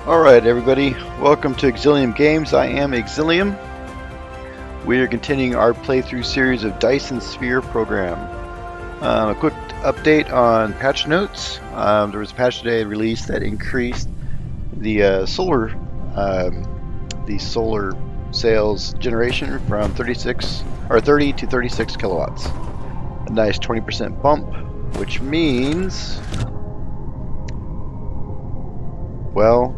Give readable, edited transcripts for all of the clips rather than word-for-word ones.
Alright everybody, welcome to Exilium Games. I am Exilium. We are continuing our playthrough series of Dyson Sphere Program. A quick update on patch notes. There was a patch today released that increased the solar sales generation from 30 to 36 kilowatts. A nice 20% bump, which means, well,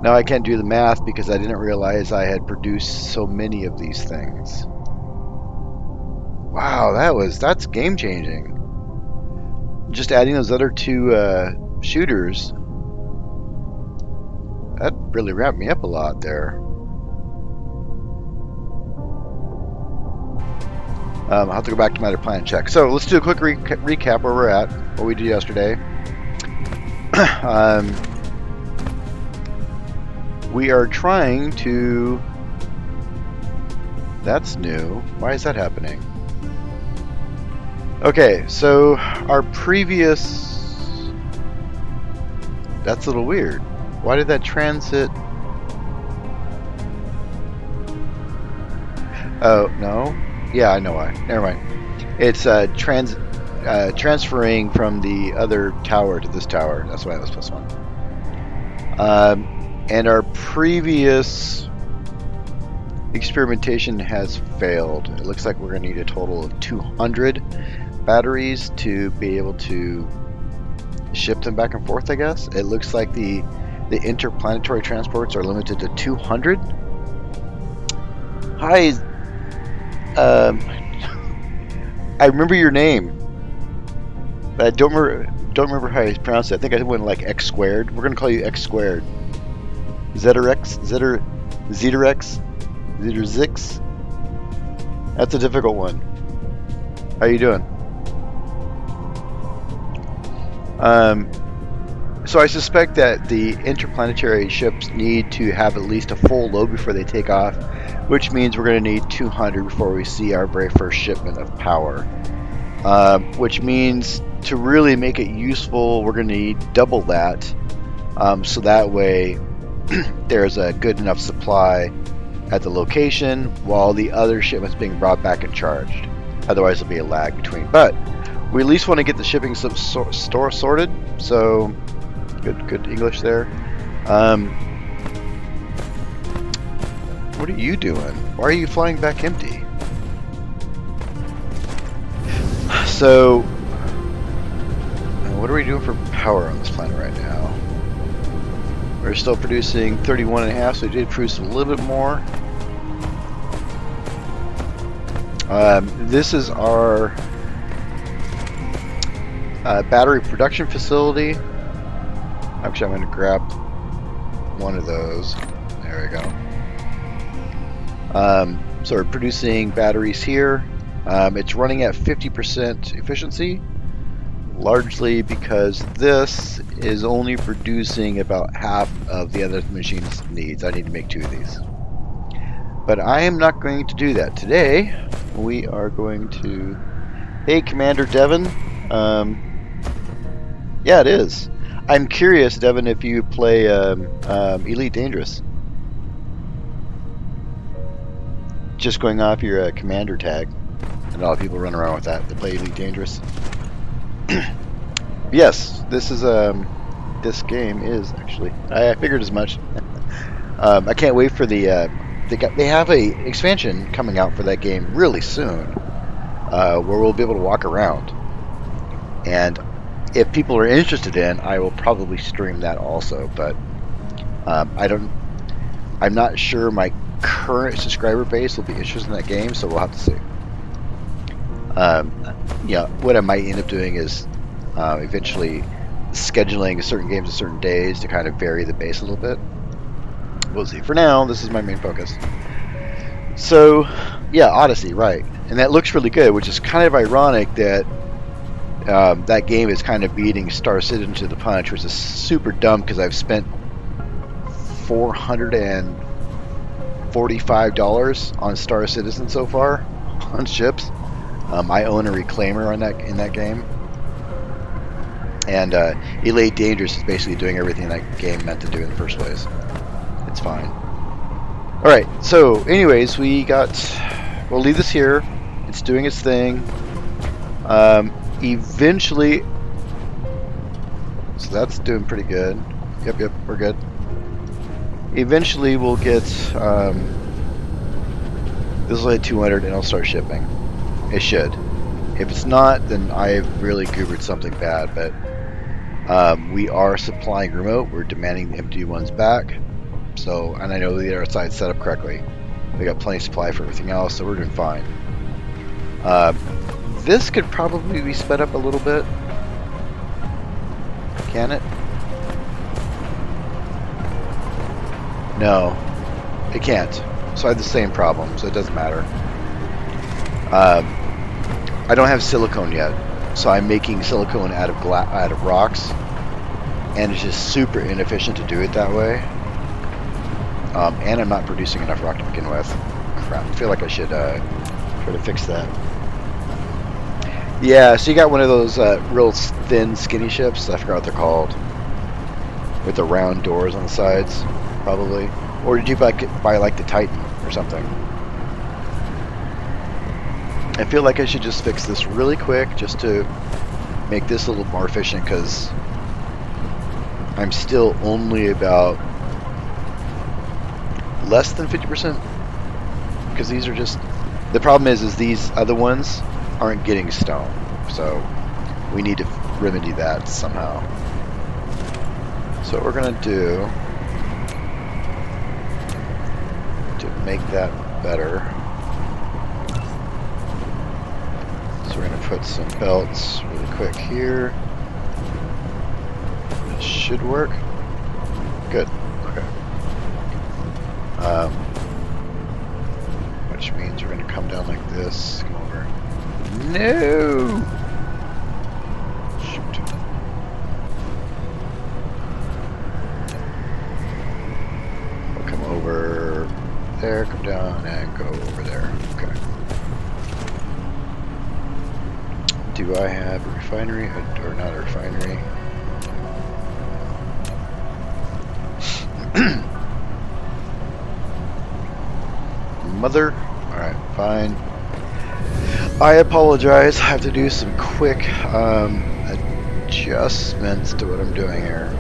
now I can't do the math because I didn't realize I had produced so many of these things. Wow, that's game changing. Just adding those other two shooters, that really ramped me up a lot there. I'll have to go back to my other plan and check. So let's do a quick recap where we're at, what we did yesterday. We are trying to... That's new. Why is that happening? Okay, so our previous... That's a little weird. Why did that transit... Oh, no? Yeah, I know why. Never mind. It's transferring from the other tower to this tower. That's why it was +1. And our previous experimentation has failed. It looks like we're going to need a total of 200 batteries to be able to ship them back and forth, I guess. It looks like the interplanetary transports are limited to 200. Hi. I remember your name, but I don't remember how you pronounce it. I think I went like X squared. We're going to call you X squared. Zeterex? Zeterzix? That's a difficult one. How you doing? So I suspect that the interplanetary ships need to have at least a full load before they take off, which means we're going to need 200 before we see our very first shipment of power. Which means to really make it useful, we're going to need double that, so that way there's a good enough supply at the location while the other shipment's being brought back and charged. Otherwise there'll be a lag between. But we at least want to get the shipping store sorted, so good English there. What are you doing? Why are you flying back empty? So what are we doing for power on this planet right now? We're still producing 31.5, so we did produce a little bit more. This is our battery production facility. Actually, I'm going to grab one of those. There we go. So we're producing batteries here. It's running at 50% efficiency, largely because this is only producing about half of the other machine's needs. I need to make 2 of these. But I am not going to do that. Today, we are going to... Hey, Commander Devin. Yeah, it is. I'm curious, Devin, if you play Elite Dangerous. Just going off your commander tag. And a lot of people run around with that. They play Elite Dangerous. Yes, this is this game is actually. I figured as much. I can't wait for the. They have a expansion coming out for that game really soon, where we'll be able to walk around. And if people are interested in, I will probably stream that also. But I'm not sure my current subscriber base will be interested in that game, so we'll have to see. Yeah, what I might end up doing is Eventually scheduling certain games at certain days to kind of vary the base a little bit. We'll see. For now, this is my main focus. So, yeah, Odyssey, right. And that looks really good, which is kind of ironic that that game is kind of beating Star Citizen to the punch, which is super dumb because I've spent $445 on Star Citizen so far on ships. I own a reclaimer on that in that game, and Elite Dangerous is basically doing everything that game meant to do in the first place. It's fine. All right. So, anyways, we'll leave this here. It's doing its thing. Eventually, so that's doing pretty good. Yep, we're good. Eventually, we'll get this will hit 200, and it'll start shipping. It should. If it's not, then I've really goobered something bad. But we are supplying remote. We're demanding the empty ones back. So, and I know the other side's set up correctly. We got plenty of supply for everything else, so we're doing fine. This could probably be sped up a little bit. Can it? No, it can't. So I have the same problem, so it doesn't matter. I don't have silicone yet, so I'm making silicone out of rocks, and it's just super inefficient to do it that way. And I'm not producing enough rock to begin with. Crap, I feel like I should try to fix that. Yeah, so you got one of those real thin, skinny ships. I forgot what they're called. With the round doors on the sides, probably. Or did you buy like the Titan or something? I feel like I should just fix this really quick just to make this a little more efficient, because I'm still only about less than 50%. Because these are just... The problem is these other ones aren't getting stone, so we need to remedy that somehow. So what we're gonna do to make that better, so we're gonna put some belts really quick here. This should work. Good. Okay. Which means we're gonna come down like this. Come over. No! Shoot. We'll come over there, come down, and go over there. Okay. Do I have a refinery or not a refinery? Mother. Alright, fine. I apologize. I have to do some quick adjustments to what I'm doing here.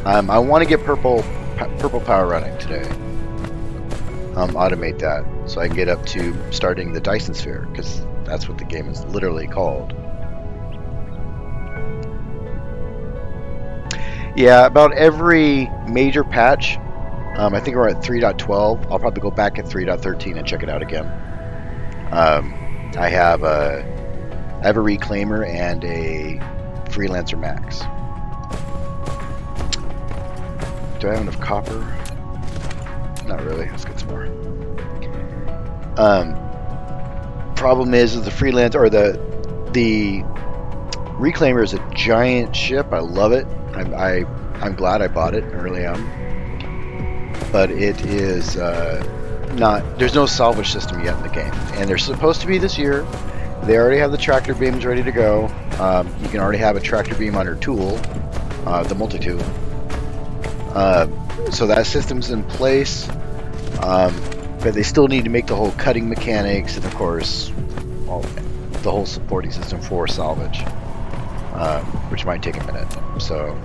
I want to get purple power running today. Automate that so I can get up to starting the Dyson Sphere, because that's what the game is literally called. Yeah, about every major patch. I think we're at 3.12. I'll probably go back at 3.13 and check it out again. I have a reclaimer and a freelancer max. Do I have enough copper? Not really. Let's get some more. Problem is the freelancer, or the reclaimer is a giant ship. I love it. I'm glad I bought it. I really am. But it is not. There's no salvage system yet in the game, and they're supposed to be this year. They already have the tractor beams ready to go. You can already have a tractor beam on your tool, the multi-tool. So that system's in place, but they still need to make the whole cutting mechanics and, of course, the whole supporting system for salvage, which might take a minute. So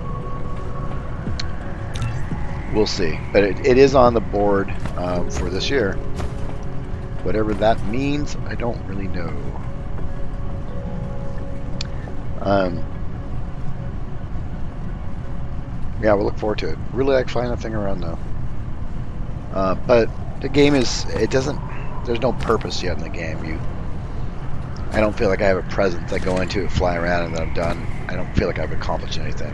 we'll see. But it is on the board for this year. Whatever that means, I don't really know. Yeah, we'll look forward to it. Really like flying that thing around though. But the game is, there's no purpose yet in the game. I don't feel like I have a presence. I go into it, fly around, and then I'm done. I don't feel like I've accomplished anything.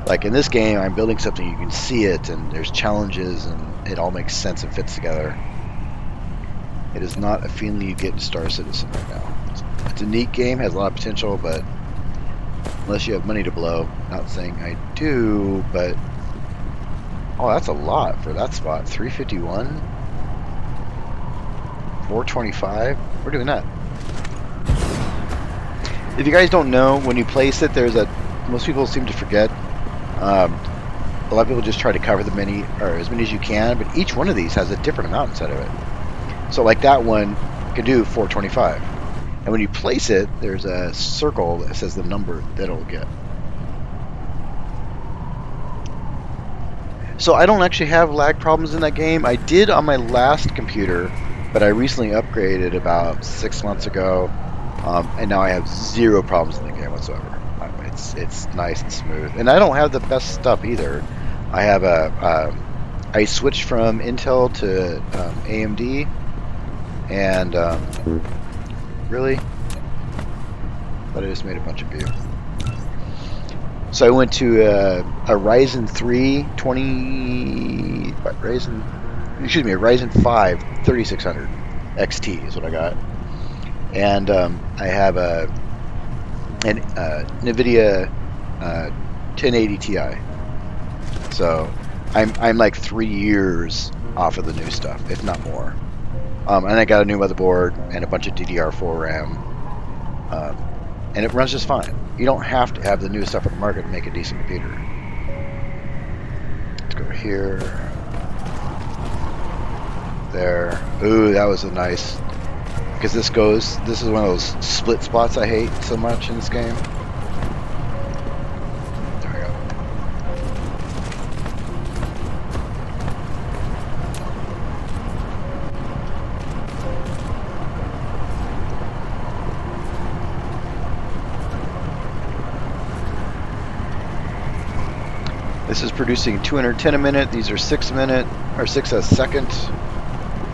Like in this game, I'm building something, you can see it, and there's challenges, and it all makes sense and fits together. It is not a feeling you get in Star Citizen right now. It's a neat game, has a lot of potential, but unless you have money to blow, not saying I do, but oh, that's a lot for that spot. 351, 425. We're doing that. If you guys don't know, when you place it, most people seem to forget. A lot of people just try to cover as many as you can, but each one of these has a different amount inside of it. So like that one can do 425. And when you place it, there's a circle that says the number that it'll get. So I don't actually have lag problems in that game. I did on my last computer, but I recently upgraded about 6 months ago, and now I have zero problems in the game whatsoever. It's nice and smooth, and I don't have the best stuff either. I have I switched from Intel to AMD, and really, but I just made a bunch of view. So I went to a Ryzen 3 a Ryzen 5 3600 XT is what I got, and I have an NVIDIA 1080 Ti. So I'm like 3 years off of the new stuff, if not more. And I got a new motherboard and a bunch of DDR4 RAM, and it runs just fine. You don't have to have the newest stuff on the market to make a decent computer. Let's go over here. There. Ooh, that was a nice. Because this is one of those split spots I hate so much in this game. There we go. This is producing 210 a minute. These are 6 a minute, or 6 a second,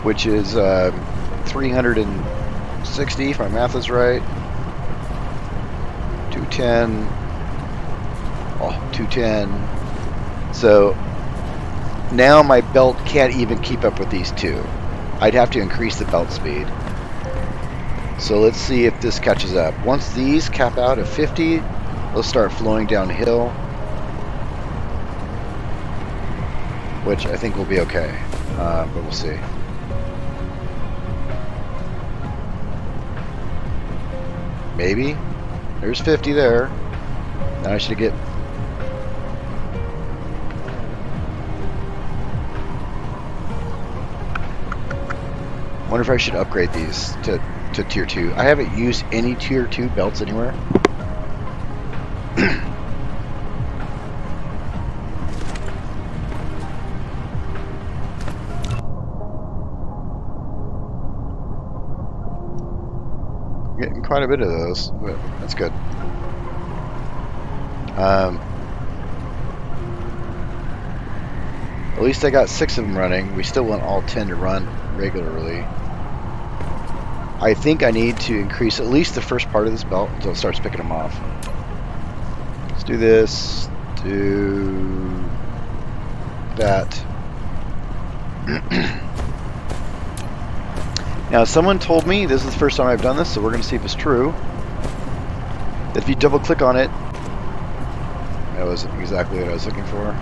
which is 360 if my math is right. 210. Oh, 210. So now my belt can't even keep up with these two. I'd have to increase the belt speed. So let's see if this catches up. Once these cap out at 50, they'll start flowing downhill, which I think will be okay, but we'll see. Maybe. There's 50 there. Now I should get. Wonder if I should upgrade these to tier 2. I haven't used any tier 2 belts anywhere. Getting quite a bit of those, but that's good. At least I got 6 of them running. We still want all 10 to run regularly. I think I need to increase at least the first part of this belt until it starts picking them off. Let's do this. Do that. Now, someone told me, this is the first time I've done this, so we're going to see if it's true, that if you double click on it, that wasn't exactly what I was looking for.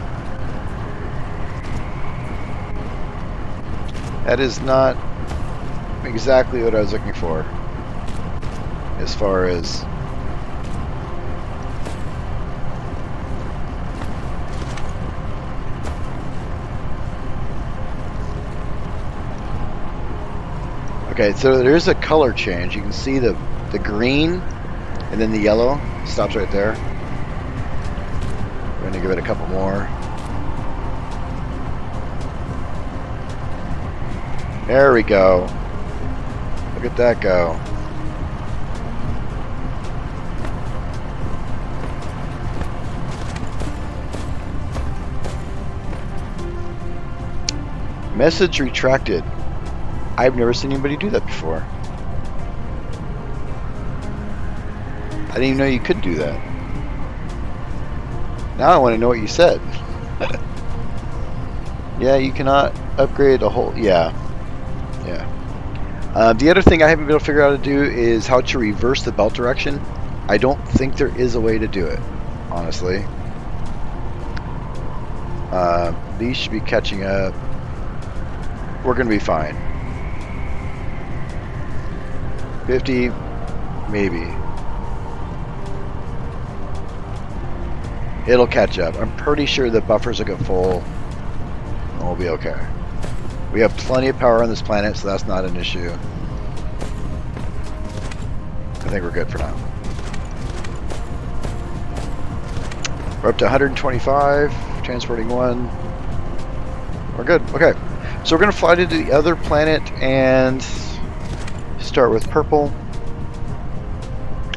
That is not exactly what I was looking for, as far as okay, so there's a color change. You can see the green and then the yellow stops right there. We're going to give it a couple more. There we go. Look at that go. Message retracted. I've never seen anybody do that before. didn't even know you could do that. Now I want to know what you said. Yeah, you cannot upgrade a whole... Yeah. The other thing I haven't been able to figure out how to do is how to reverse the belt direction. I don't think there is a way to do it, honestly. These should be catching up. We're going to be fine. 50, maybe. It'll catch up. I'm pretty sure the buffers will get full. And we'll be okay. We have plenty of power on this planet, so that's not an issue. I think we're good for now. We're up to 125, transporting 1. We're good. Okay. So we're going to fly to the other planet and start with purple.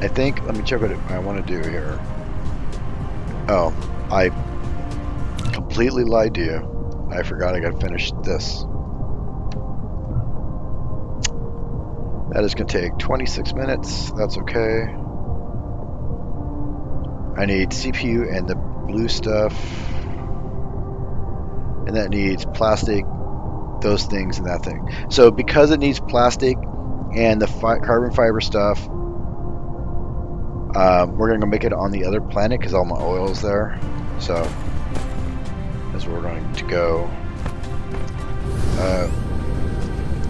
I think, let me check what I want to do here. Oh, I completely lied to you. I forgot I got to finish this. That is going to take 26 minutes. That's okay. I need CPU and the blue stuff. And that needs plastic, those things and that thing. So because it needs plastic and the carbon fiber stuff, we're going to make it on the other planet because all my oil is there. So that's where we're going to go.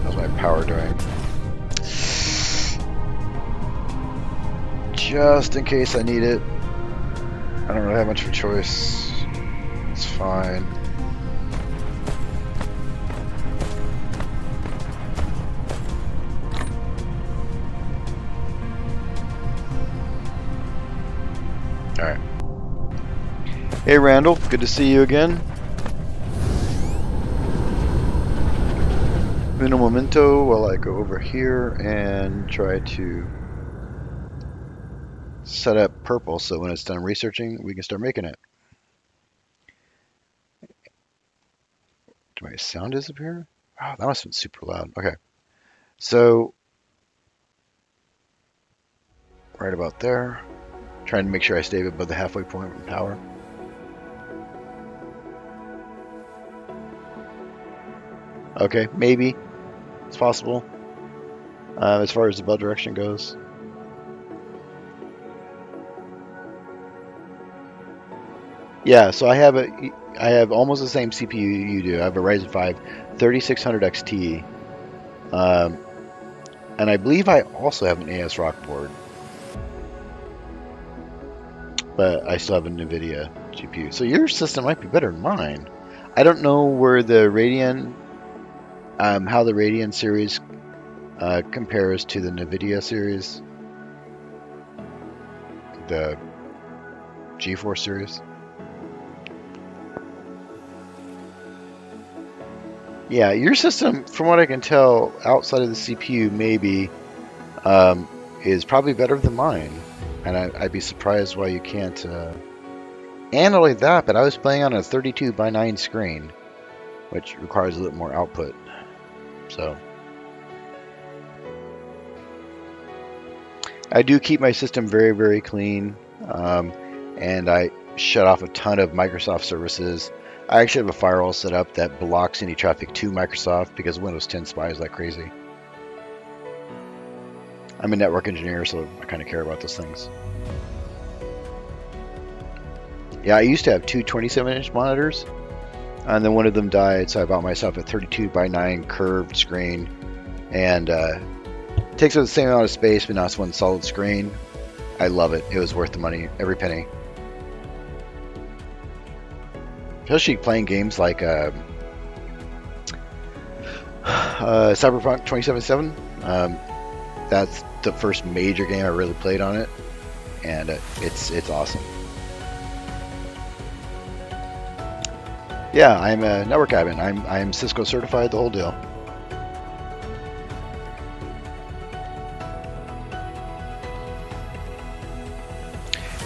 How's my power doing? Just in case I need it. I don't really have much of a choice. It's fine. Alright. Hey Randall, good to see you again. Uno momento while I go over here and try to set up purple so when it's done researching we can start making it. Did my sound disappear? Wow, that must have been super loud. Okay. So right about there. Trying to make sure I stay above the halfway point with power. Okay, maybe. It's possible. As far as the belt direction goes. Yeah, so I have almost the same CPU you do. I have a Ryzen 5 3600 XT. And I believe I also have an ASRock board. But I still have a NVIDIA GPU. So your system might be better than mine. I don't know where the Radeon, how the Radeon series compares to the NVIDIA series, the GeForce series. Yeah, your system, from what I can tell, outside of the CPU, maybe, is probably better than mine. And I'd be surprised why you can't. And not only that, but I was playing on a 32:9 screen, which requires a little more output. So I do keep my system very, very clean, and I shut off a ton of Microsoft services. I actually have a firewall set up that blocks any traffic to Microsoft because Windows 10 spies like crazy. I'm a network engineer, so I kind of care about those things. Yeah, I used to have two 27-inch monitors, and then one of them died, so I bought myself a 32:9 curved screen, and it takes up the same amount of space, but now it's one solid screen. I love it. It was worth the money, every penny. Especially playing games like Cyberpunk 2077. That's the first major game I really played on it, and it's awesome. Yeah, I'm a network admin. I'm Cisco certified, the whole deal.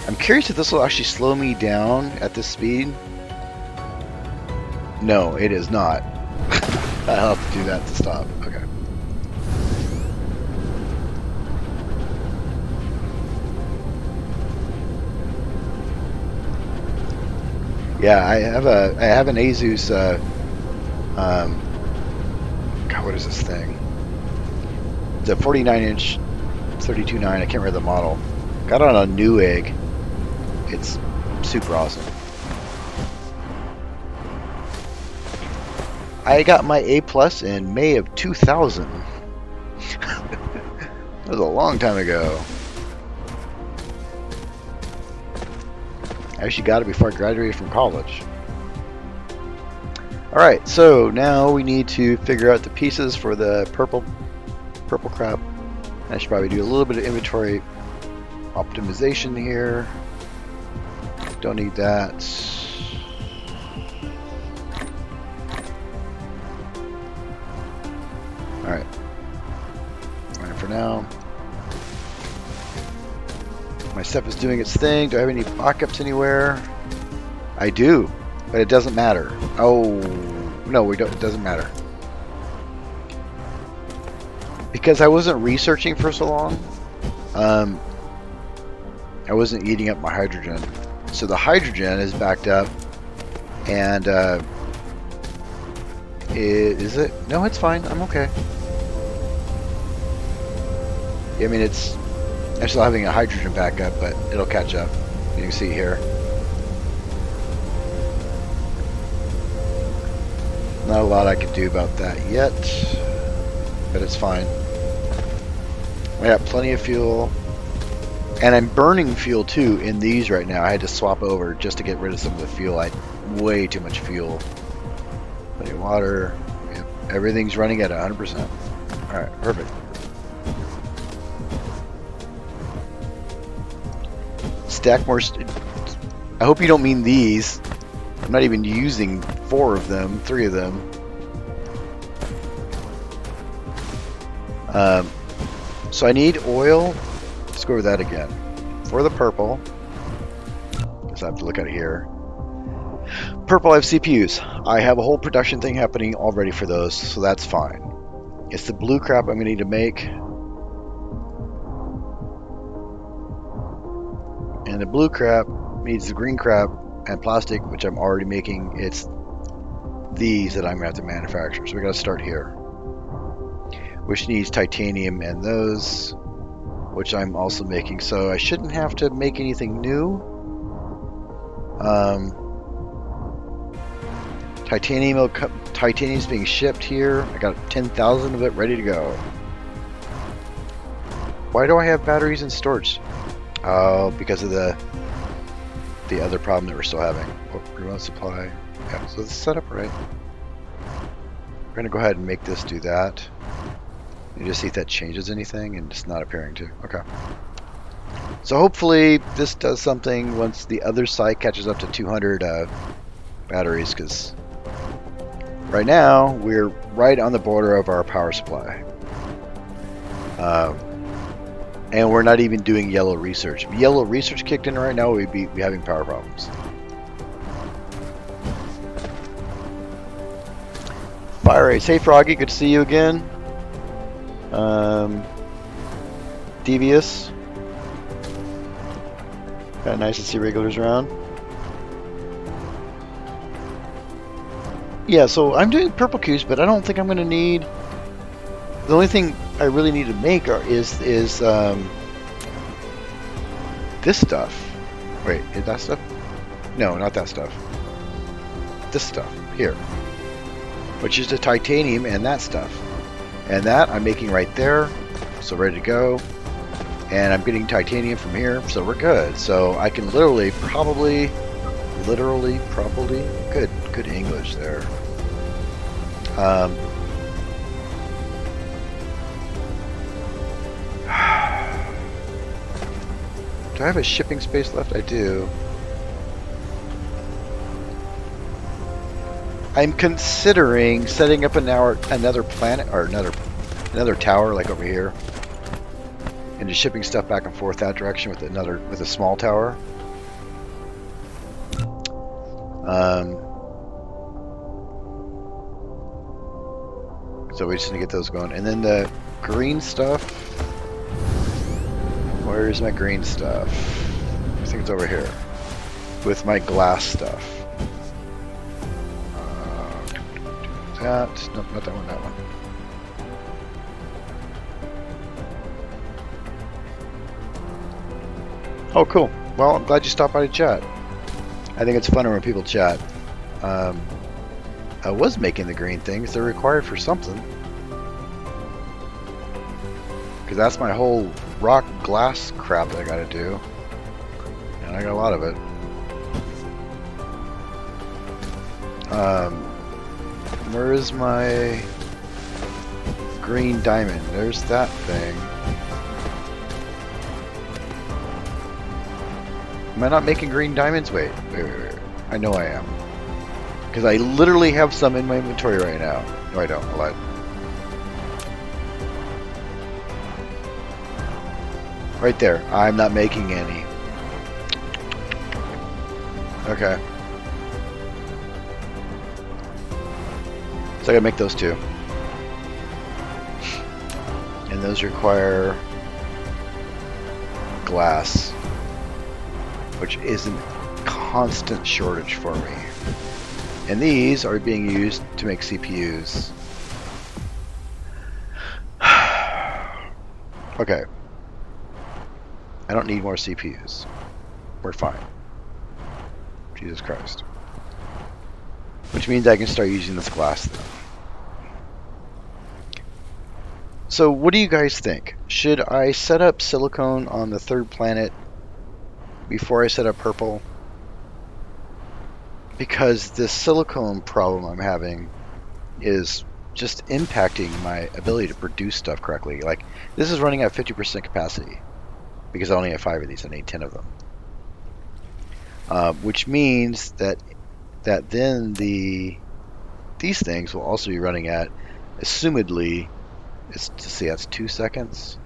I'm curious if this will actually slow me down at this speed. No, it is not. I'll have to do that to stop. Okay. Yeah, I have an Asus. God, what is this thing? It's a 49-inch 32.9. I can't remember the model. Got it on a Newegg. It's super awesome. I got my A plus in May of 2000. That was a long time ago. I actually got it before I graduated from college. Alright, so now we need to figure out the pieces for the purple crap. I should probably do a little bit of inventory optimization here. Don't need that. Alright. Alright, for now. My stuff is doing its thing. Do I have any backups anywhere? I do, but it doesn't matter. Oh, no, we don't. It doesn't matter. Because I wasn't researching for so long, I wasn't eating up my hydrogen. So the hydrogen is backed up, and is it? No, it's fine. I'm okay. I mean, I'm still having a hydrogen backup, but it'll catch up. You can see here. Not a lot I can do about that yet, but it's fine. I got plenty of fuel, and I'm burning fuel too in these right now. I had to swap over just to get rid of some of the fuel. I had way too much fuel. Plenty of water. Yep. Everything's running at 100%. All right, perfect. Stack more. I hope you don't mean these. I'm not even using 4 of them, 3 of them. So I need oil. Let's go over that again. For the purple, guess I have to look at it here. Purple, I have CPUs. I have a whole production thing happening already for those, so that's fine. It's the blue crap I'm going to need to make. And the blue crap needs the green crap and plastic, which I'm already making. It's these that I'm going to have to manufacture. So we got to start here. Which needs titanium and those, which I'm also making. So I shouldn't have to make anything new. Titanium's being shipped here. I got 10,000 of it ready to go. Why do I have batteries in storage? Oh, because of the other problem that we're still having. Oh, remote supply. Yeah, so it's set up right. We're going to go ahead and make this do that. And just see if that changes anything, and it's not appearing to. Okay. So hopefully this does something once the other site catches up to 200 batteries, because right now we're right on the border of our power supply. And we're not even doing yellow research. If yellow research kicked in right now, we'd be having power problems. Fire race. Hey Froggy, good to see you again. Devious. Kind of nice to see regulars around. Yeah, so I'm doing purple cubes, but I don't think I'm going to need. The only thing I really need to make is this stuff. Wait, is that stuff? No, not that stuff. This stuff here, which is the titanium and that stuff. And that I'm making right there, so ready to go. And I'm getting titanium from here, so we're good. So I can literally, probably, good English there. Do I have a shipping space left? I do. I'm considering setting up another planet or another tower like over here, and just shipping stuff back and forth that direction with a small tower. So we just need to get those going, and then the green stuff. Where's my green stuff? I think it's over here with my glass stuff. that. Nope, not that one, that one. Oh, cool. Well, I'm glad you stopped by to chat. I think it's funner when people chat. I was making the green things. They're required for something. Because that's my whole rock glass crap that I gotta do. And I got a lot of it. Where is my green diamond? There's that thing. Am I not making green diamonds? Wait. I know I am. Because I literally have some in my inventory right now. No, I don't. I lied. Right there. I'm not making any. Okay. So I gotta make those two. And those require glass, which isn't constant shortage for me. And these are being used to make CPUs. Okay. I don't need more CPUs. We're fine. Jesus Christ. Which means I can start using this glass now. So what do you guys think? Should I set up silicone on the third planet before I set up purple? Because this silicone problem I'm having is just impacting my ability to produce stuff correctly. Like, this is running at 50% capacity because I only have 5 of these. I need 10 of them. Which means that then these things will also be running at, assumedly, that's 2 seconds.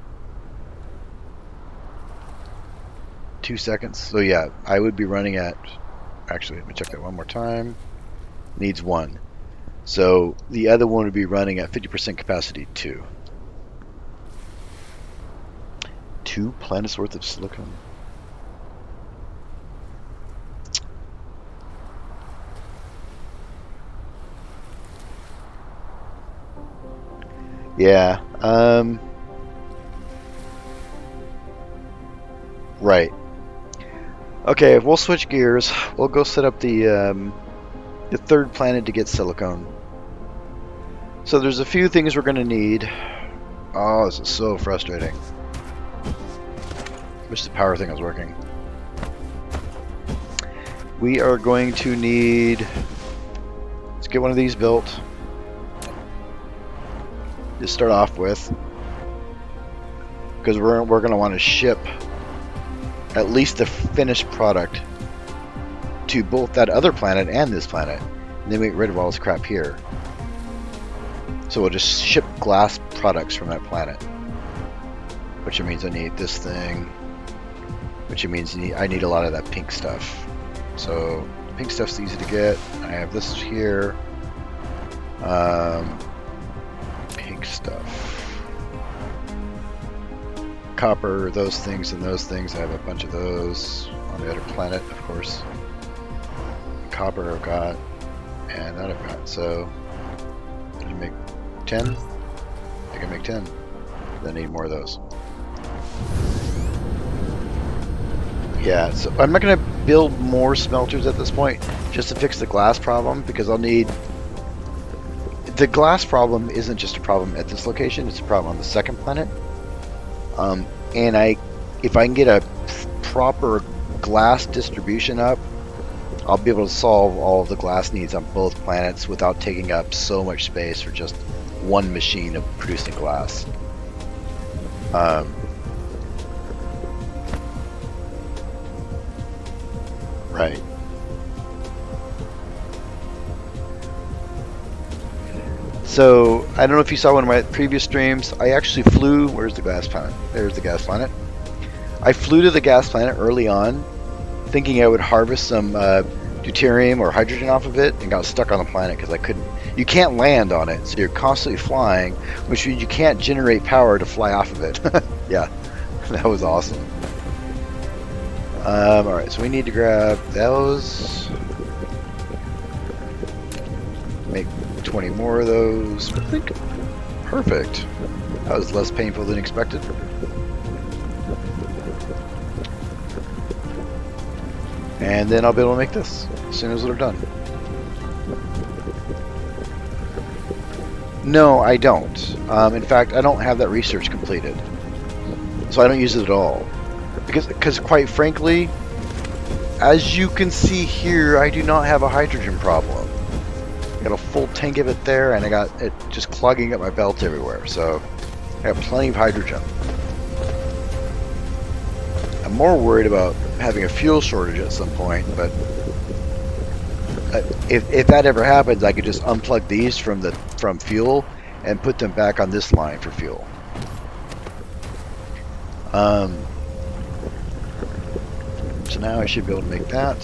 2 seconds. So yeah, I would be running at, actually, let me check that one more time. Needs 1. So the other one would be running at 50% capacity 2. 2 planets worth of silicon. Yeah. Right. Okay, we'll switch gears. We'll go set up the third planet to get silicone. So there's a few things we're going to need. Oh, this is so frustrating. Wish the power thing was working. We are going to need... Let's get one of these built. To start off with. Because we're going to want to ship at least the finished product to both that other planet and this planet. And then we get rid of all this crap here. So we'll just ship glass products from that planet. Which means I need this thing. Which means I need a lot of that pink stuff. So pink stuff's easy to get. I have this here. Pink stuff. Copper, those things and those things. I have a bunch of those on the other planet, of course. Copper I've got, and that I've got. So, did you make 10? I can make 10. Then I need more of those. Yeah, so I'm not going to build more smelters at this point just to fix the glass problem, because I'll need... The glass problem isn't just a problem at this location, it's a problem on the second planet. And if I can get a proper glass distribution up, I'll be able to solve all of the glass needs on both planets without taking up so much space for just one machine of producing glass. Right. So, I don't know if you saw one of my previous streams, I actually flew, where's the gas planet? There's the gas planet. I flew to the gas planet early on, thinking I would harvest some deuterium or hydrogen off of it, and got stuck on the planet because I couldn't. You can't land on it, so you're constantly flying, which means you can't generate power to fly off of it. Yeah, that was awesome. Alright, so we need to grab those. Make 20 more of those. I think perfect. That was less painful than expected. And then I'll be able to make this as soon as they're done. No, I don't. In fact, I don't have that research completed. So I don't use it at all. Because quite frankly, as you can see here, I do not have a hydrogen problem. I got a full tank of it there, and I got it just clogging up my belt everywhere. So I have plenty of hydrogen. I'm more worried about having a fuel shortage at some point, but if that ever happens, I could just unplug these from fuel and put them back on this line for fuel. So now I should be able to make that.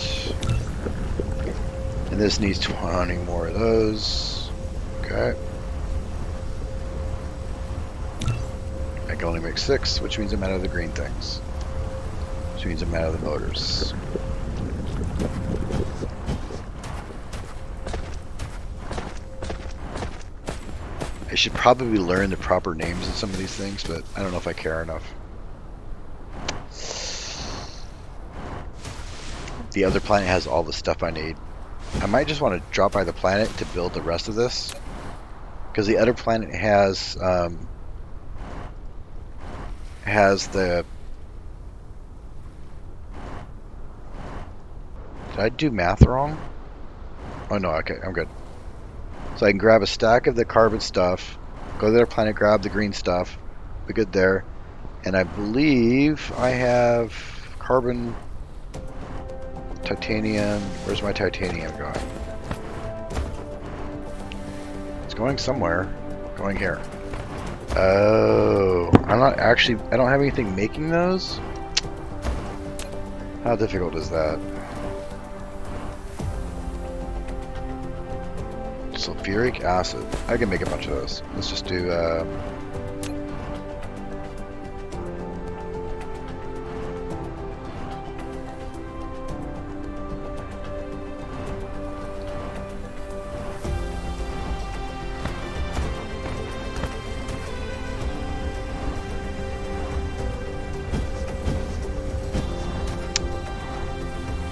And this needs 20 more of those. Okay. I can only make 6, which means I'm out of the green things. Which means I'm out of the motors. I should probably learn the proper names of some of these things, but I don't know if I care enough. The other planet has all the stuff I need. I might just want to drop by the planet to build the rest of this, because the other planet has the... Did I do math wrong? Oh no, okay, I'm good. So I can grab a stack of the carbon stuff, go to their planet, grab the green stuff, be good there, and I believe I have carbon... Titanium. Where's my titanium going? It's going somewhere. Going here. Oh, I'm not actually. I don't have anything making those. How difficult is that? Sulfuric acid. I can make a bunch of those. Let's just do.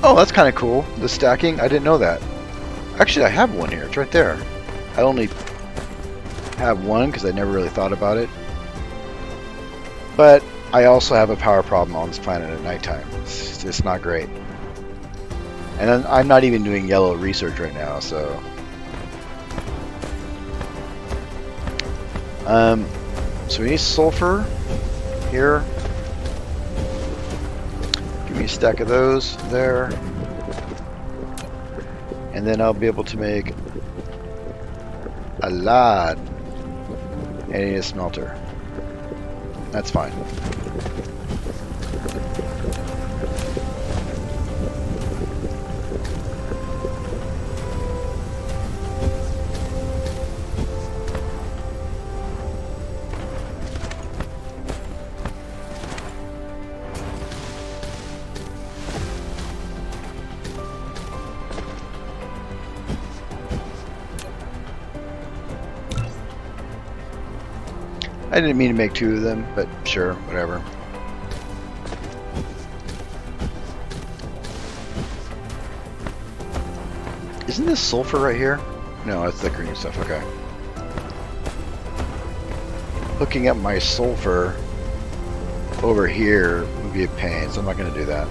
Oh, that's kind of cool. The stacking, I didn't know that. Actually, I have one here. It's right there. I only have one because I never really thought about it. But I also have a power problem on this planet at nighttime. It's not great. And I'm not even doing yellow research right now, so... So we need sulfur here. Give me a stack of those there. And then I'll be able to make a lot. And I need a smelter. That's fine. I didn't mean to make 2 of them, but sure, whatever. Isn't this sulfur right here? No, that's the green stuff, okay. Hooking up my sulfur over here would be a pain, so I'm not going to do that.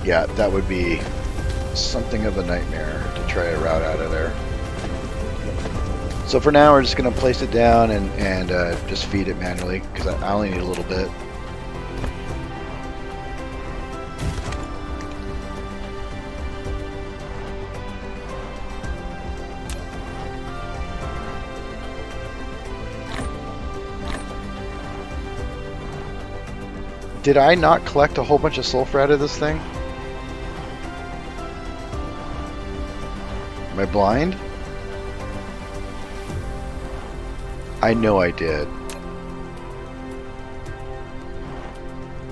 Yeah, that would be something of a nightmare to try to route out of there. So for now, we're just going to place it down and just feed it manually, because I only need a little bit. Did I not collect a whole bunch of sulfur out of this thing? Am I blind? I know I did.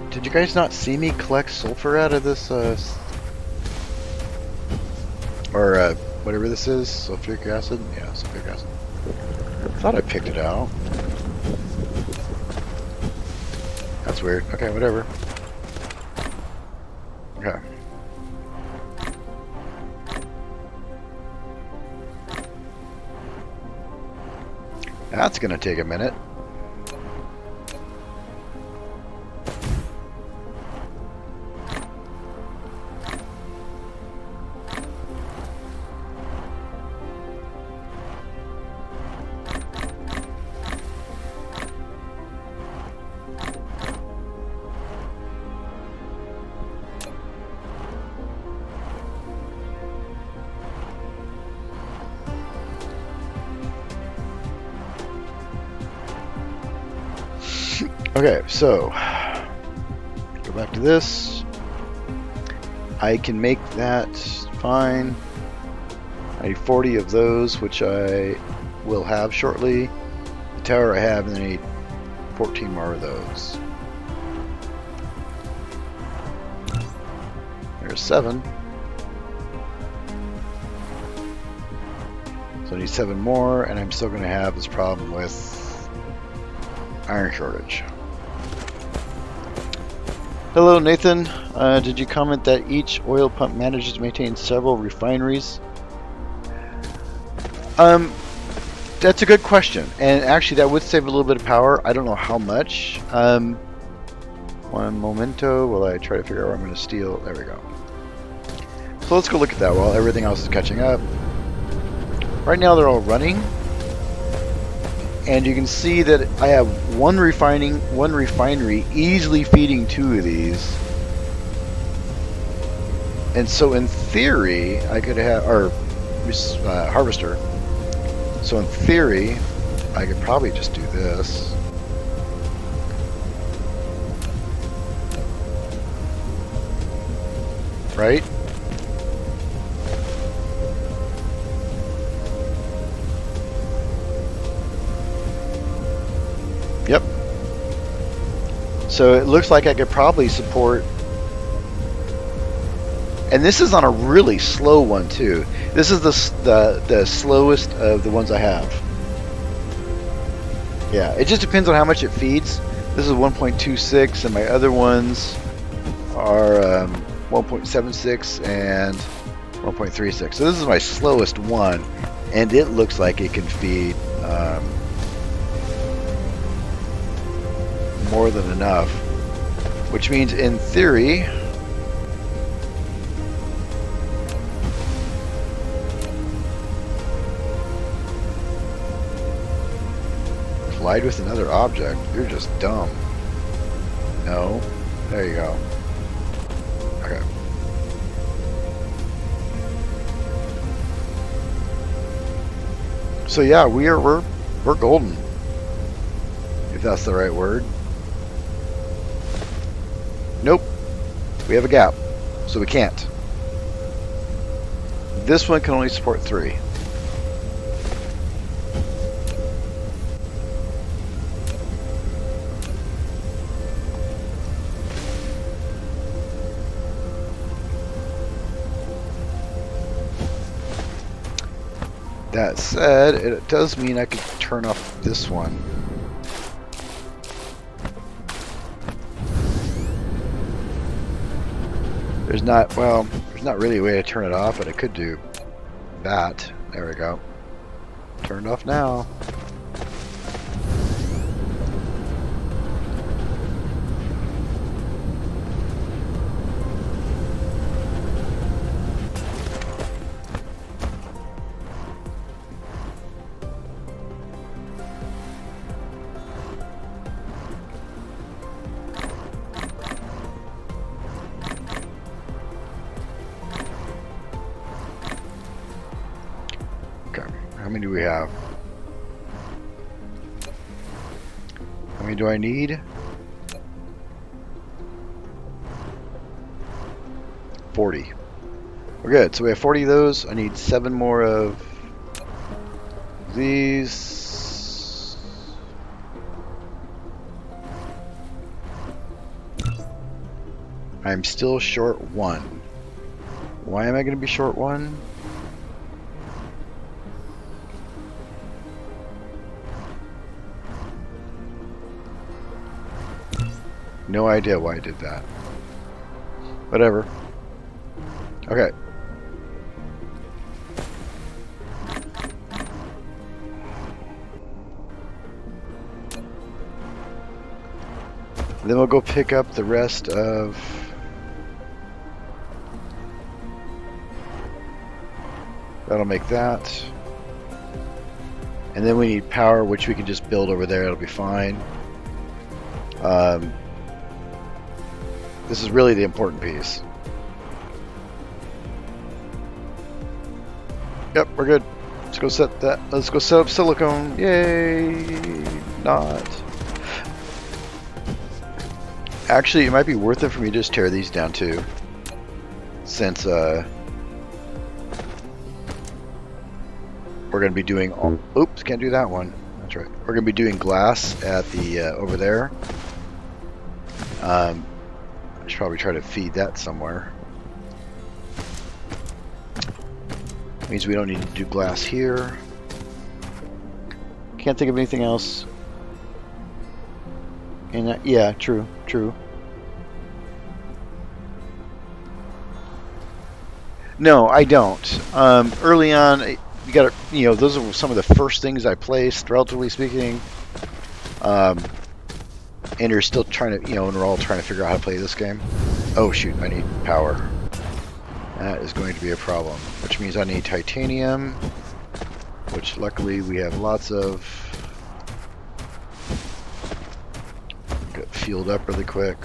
Did you guys not see me collect sulfur out of this? Or whatever this is, sulfuric acid? Yeah, sulfuric acid. I thought I picked it out. That's weird. Okay, whatever. Okay. That's gonna take a minute. Okay, so go back to this. I can make that fine. I need 40 of those, which I will have shortly. The tower I have, and I need 14 more of those. There's 7. So I need 7 more, and I'm still going to have this problem with iron shortage. Hello, Nathan. Did you comment that each oil pump manages to maintain several refineries? That's a good question, and actually that would save a little bit of power. I don't know how much. One momento while I try to figure out where I'm going to steal. There we go. So let's go look at that while everything else is catching up. Right now they're all running, and you can see that I have one refinery easily feeding 2 of these. And so in theory, I could have, or harvester. So in theory, I could probably just do this. Right? Yep. So it looks like I could probably support, and this is on a really slow one too. This is the slowest of the ones I have. Yeah, it just depends on how much it feeds. This is 1.26, and my other ones are 1.76 and 1.36. So this is my slowest one, and it looks like it can feed more than enough, which means in theory collide with another object. You're just dumb. No. There you go. Okay. So yeah, we're golden, if that's the right word. Nope. We have a gap, so we can't. This one can only support 3. That said, it does mean I could turn off this one. There's not really a way to turn it off, but I could do that. There we go. Turned off now. How many do we have? How many do I need? 40. We're good. So we have 40 of those. I need 7 more of these. I'm still short 1. Why am I going to be short 1? No idea why I did that. Whatever. Okay. Then we'll go pick up the rest of... That'll make that. And then we need power, which we can just build over there. It'll be fine. This is really the important piece. Yep, we're good. Let's go set that. Let's go set up silicone. Yay! Not. Actually, it might be worth it for me to just tear these down too, since we're going to be doing. Oops, can't do that one. That's right. We're going to be doing glass at the over there. I should probably try to feed that somewhere. Means we don't need to do glass here. Can't think of anything else. And yeah, true. No, I don't. Early on, you got to, those are some of the first things I placed, relatively speaking. And you're still trying to, and we're all trying to figure out how to play this game. Oh shoot, I need power. That is going to be a problem, which means I need titanium, which luckily we have lots of. Get fueled up really quick.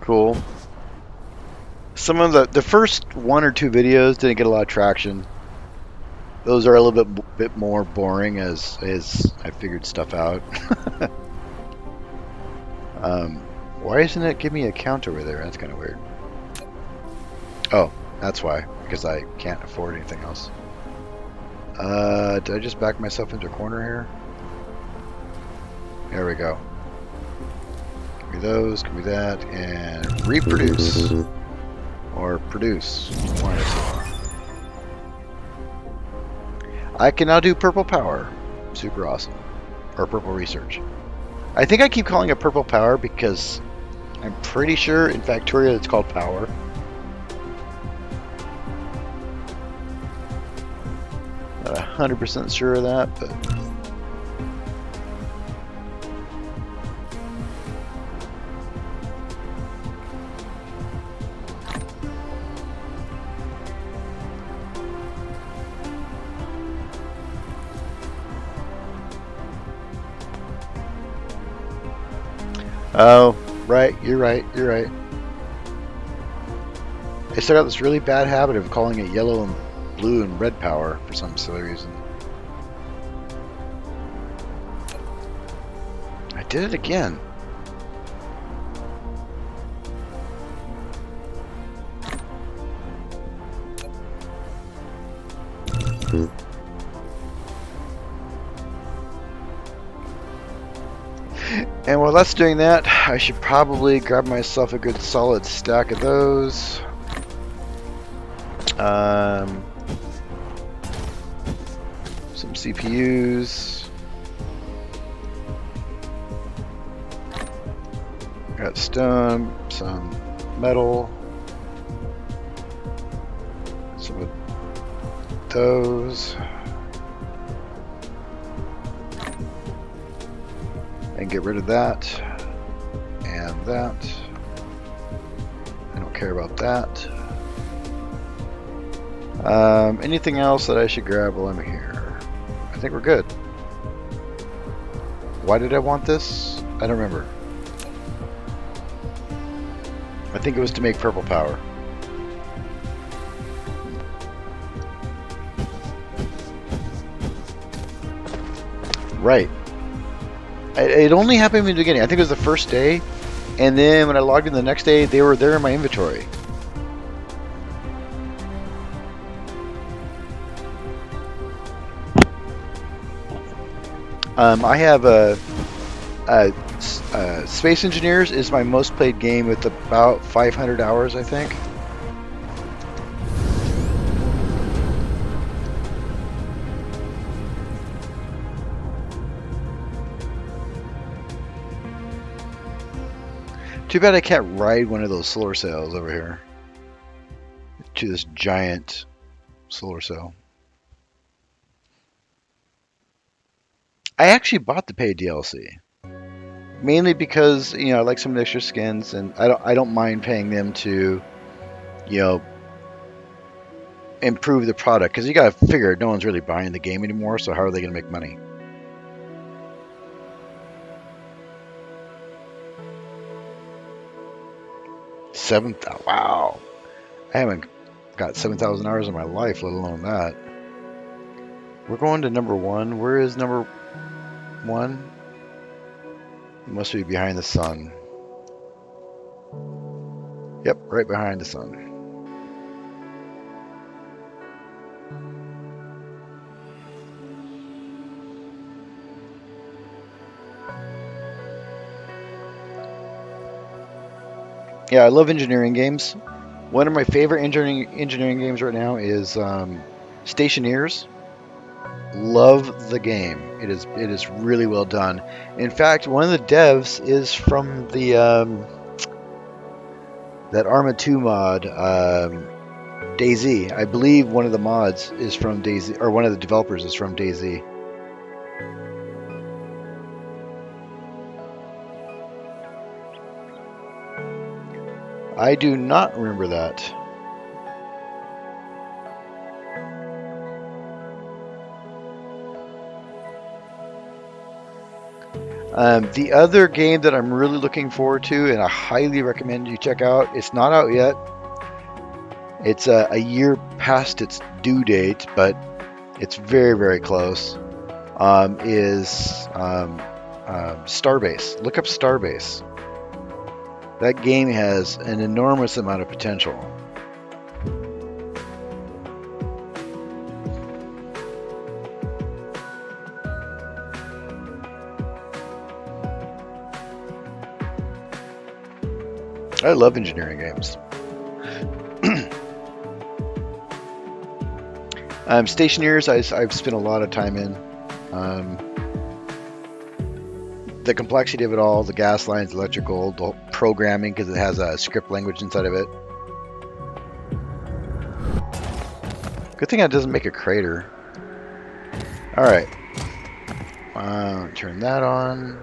Cool. Some of the first one or two videos didn't get a lot of traction. Those are a little bit more boring as I figured stuff out. Why isn't it giving me a count over there? That's kind of weird. Oh, that's why. Because I can't afford anything else. Did I just back myself into a corner here? There we go. Give me those, give me that, and reproduce. Or produce. One or two. I can now do purple power. Super awesome. Or purple research. I think I keep calling it purple power because I'm pretty sure in Factoria it's called power. Not 100% sure of that, but... Oh, right, you're right. I still got this really bad habit of calling it yellow and blue and red power for some silly reason. I did it again. And while that's doing that, I should probably grab myself a good solid stack of those. Some CPUs. Got stone, some metal. Some of those. And get rid of that and that. I don't care about that. Anything else that I should grab while I'm here? I think we're good. Why did I want this? I don't remember. I think it was to make purple power. Right. It only happened in the beginning. I think it was the first day And then when I logged in the next day, they were there in my inventory. I have Space Engineers is my most played game with about 500 hours, I think. Too bad I can't ride one of those solar sails over here to this giant solar sail. I actually bought the paid DLC mainly because I like some of the extra skins, and I don't mind paying them to improve the product, because you got to figure no one's really buying the game anymore. So how are they going to make money? Wow. I haven't got 7,000 hours in my life, let alone that. We're going to number 1. Where is number 1? It must be behind the sun. Yep, right behind the sun. Yeah, I love engineering games. One of my favorite engineering games right now is Stationeers. Love the game. It is really well done. In fact, one of the devs is from the that Arma 2 mod, DayZ. I believe one of the mods is from DayZ, or one of the developers is from DayZ. I do not remember that. The other game that I'm really looking forward to, and I highly recommend you check out, it's not out yet. It's a year past its due date, but it's very, very close, is Starbase. Look up Starbase. That game has an enormous amount of potential. I love engineering games. Stationeers, I've spent a lot of time in. The complexity of it all, the gas lines, electrical, the programming, because it has a script language inside of it. Good thing it doesn't make a crater. Alright. Turn that on.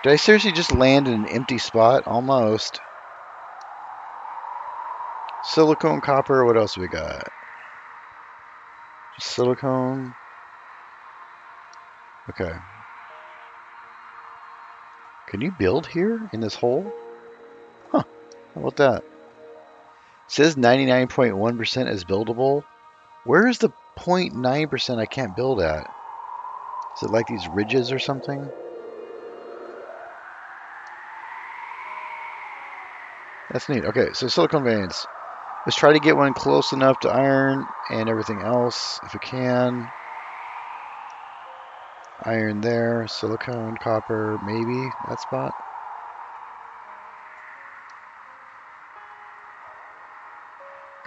Did I seriously just land in an empty spot? Almost. Silicone, copper, what else we got? Silicone. Okay. Can you build here in this hole? Huh. How about that? It says 99.1% is buildable. Where is the 0.9% I can't build at? Is it like these ridges or something? That's neat. Okay, so silicone veins. Let's try to get one close enough to iron and everything else, if we can. Iron there, silicone, copper, maybe that spot.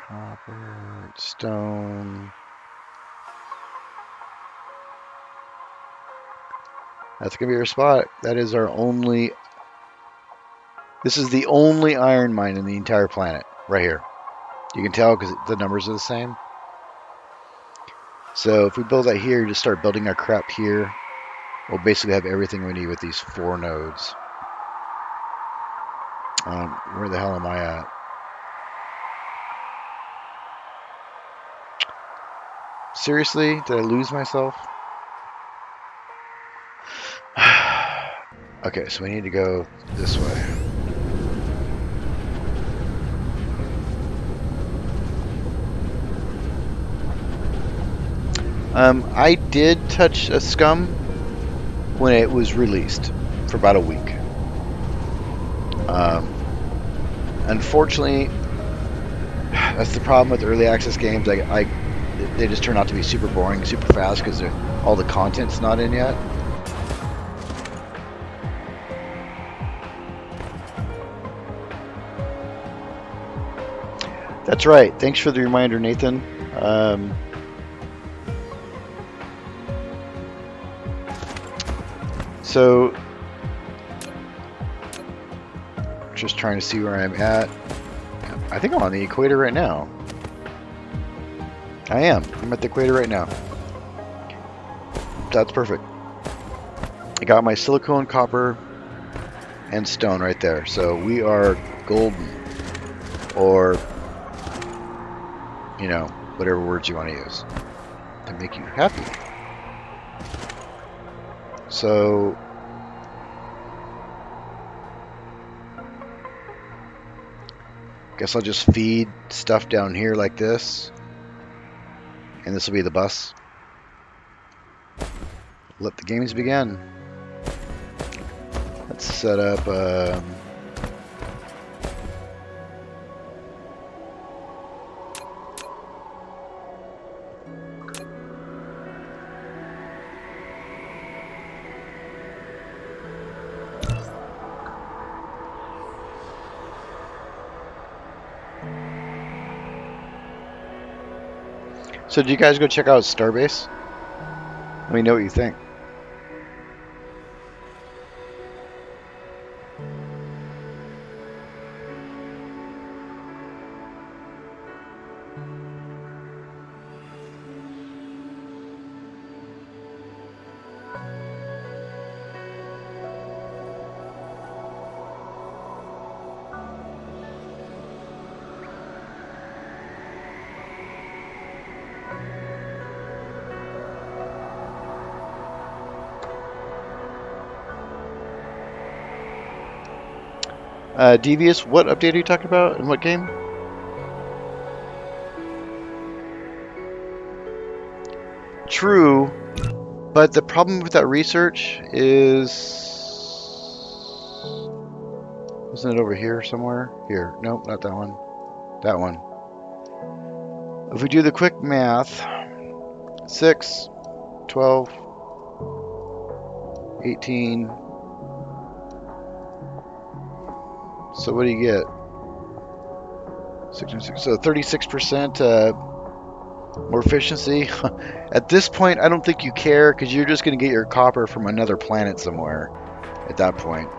Copper, stone. That's gonna be our spot. That is our only. This is the only iron mine in the entire planet, right here. You can tell because the numbers are the same. So if we build that here, just start building our crap here, we'll basically have everything we need with these 4 nodes. Where the hell am I at? Seriously? Did I lose myself? Okay, so we need to go this way. I did touch a Scum when it was released for about a week. Unfortunately, that's the problem with early access games. They just turn out to be super boring, super fast because all the content's not in yet. That's right. Thanks for the reminder, Nathan. So, just trying to see where I'm at. I think I'm on the equator right now. I am. I'm at the equator right now. That's perfect. I got my silicone, copper, and stone right there. So we are golden. Or, you know, whatever words you want to use to make you happy. So, guess I'll just feed stuff down here like this. And this will be the bus. Let the games begin. Let's set up so did you guys go check out Starbase? Let me know what you think. Devious, what update are you talking about? In what game? True, but the problem with that research is... Isn't it over here somewhere? Here. Nope, not that one. That one. If we do the quick math, 6, 12, 18... So what do you get? 66, so 36% more efficiency. At this point, I don't think you care because you're just going to get your copper from another planet somewhere at that point.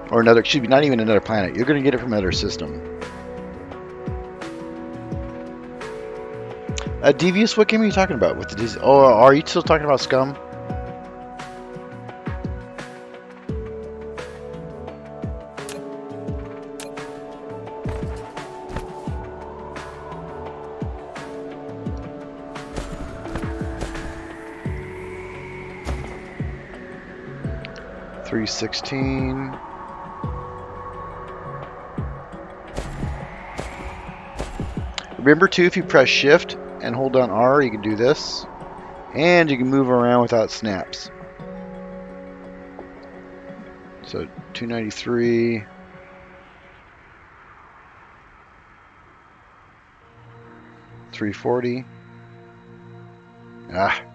Or another, excuse me, not even another planet. You're going to get it from another system. Devious, what game are you talking about? With the oh, are you still talking about Scum? $316. Remember too, if you press shift and hold down R, you can do this, and you can move around without snaps. So 293, $340.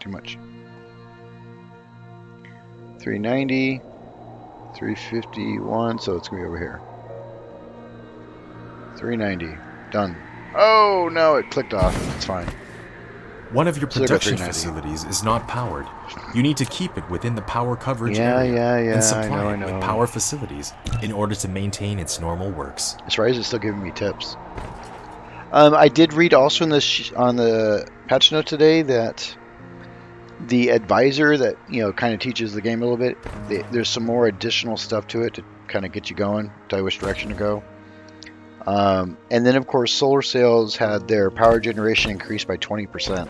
Too much. 390, 351. So it's gonna be over here. 390. Done. Oh no, it clicked off. It's fine. One of your production facilities is not powered. You need to keep it within the power coverage area and supply it with power facilities in order to maintain its normal works. That's right, it's still giving me tips. I did read also in this on the patch note today that the advisor that kind of teaches the game a little bit, there's some more additional stuff to it to kind of get you going, tell you which direction to go. And then of course solar sails had their power generation increased by 20%,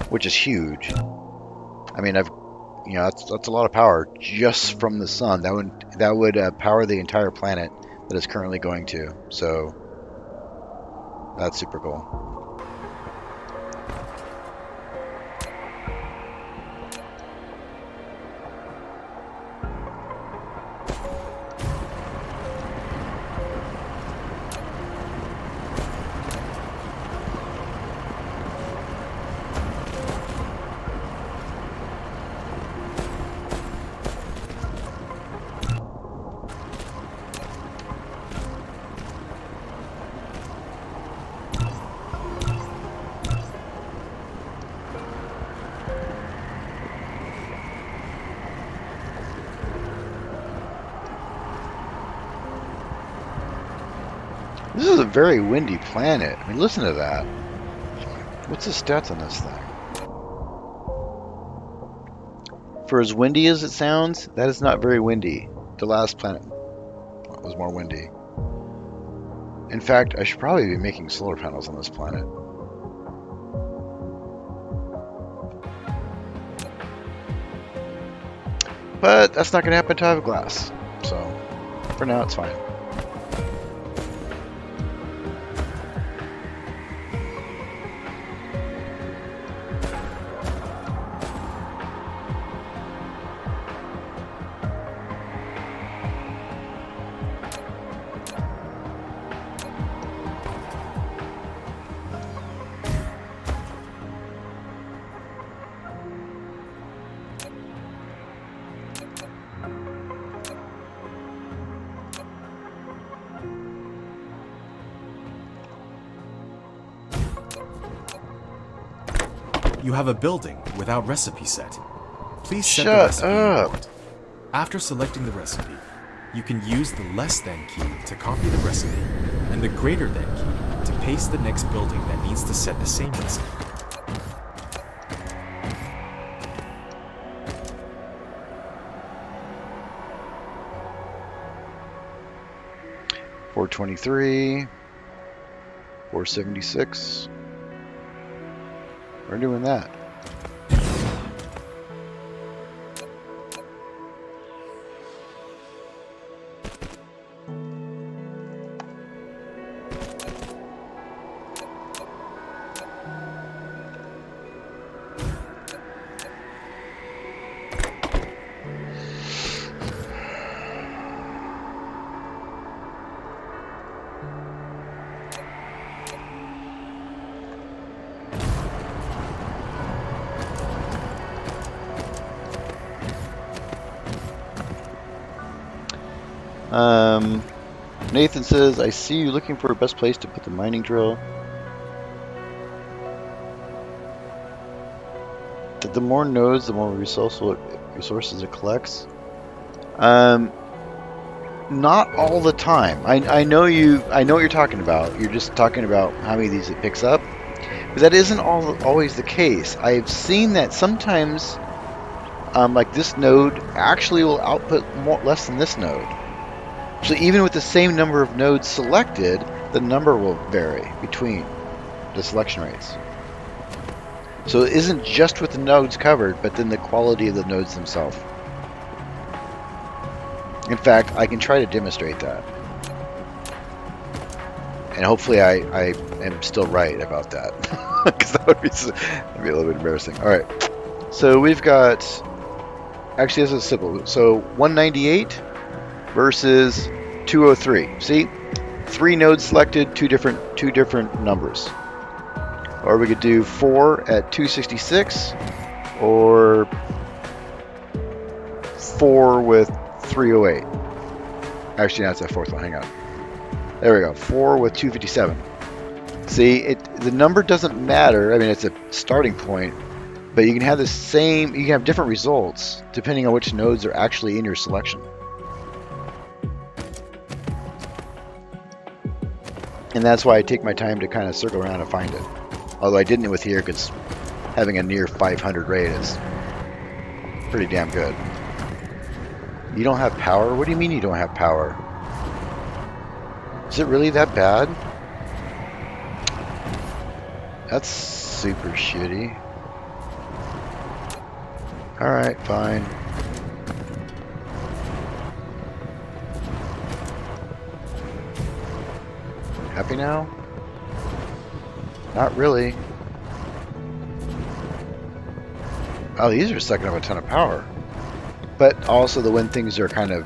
which is huge. I mean, that's a lot of power just from the sun. That would power the entire planet that it's currently going to. So that's super cool. This is a very windy planet. I mean, listen to that. What's the stats on this thing? For as windy as it sounds, that is not very windy. The last planet was more windy. In fact, I should probably be making solar panels on this planet. But that's not going to happen until I have glass. So, for now, it's fine. You have a building without recipe set. Please set the recipe input. After selecting the recipe, you can use the less than key to copy the recipe and the greater than key to paste the next building that needs to set the same recipe. $423, $476. We're doing that. Nathan says, I see you looking for a best place to put the mining drill. That the more nodes, the more resources it collects. Not all the time. I know what you're talking about. You're just talking about how many of these it picks up. But that isn't always the case. I've seen that sometimes, like this node actually will output less than this node. So even with the same number of nodes selected, the number will vary between the selection rates. So it isn't just with the nodes covered, but then the quality of the nodes themselves. In fact, I can try to demonstrate that. And hopefully I am still right about that. Because that would be a little bit embarrassing. Alright, so we've got... Actually, this is simple. So 198 versus 203. See? 3 nodes selected, two different numbers. Or we could do 4 at 266, or 4 with 308. Actually, that's that fourth one. Hang on. There we go. 4 with 257. See, the number doesn't matter. I mean, it's a starting point, but you can have you can have different results depending on which nodes are actually in your selection. And that's why I take my time to kind of circle around and find it. Although I didn't with here because having a near 500 rate is pretty damn good. You don't have power? What do you mean you don't have power? Is it really that bad? That's super shitty. Alright, fine. Happy now? Not really. Oh, these are sucking up a ton of power. But also when things are kind of...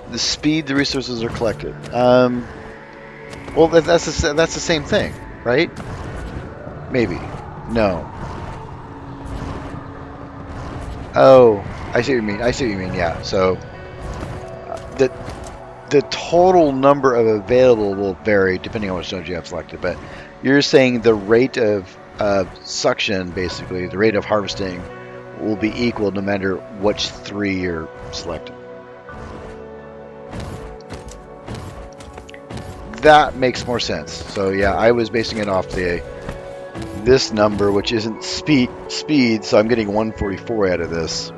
The speed the resources are collected. Well, that's the same thing, right? Maybe. No. Oh, I see what you mean. Yeah. So the total number of available will vary depending on which nodes you have selected. But you're saying the rate of suction, basically, the rate of harvesting, will be equal no matter which 3 you're selecting. that makes more sense. So yeah, I was basing it off this number, which isn't speed, so I'm getting 144 out of this,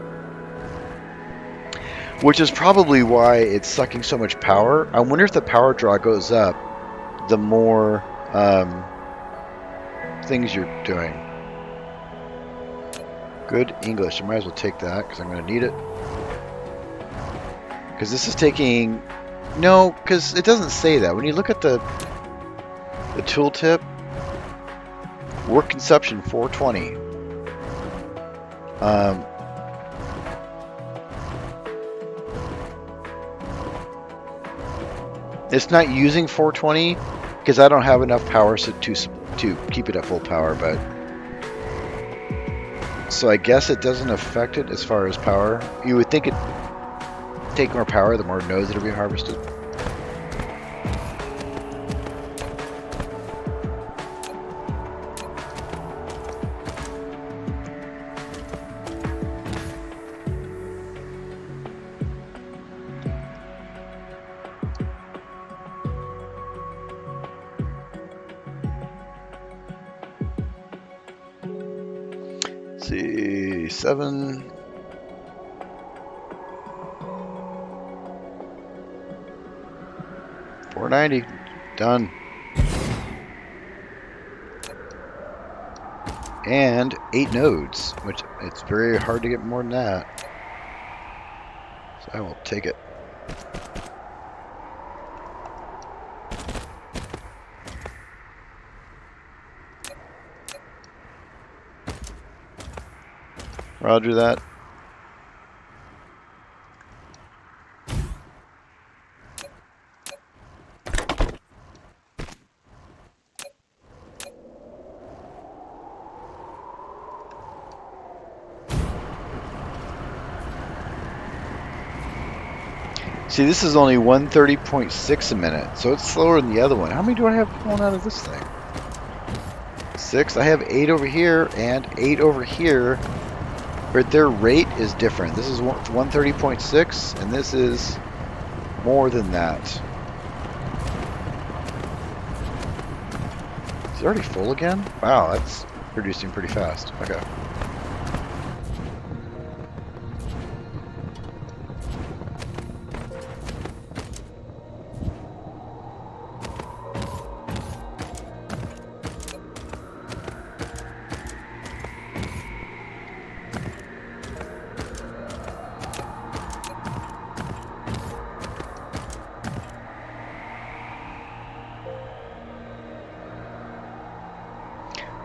which is probably why it's sucking so much power. I wonder if the power draw goes up the more things you're doing. Good English. I might as well take that because I'm going to need it. Because this is taking... No, because it doesn't say that. When you look at the tooltip, work consumption 420. It's not using 420 because I don't have enough power to keep it at full power, but so I guess it doesn't affect it as far as power. You would think it'd take more power the more nodes that are being harvested. See, 7. $490. Done. And 8 nodes, which it's very hard to get more than that. So I will take it. Roger that. See, this is only 130.6 a minute, so it's slower than the other one. How many do I have pulling out of this thing? 6. I have 8 over here and 8 over here. But their rate is different. This is 130.6, and this is more than that. Is it already full again? Wow, that's producing pretty fast. Okay.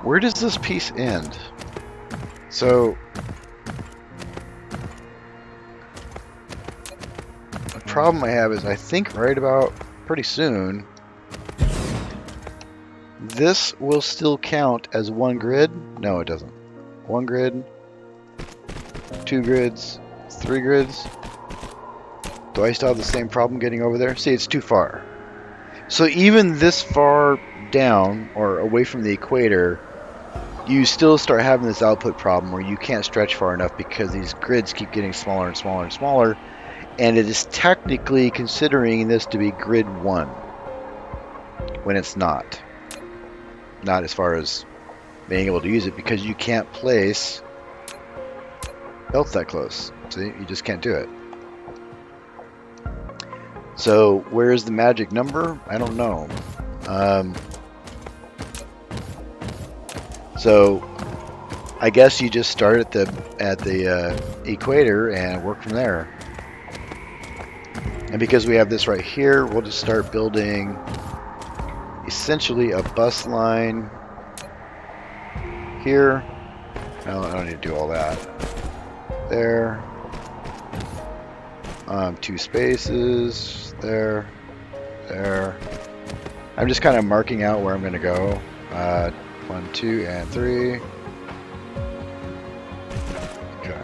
Where does this piece end? So the problem I have is I think right about pretty soon this will still count as one grid. No, it doesn't. One grid, 2 grids, 3 grids. Do I still have the same problem getting over there? See, it's too far. So even this far down or away from the equator, you still start having this output problem where you can't stretch far enough because these grids keep getting smaller and smaller and smaller, and it is technically considering this to be grid 1 when it's not as far as being able to use it because you can't place belts that close. See, you just can't do it. So where's the magic number? I don't know. So I guess you just start at the equator and work from there. And because we have this right here, we'll just start building essentially a bus line here. I don't need to do all that. There. 2 spaces. There. I'm just kind of marking out where I'm going to go. 1, 2, and 3. Okay.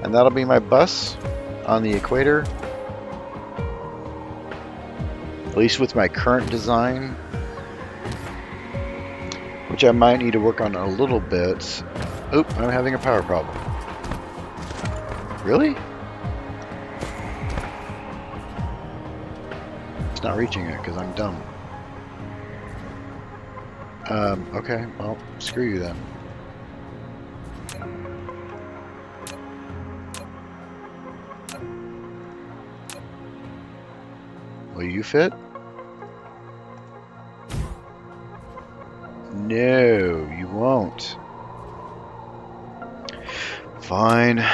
And that'll be my bus on the equator. At least with my current design. Which I might need to work on a little bit. Oop, I'm having a power problem. Really? not reaching it because I'm dumb. Okay, well, screw you then. Will you fit? No, you won't. Fine.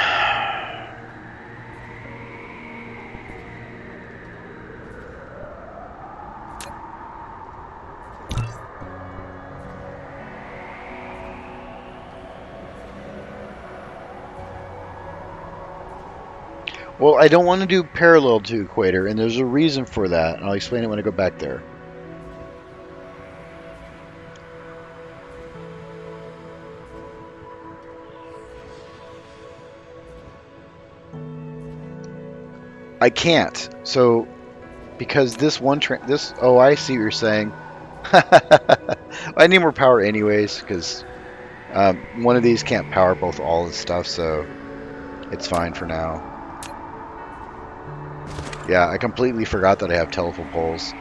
Well, I don't want to do parallel to equator, and there's a reason for that, and I'll explain it when I go back there. I can't. So, because this one oh, I see what you're saying. I need more power anyways, because one of these can't power both all this stuff, so it's fine for now. Yeah, I completely forgot that I have telephone poles.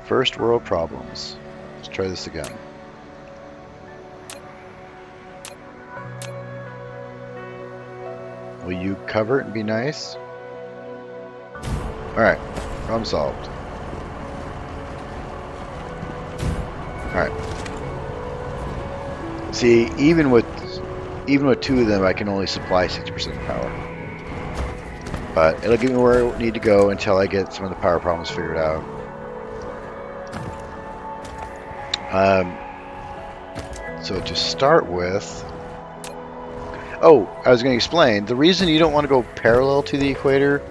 First world problems. Let's try this again. Will you cover it and be nice? Alright, problem solved. Alright. See, even with two of them, I can only supply 60% power. But it'll get me where I need to go until I get some of the power problems figured out. So to start with... Oh, I was going to explain. The reason you don't want to go parallel to the equator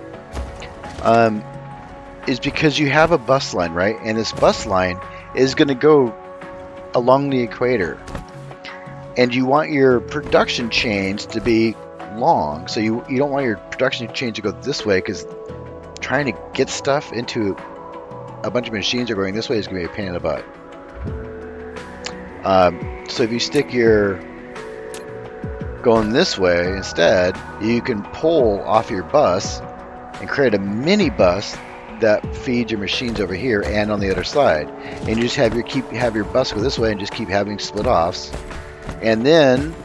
is because you have a bus line, right? And this bus line is going to go along the equator. And you want your production chains to be long. So you don't want your production chain to go this way, because trying to get stuff into a bunch of machines that are going this way is going to be a pain in the butt. So if you stick your going this way instead, you can pull off your bus and create a mini bus that feeds your machines over here and on the other side. And you just have your bus go this way and just keep having split offs. And then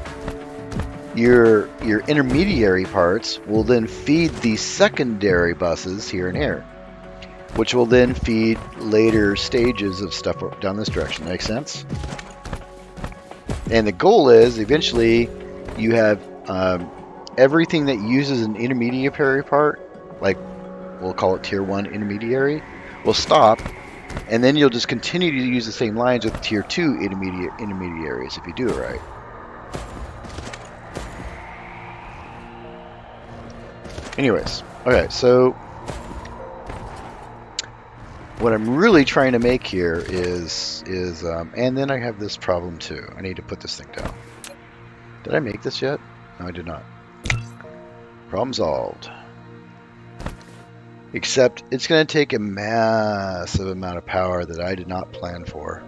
your intermediary parts will then feed the secondary buses here and here, which will then feed later stages of stuff down this direction. Make sense? And the goal is eventually you have everything that uses an intermediary part, like we'll call it tier 1 intermediary, will stop, and then you'll just continue to use the same lines with tier 2 intermediaries if you do it right. Anyways, okay, so what I'm really trying to make here is and then I have this problem too. I need to put this thing down. Did I make this yet? No, I did not. Problem solved. Except it's going to take a massive amount of power that I did not plan for.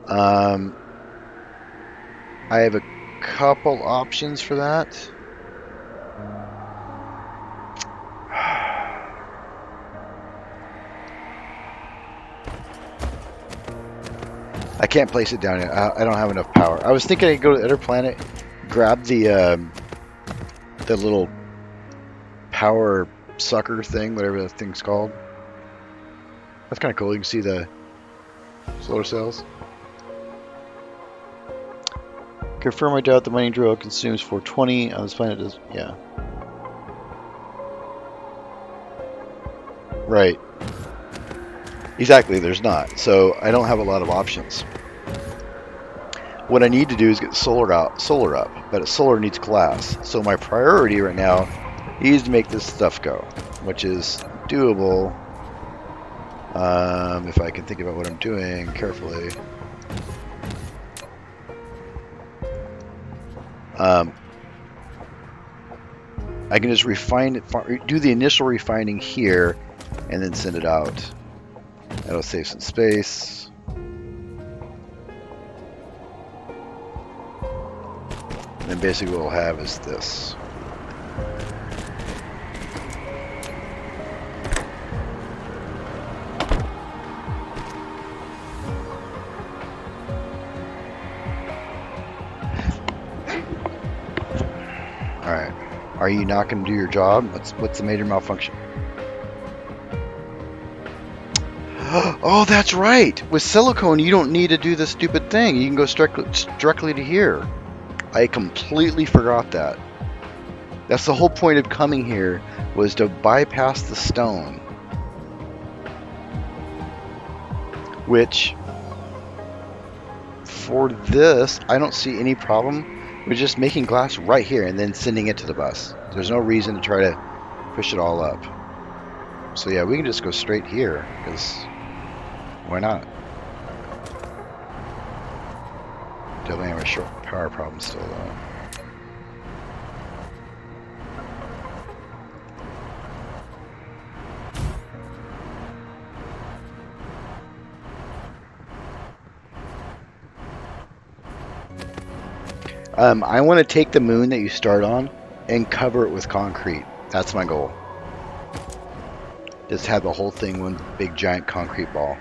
I have a couple options for that. I can't place it down yet. I don't have enough power. I was thinking I'd go to the other planet, grab the little power sucker thing, whatever that thing's called. That's kind of cool. You can see the solar cells. Confirm, I doubt the mining drill consumes 420 on this planet. Does, yeah. Right. Exactly, there's not. So I don't have a lot of options. What I need to do is get solar up, but solar needs glass. So my priority right now is to make this stuff go, which is doable if I can think about what I'm doing carefully. I can just refine it, do the initial refining here, and then send it out. That'll save some space. And then basically what we'll have is this. Alright. Are you not going to do your job? What's the major malfunction? Oh, that's right! With silicone, you don't need to do the stupid thing. You can go directly to here. I completely forgot that. That's the whole point of coming here, was to bypass the stone. Which, for this, I don't see any problem with just making glass right here and then sending it to the bus. There's no reason to try to push it all up. So yeah, we can just go straight here, because why not? Definitely have a short power problem still though. I want to take the moon that you start on and cover it with concrete. That's my goal. Just have the whole thing one big giant concrete ball.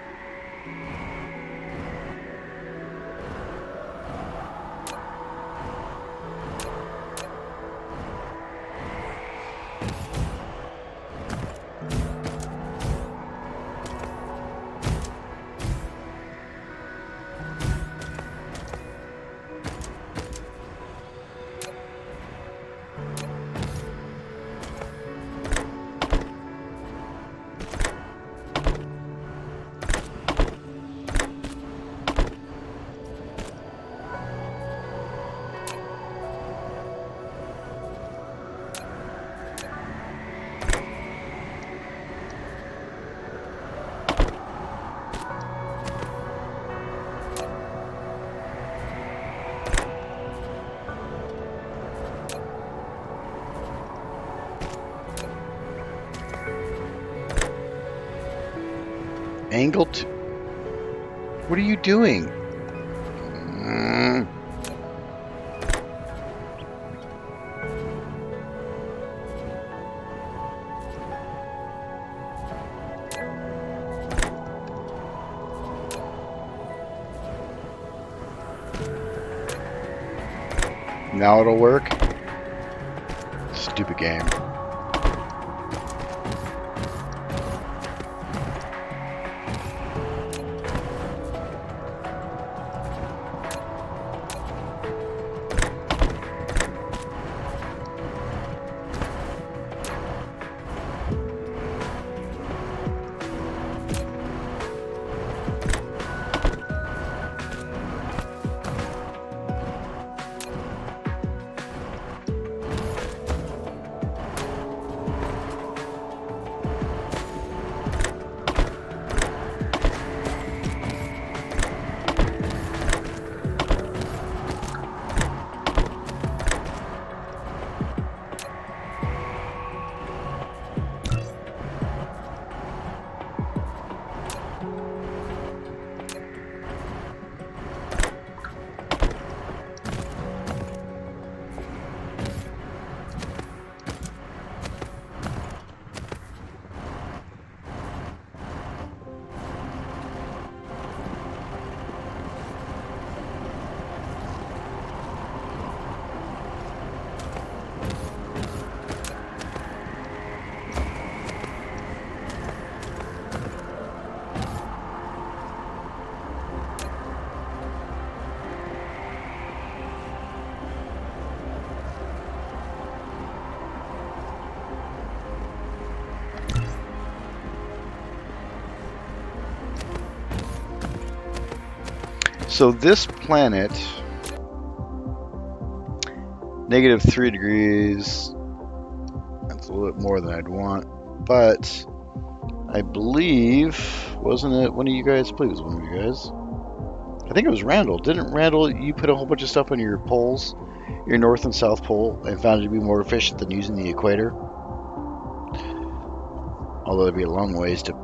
Angled? What are you doing? Now it'll work? Stupid game. So this planet, -3 degrees, that's a little bit more than I'd want, but I believe, wasn't it one of you guys? Please, one of you guys. I think it was Randall. Didn't Randall, you put a whole bunch of stuff on your poles, your north and south pole, and found it to be more efficient than using the equator? Although it'd be a long ways to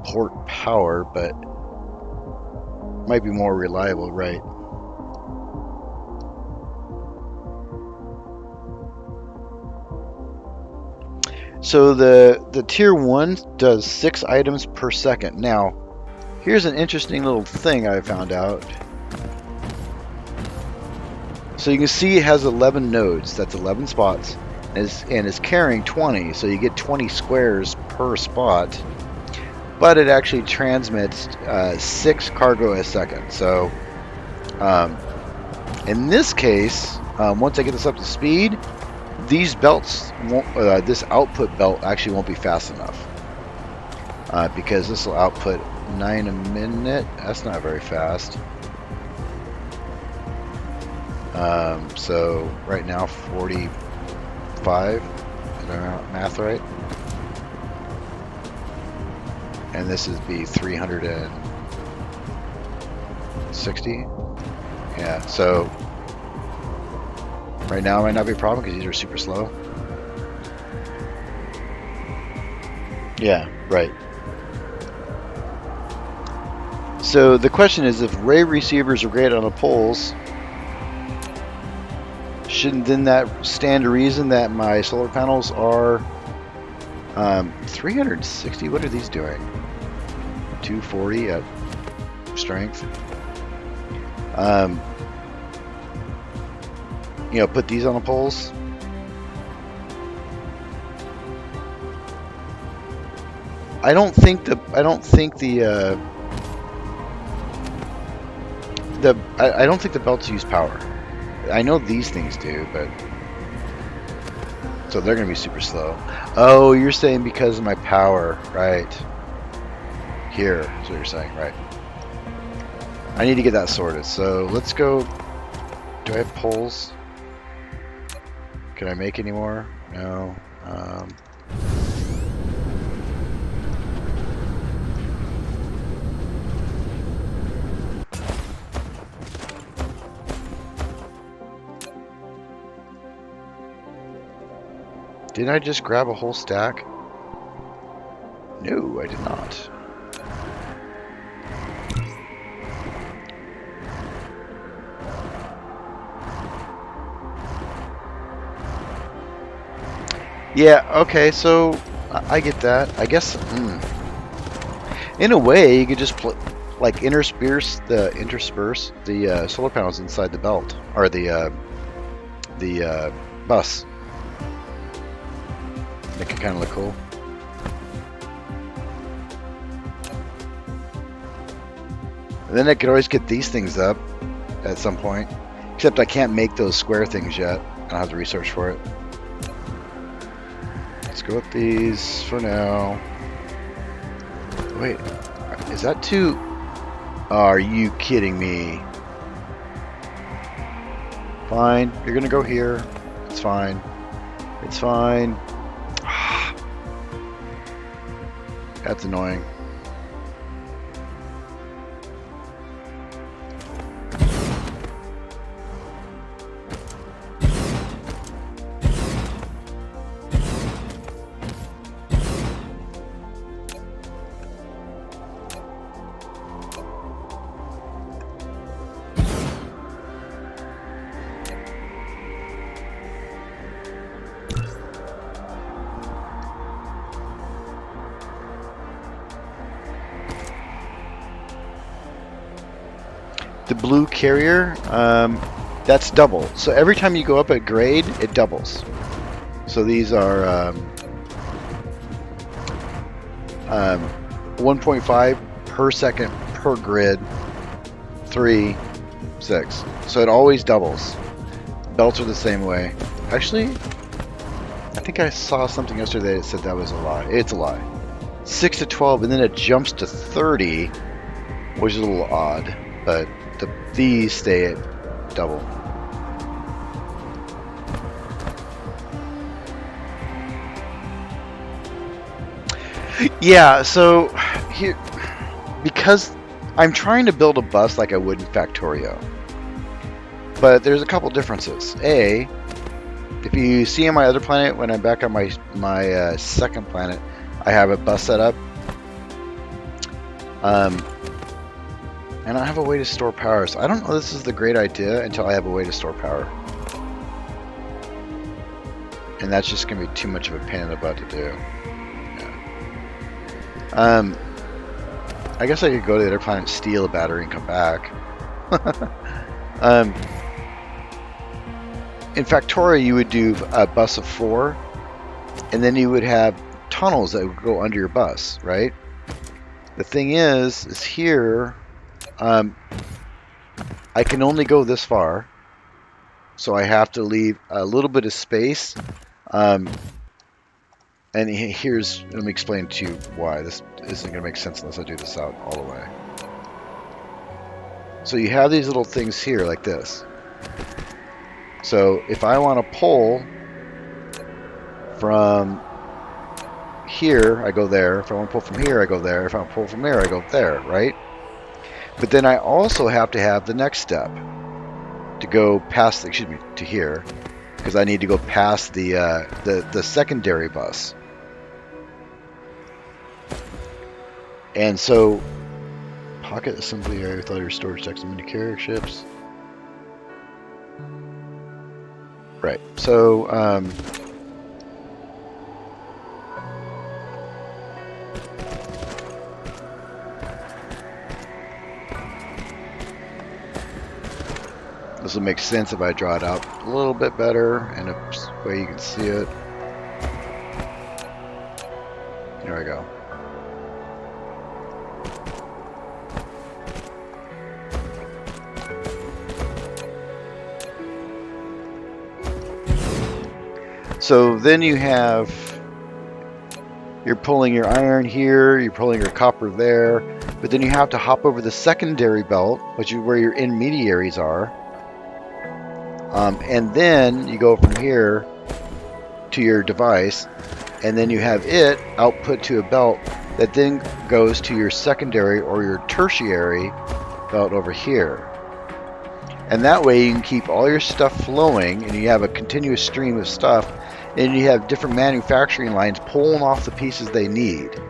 port power, but might be more reliable, right? So the tier 1 does 6 items per second. Now, here's an interesting little thing I found out. So you can see it has 11 nodes. That's 11 spots. And is carrying 20, so you get 20 squares per spot. But it actually transmits 6 cargo a second. So in this case, once I get this up to speed, these belts won't, this output belt actually won't be fast enough. Because this will output 9 a minute. That's not very fast. So right now 45. Is our math right? And this is be 360. Yeah, so right now it might not be a problem because these are super slow. Yeah, right. So the question is, if ray receivers are great on the poles, shouldn't then that stand to reason that my solar panels are 360? What are these doing? 240 at strength. You know, put these on the poles. I don't think the belts use power. I know these things do, but so they're gonna be super slow. Oh, you're saying because of my power, right? Here, is what you're saying, right? I need to get that sorted. So let's go. Do I have poles? Can I make any more? No. Didn't I just grab a whole stack? No, I did not. Yeah, okay, so I get that. I guess, in a way, you could just like intersperse the solar panels inside the belt, or the bus. Make it kind of look cool. And then I could always get these things up at some point. Except I can't make those square things yet. I don't have the research for it. Let's go with these for now. Wait, is that too... Are you kidding me? Fine, you're gonna go here. It's fine. It's fine. That's annoying. The blue carrier, that's double. So every time you go up a grade, it doubles. So these are 1.5 per second per grid, 3, 6. So it always doubles. Belts are the same way. Actually, I think I saw something yesterday that said that was a lie. It's a lie. 6 to 12, and then it jumps to 30, which is a little odd, but these stay at double. Yeah, so here, because I'm trying to build a bus like I would in Factorio, but there's a couple differences. A, if you see on my other planet, when I'm back on my second planet, I have a bus set up. And I have a way to store power, so I don't know this is the great idea until I have a way to store power. and that's just going to be too much of a pain in the butt to do. Yeah. I guess I could go to the other planet, steal a battery, and come back. In Factoria, you would do a bus of 4, and then you would have tunnels that would go under your bus, right? The thing is here, I can only go this far, so I have to leave a little bit of space. And let me explain to you why this isn't going to make sense unless I do this out all the way. So you have these little things here like this. So if I want to pull from here, I go there. If I want to pull from here, I go there. If I want to pull from there, I go there, right? But then I also have to have the next step to go past, to here, because I need to go past the secondary bus. And so, pocket assembly area with all your storage decks and mini carrier ships. Right. So, this will make sense if I draw it out a little bit better in a way you can see it. There we go. So then you're pulling your iron here, you're pulling your copper there, but then you have to hop over the secondary belt, which is where your intermediaries are. And then you go from here to your device, and then you have it output to a belt that then goes to your secondary or your tertiary belt over here. And that way you can keep all your stuff flowing, and you have a continuous stream of stuff, and you have different manufacturing lines pulling off the pieces they need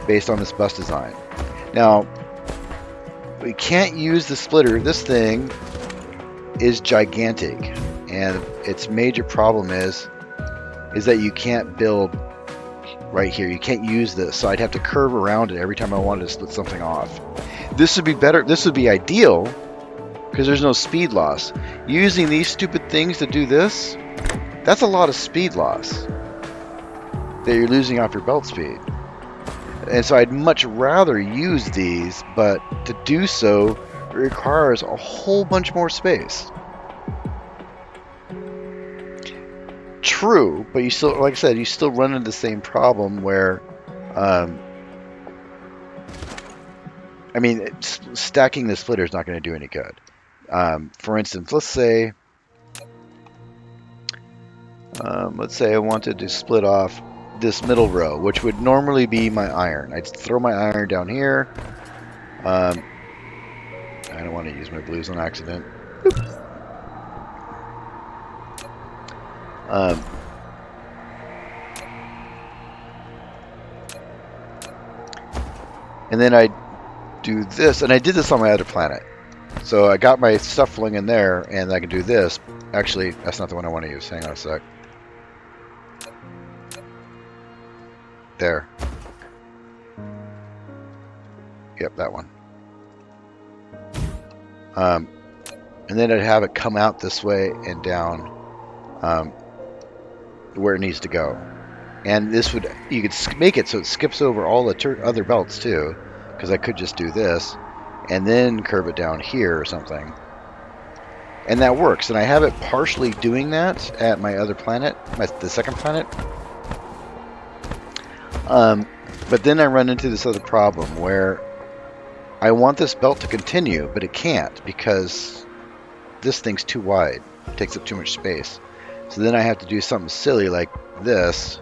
based on this bus design. Now, we can't use the splitter. This thing is gigantic, and its major problem is that you can't build right here. You can't use this, so I'd have to curve around it every time I wanted to split something off. This would be better. This would be ideal because there's no speed loss. Using these stupid things to do this, that's a lot of speed loss that you're losing off your belt speed. And so I'd much rather use these, but to do so, it requires a whole bunch more space. True, but you still, like I said, you still run into the same problem where, stacking the splitter is not going to do any good. For instance, let's say I wanted to split off this middle row, which would normally be my iron. I'd throw my iron down here. I don't want to use my blues on accident. And then I do this, and I did this on my other planet. So I got my stuff flowing in there, and I can do this. Actually, that's not the one I want to use. Hang on a sec. There. Yep, that one. And then I'd have it come out this way and down where it needs to go. And this would, you could make it so it skips over all the other belts too, because I could just do this and then curve it down here or something. And that works. And I have it partially doing that at my other planet, the second planet. But then I run into this other problem where I want this belt to continue, but it can't because this thing's too wide. It takes up too much space. So then I have to do something silly like this,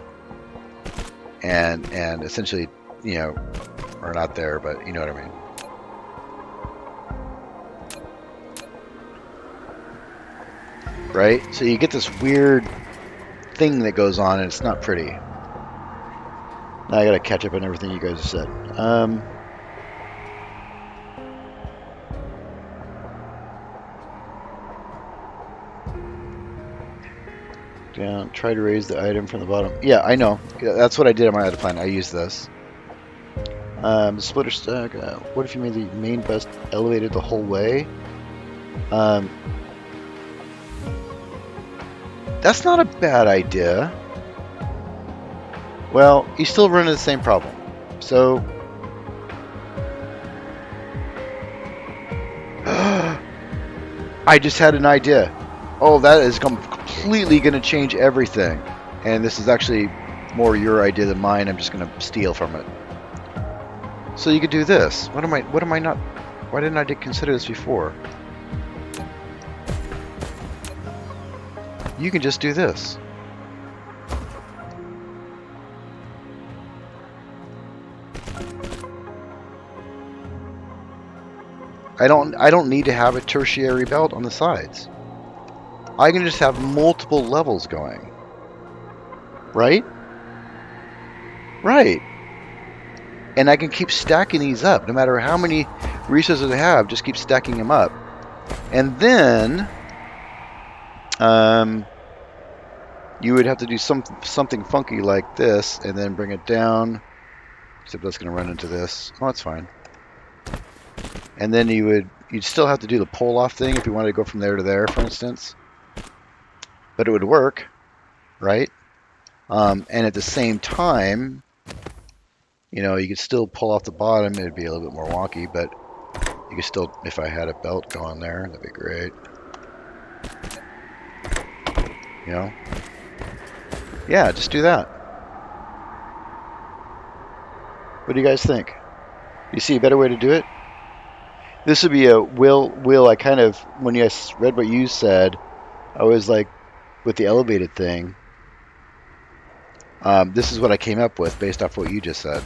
and essentially, or not there, but you know what I mean. Right? So you get this weird thing that goes on, and it's not pretty. Now I gotta catch up on everything you guys have said. Down. Try to raise the item from the bottom. Yeah, I know. That's what I did on my other plan. I used this. Splitter stack. What if you made the main bus elevated the whole way? That's not a bad idea. Well, you still run into the same problem. So... I just had an idea. Oh, that is completely going to change everything. And this is actually more your idea than mine. I'm just going to steal from it. So you could do this. What am I not... Why didn't I consider this before? You can just do this. I don't need to have a tertiary belt on the sides. I can just have multiple levels going. Right? Right. And I can keep stacking these up. No matter how many resources I have, just keep stacking them up. And then you would have to do something funky like this and then bring it down. Except that's going to run into this. Oh, that's fine. And then you'd still have to do the pull-off thing if you wanted to go from there to there, for instance. But it would work, right? And at the same time, you know, you could still pull off the bottom. It'd be a little bit more wonky, but you could still, if I had a belt going there, that'd be great. You know? Yeah, just do that. What do you guys think? You see a better way to do it? This would be a will. I kind of, when I read what you said, I was like, with the elevated thing, this is what I came up with based off what you just said.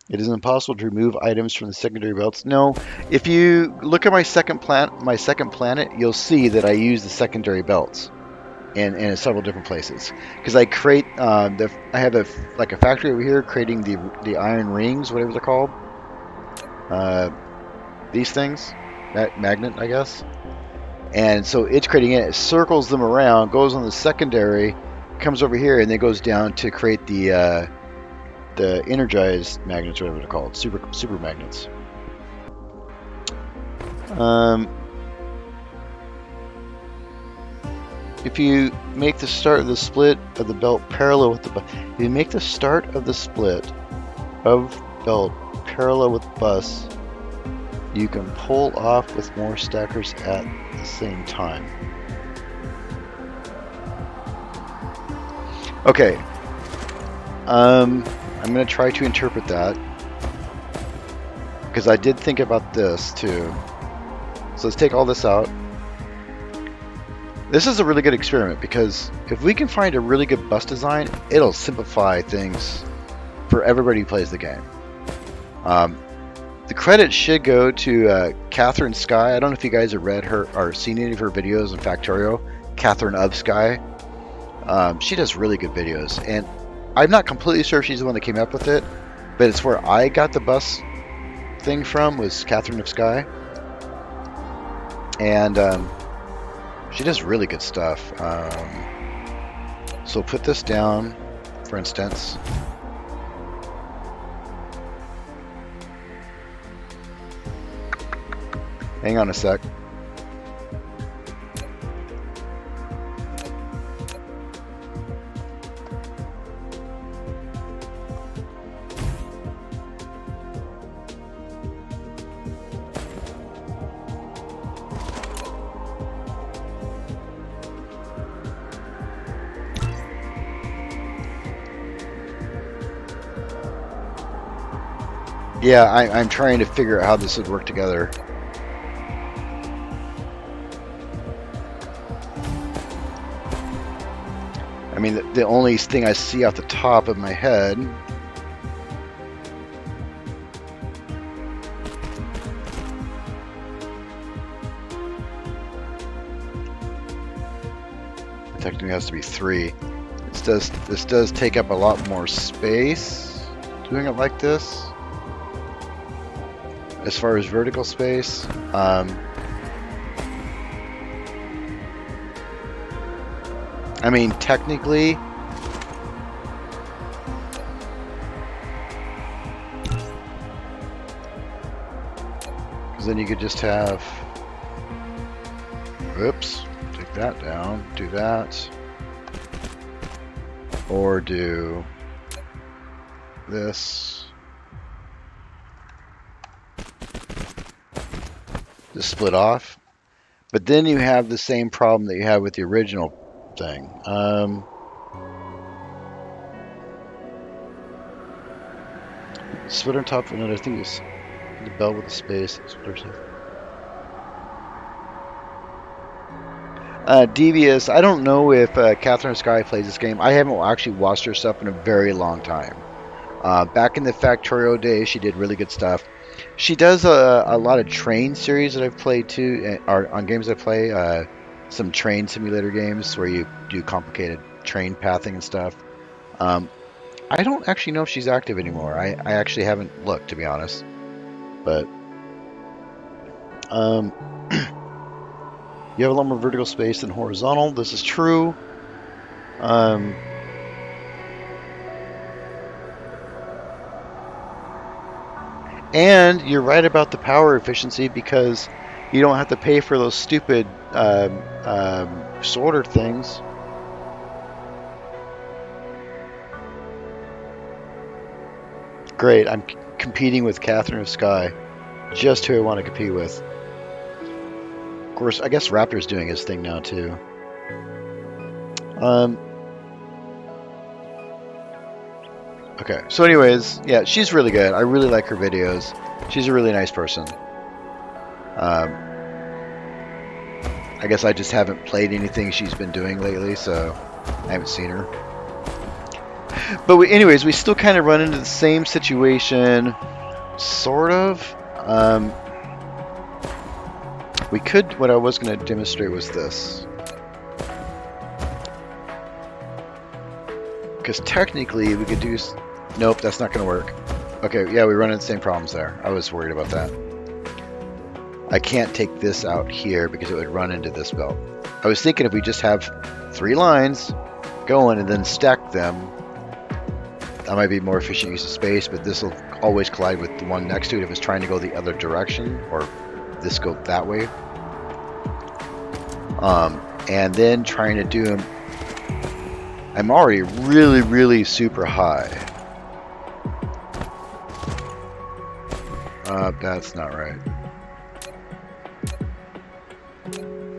It is impossible to remove items from the secondary belts. No, if you look at my second planet, you'll see that I use the secondary belts in several different places because I create I have a factory over here creating the iron rings, whatever they're called. These things, magnet, I guess. And so it's creating it circles them around, goes on the secondary, comes over here, and then goes down to create the energized magnets, whatever they're called, super magnets. If you make the start of the split of the belt parallel with the if you make the start of the split of belt parallel with bus, you can pull off with more stackers at the same time. Okay. I'm going to try to interpret that because I did think about this too. So let's take all this out. This is a really good experiment because if we can find a really good bus design, it'll simplify things for everybody who plays the game. The credit should go to Catherine Sky. I don't know if you guys have read her or seen any of her videos in Factorio. Catherine of Sky. She does really good videos, and I'm not completely sure if she's the one that came up with it, but it's where I got the bus thing from was Catherine of Sky, and she does really good stuff. So put this down, for instance. Hang on a sec. Yeah, I'm trying to figure out how this would work together. I mean, the only thing I see off the top of my head technically has to be 3. This does take up a lot more space doing it like this. as far as vertical space. I mean, technically, because then you could just have, oops, take that down, do that, or do this, just split off. But then you have the same problem that you had with the original thing. Split on top of another thing is the bell with the space. Devious. I don't know if Catherine Sky plays this game. I haven't actually watched her stuff in a very long time. Back in the Factorio days, she did really good stuff. She does a lot of train series that I've played too, or on games I play. Some train simulator games where you do complicated train pathing and stuff. I don't actually know if she's active anymore. I actually haven't looked, to be honest. But you have a lot more vertical space than horizontal. This is true. And you're right about the power efficiency because you don't have to pay for those stupid sorter things. Great, I'm competing with Catherine of Sky. Just who I want to compete with. Of course, I guess Raptor's doing his thing now too. Okay, so anyways, yeah, she's really good. I really like her videos. She's a really nice person. I guess I just haven't played anything she's been doing lately, so I haven't seen her. But anyways, we still kind of run into the same situation, sort of. We could, what I was going to demonstrate was this. Because technically we could do, nope, that's not going to work. Okay, yeah, we run into the same problems there. I was worried about that. I can't take this out here because it would run into this belt. I was thinking if we just have 3 lines going and then stack them, that might be more efficient use of space, but this will always collide with the one next to it if it's trying to go the other direction, or this go that way. And then trying to do them, I'm already really, really super high. That's not right.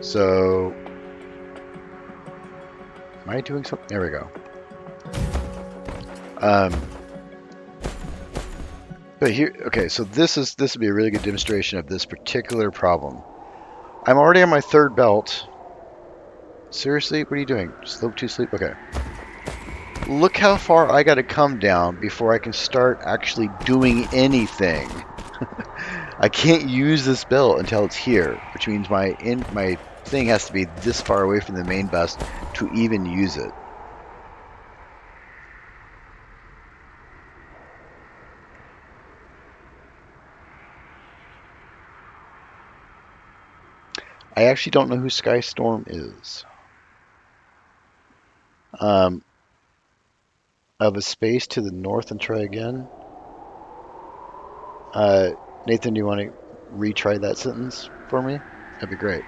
So, am I doing something? There we go. But here, okay, so this would be a really good demonstration of this particular problem. I'm already on my 3rd belt. Seriously, what are you doing? Slope to sleep? Okay. Look how far I got to come down before I can start actually doing anything. I can't use this belt until it's here, which means my thing has to be this far away from the main bus to even use it. I actually don't know who Skystorm is. Of a space to the north and try again. Nathan, do you want to retry that sentence for me? That'd be great.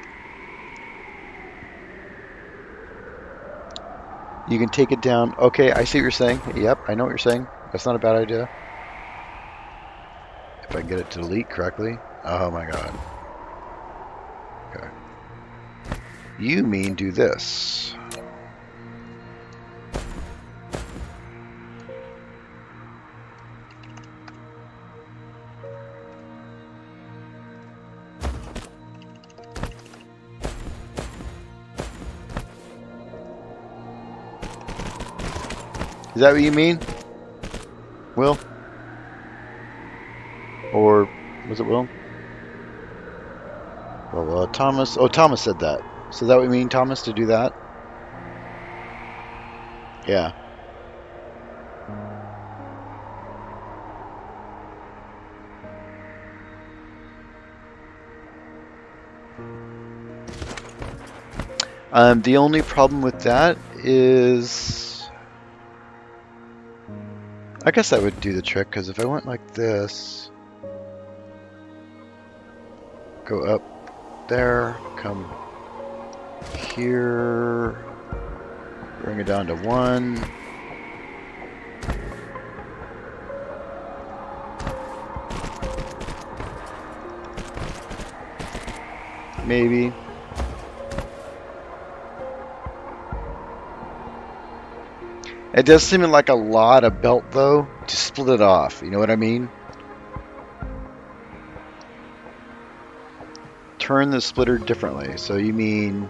You can take it down. Okay, I see what you're saying. Yep, I know what you're saying. That's not a bad idea. If I can get it to delete correctly. Oh my god. Okay. You mean do this. Is that what you mean, Will? Or was it Will? Well, Thomas. Oh, Thomas said that. So is that what you mean, Thomas, to do that? Yeah. The only problem with that is, I guess that would do the trick, because if I went like this, go up there, come here, bring it down to 1. Maybe. It does seem like a lot of belt, though, to split it off. You know what I mean? Turn the splitter differently. So you mean...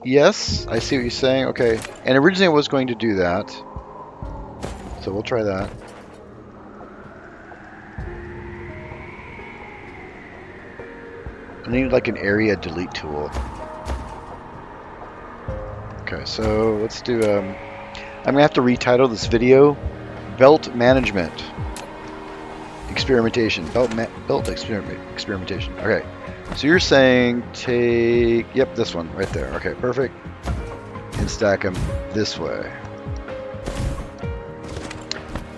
yes, I see what you're saying. Okay. And originally I was going to do that. So we'll try that. I need like an area delete tool. Okay, so let's do, I'm going to have to retitle this video, Belt Management Experimentation. Belt Experimentation. Okay, so you're saying take, yep, this one right there. Okay, perfect. And stack them this way.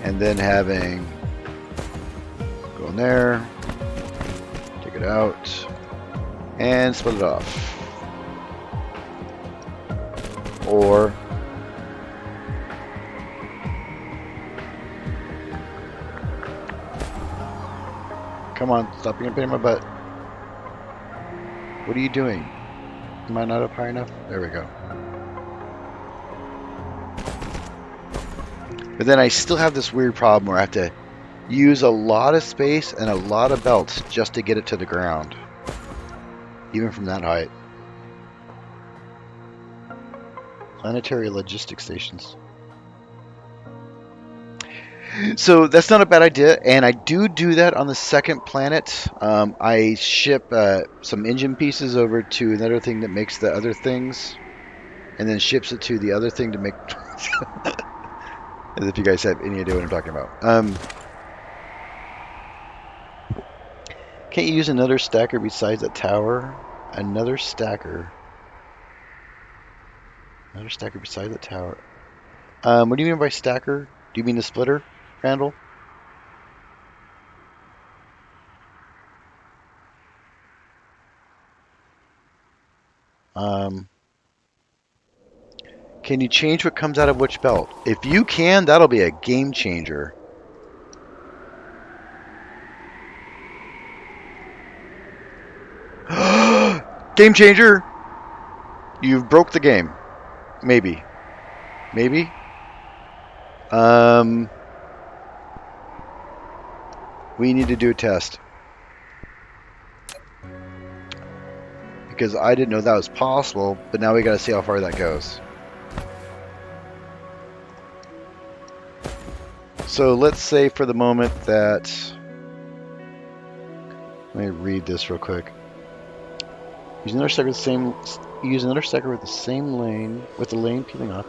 And then having, go in there, take it out, and split it off. Or come on, stop being a pain in my butt. What are you doing? Am I not up high enough? There we go. But then I still have this weird problem where I have to use a lot of space and a lot of belts just to get it to the ground. Even from that height. Planetary logistics stations. So that's not a bad idea, and I do that on the second planet. I ship some engine pieces over to another thing that makes the other things, and then ships it to the other thing to make... As if you guys have any idea what I'm talking about. Can't you use another stacker besides that tower? Another stacker. Another stacker beside the tower. What do you mean by stacker? Do you mean the splitter handle? Can you change what comes out of which belt? If you can, that'll be a game changer. Game changer! You've broke the game. Maybe. Maybe? We need to do a test. Because I didn't know that was possible, but now we gotta see how far that goes. So let's say for the moment that... Let me read this real quick. Use another stacker with the same... Use another stacker with the same lane, with the lane peeling off.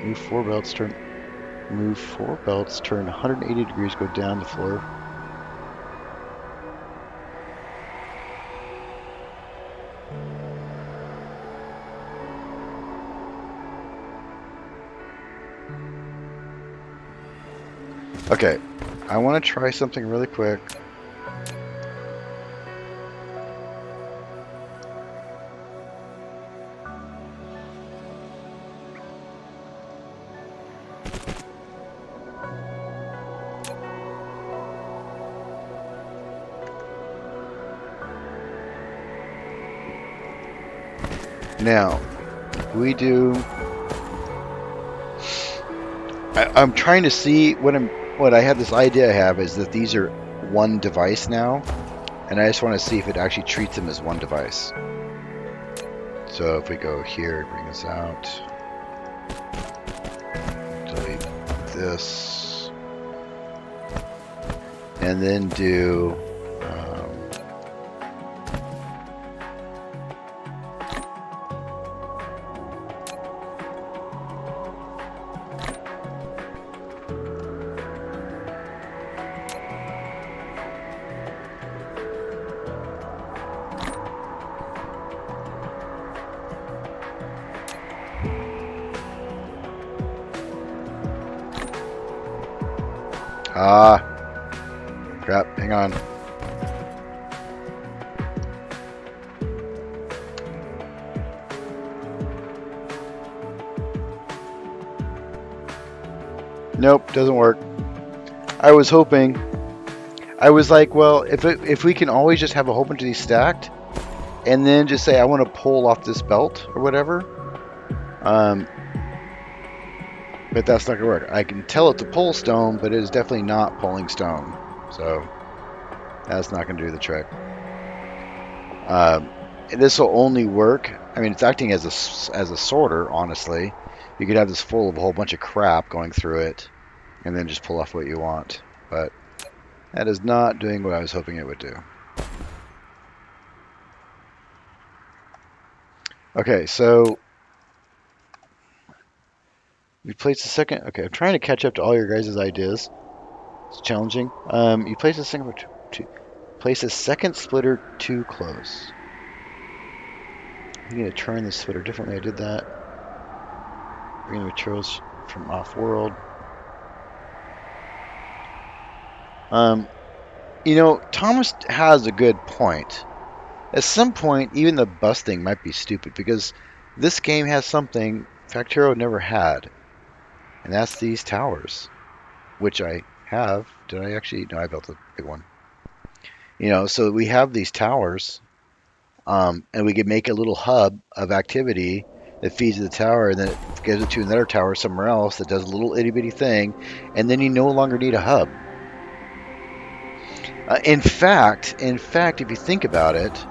Move 4 belts, turn 180 degrees, go down the floor. Okay, I want to try something really quick. Now, we do... I'm trying to see what I had this idea I have is that these are one device now, and I just want to see if it actually treats them as one device. So if we go here, bring this out, delete this, and then do Ah, crap. Hang on. Nope, doesn't work. I was hoping. I was like, well, if we can always just have a whole bunch of these stacked, and then just say I want to pull off this belt or whatever. But that's not gonna work. I can tell it to pull stone, but it is definitely not pulling stone. So that's not gonna do the trick. This will only work. I mean, it's acting as a sorter. Honestly, you could have this full of a whole bunch of crap going through it, and then just pull off what you want. But that is not doing what I was hoping it would do. Okay, so you place the second. Okay, I'm trying to catch up to all your guys' ideas. It's challenging. You place a second. Place a second splitter too close. I'm going to turn the splitter differently. I did that. Bring the materials from off-world. You know, Thomas has a good point. At some point, even the busting might be stupid because this game has something Factero never had, and that's these towers, which I have. Did I actually? No, I built a big one. You know, so we have these towers, and we could make a little hub of activity that feeds the tower, and then it gives it to another tower somewhere else that does a little itty bitty thing, and then you no longer need a hub. In fact, if you think about it,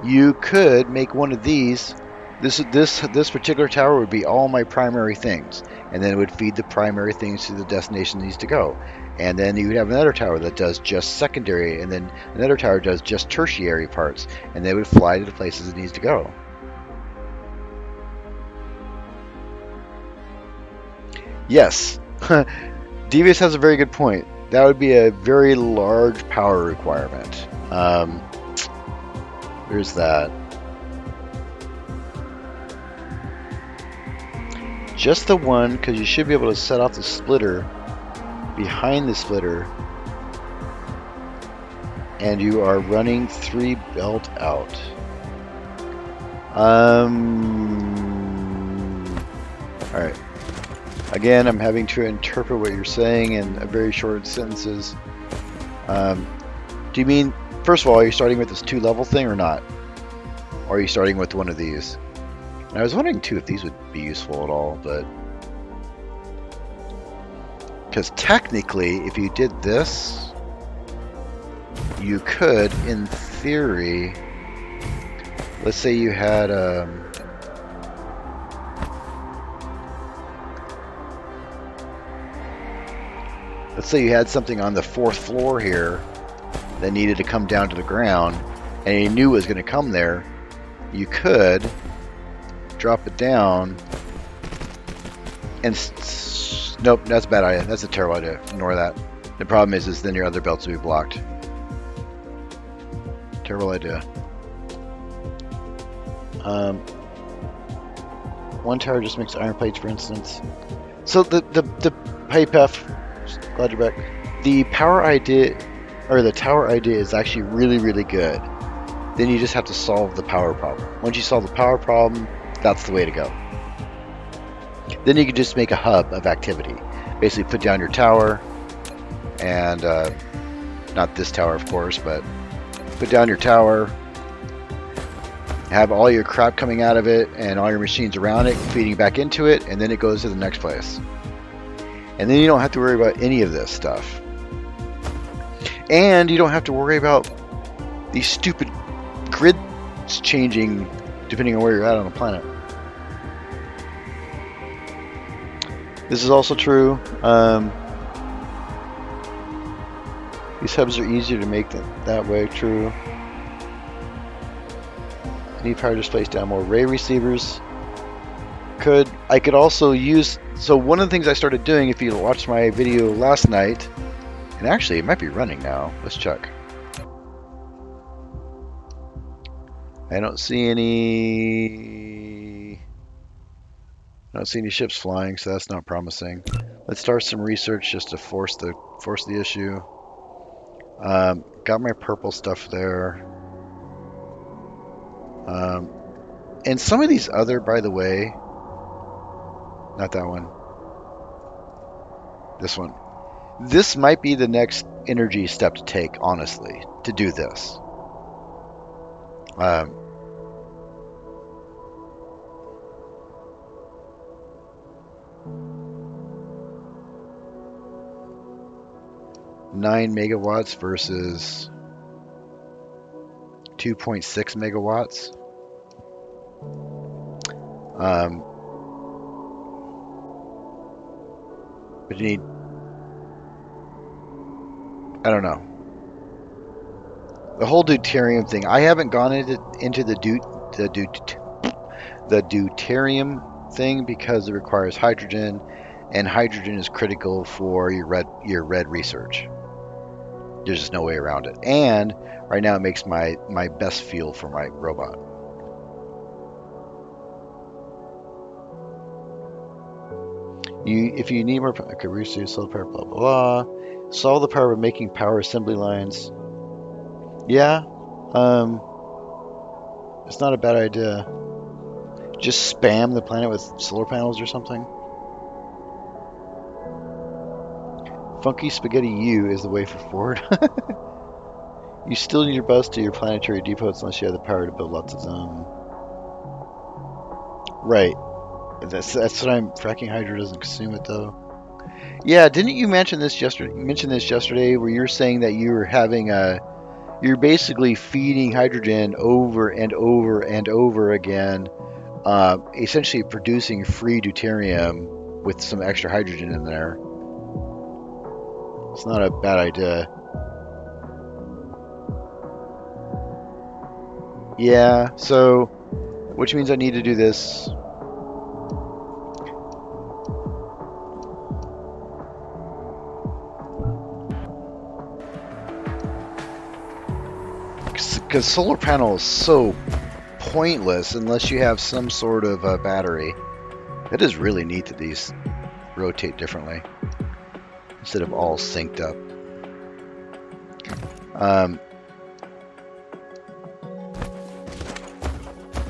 you could make one of these. This particular tower would be all my primary things, and then it would feed the primary things to the destination it needs to go. And then you would have another tower that does just secondary, and then another tower does just tertiary parts, and they would fly to the places it needs to go. Yes, Devious has a very good point. That would be a very large power requirement. There's that. Just the one, because you should be able to set off the splitter behind the splitter, and you are running 3 belt out. Alright. Again, I'm having to interpret what you're saying in a very short sentences. Do you mean, first of all, are you starting with this 2-level thing or not? Or are you starting with one of these? And I was wondering too if these would be useful at all, but because technically, if you did this, you could, in theory, let's say you had let's say you had something on the 4th floor here that needed to come down to the ground, and you knew it was going to come there. You could drop it down and nope, that's a bad idea. That's a terrible idea. Ignore that. The problem is then your other belts will be blocked. Terrible idea. One tower just makes iron plates, for instance. So the pipe F. Glad you're back. The power idea, or the tower idea, is actually really good. Then you just have to solve the power problem. Once you solve the power problem, that's the way to go. Then you can just make a hub of activity. Basically put down your tower, and not this tower of course, but put down your tower, have all your crap coming out of it and all your machines around it feeding back into it, and then it goes to the next place. And then you don't have to worry about any of this stuff. And you don't have to worry about these stupid grids changing depending on where you're at on the planet. This is also true. These hubs are easier to make that way. True. Need power displays down more ray receivers. I could also use. So one of the things I started doing, if you watched my video last night, and actually it might be running now. Let's check. I don't see any ships flying, so that's not promising. Let's start some research just to force the issue. Got my purple stuff there. And some of these other, by the way, not that one. This one. This might be the next energy step to take, honestly, to do this. Nine megawatts versus 2.6 megawatts. But you need, I don't know. The whole deuterium thing. I haven't gone into the deuterium thing because it requires hydrogen, and hydrogen is critical for your red research. There's just no way around it. And right now it makes my best fuel for my robot. If you need more, okay, research solar power, blah blah blah. Solve the power by making power assembly lines. Yeah, it's not a bad idea. Just spam the planet with solar panels or something. Funky Spaghetti U is the way forward. You still need your bus to your planetary depots unless you have the power to build lots of them. Right. That's what I'm. Fracking hydro doesn't consume it though. Yeah, didn't you mention this yesterday? You mentioned this yesterday, where you're saying that you were having you're basically feeding hydrogen over and over and over again, essentially producing free deuterium with some extra hydrogen in there. It's not a bad idea. Yeah, so, which means I need to do this. Because solar panel is so pointless unless you have some sort of battery. It is really neat that these rotate differently instead of all synced up.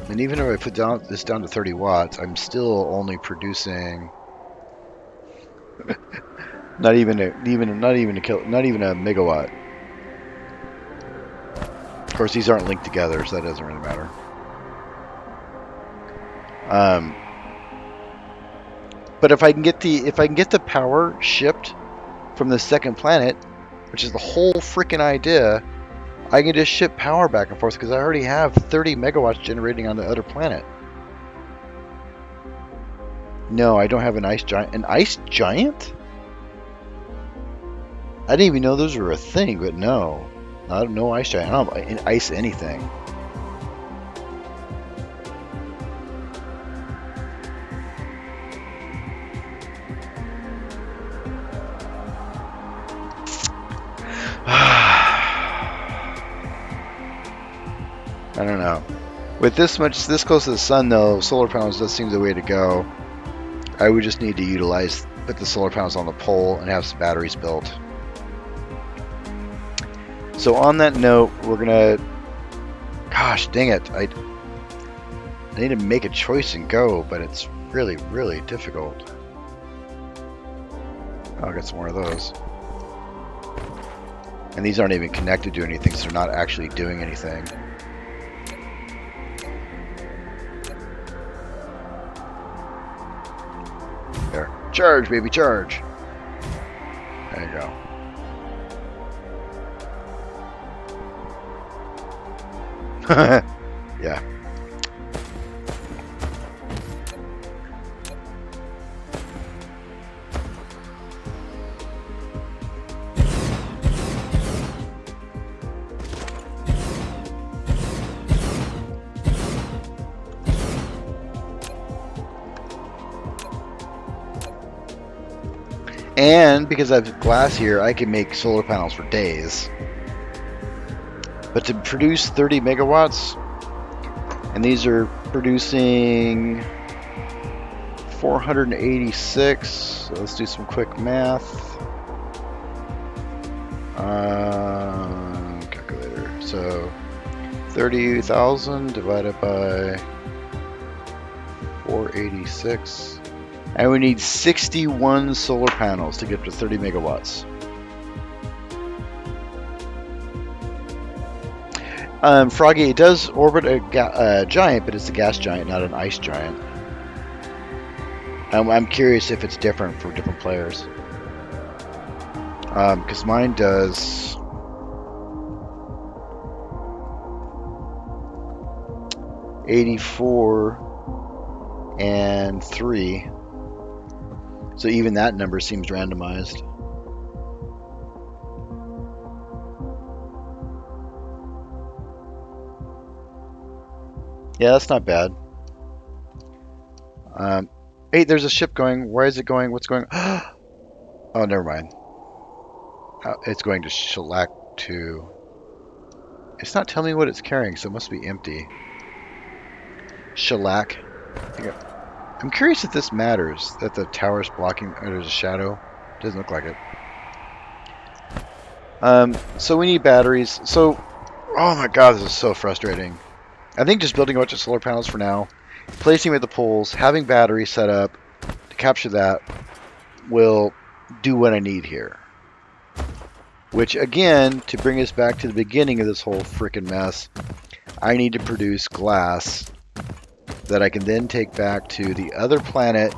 And even if I put this down to 30 watts, I'm still only producing not even a megawatt. Of course, these aren't linked together, so that doesn't really matter. But if I can get the power shipped from the second planet, which is the whole freaking idea, I can just ship power back and forth because I already have 30 megawatts generating on the other planet. No, I don't have an ice giant. An ice giant? I didn't even know those were a thing, but no. No ice giant. I don't ice anything. I don't know. With this close to the sun, though, solar panels does seem the way to go. I would just need to put the solar panels on the pole and have some batteries built. So on that note, we're gonna. Gosh, dang it! I need to make a choice and go, but it's really, really difficult. I'll get some more of those. And these aren't even connected to anything, so they're not actually doing anything. There. Charge, baby, charge. There you go. Yeah. And because I have glass here, I can make solar panels for days. But to produce 30 megawatts, and these are producing 486. So let's do some quick math. Calculator. So 30,000 divided by 486. And we need 61 solar panels to get up to 30 megawatts. Froggy, it does orbit a giant, but it's a gas giant, not an ice giant. I'm curious if it's different for different players. Because mine does 84 and 3. So even that number seems randomized. Yeah, that's not bad. Hey, there's a ship going. Where is it going? What's going on? Oh, never mind. It's going to shellac to... It's not telling me what it's carrying, so it must be empty. Shellac. I'm curious if this matters, that the tower's blocking... there's a shadow. Doesn't look like it. So we need batteries. So, oh my god, this is so frustrating. I think just building a bunch of solar panels for now, placing them at the poles, having batteries set up to capture that will do what I need here. Which, again, to bring us back to the beginning of this whole frickin' mess, I need to produce glass that I can then take back to the other planet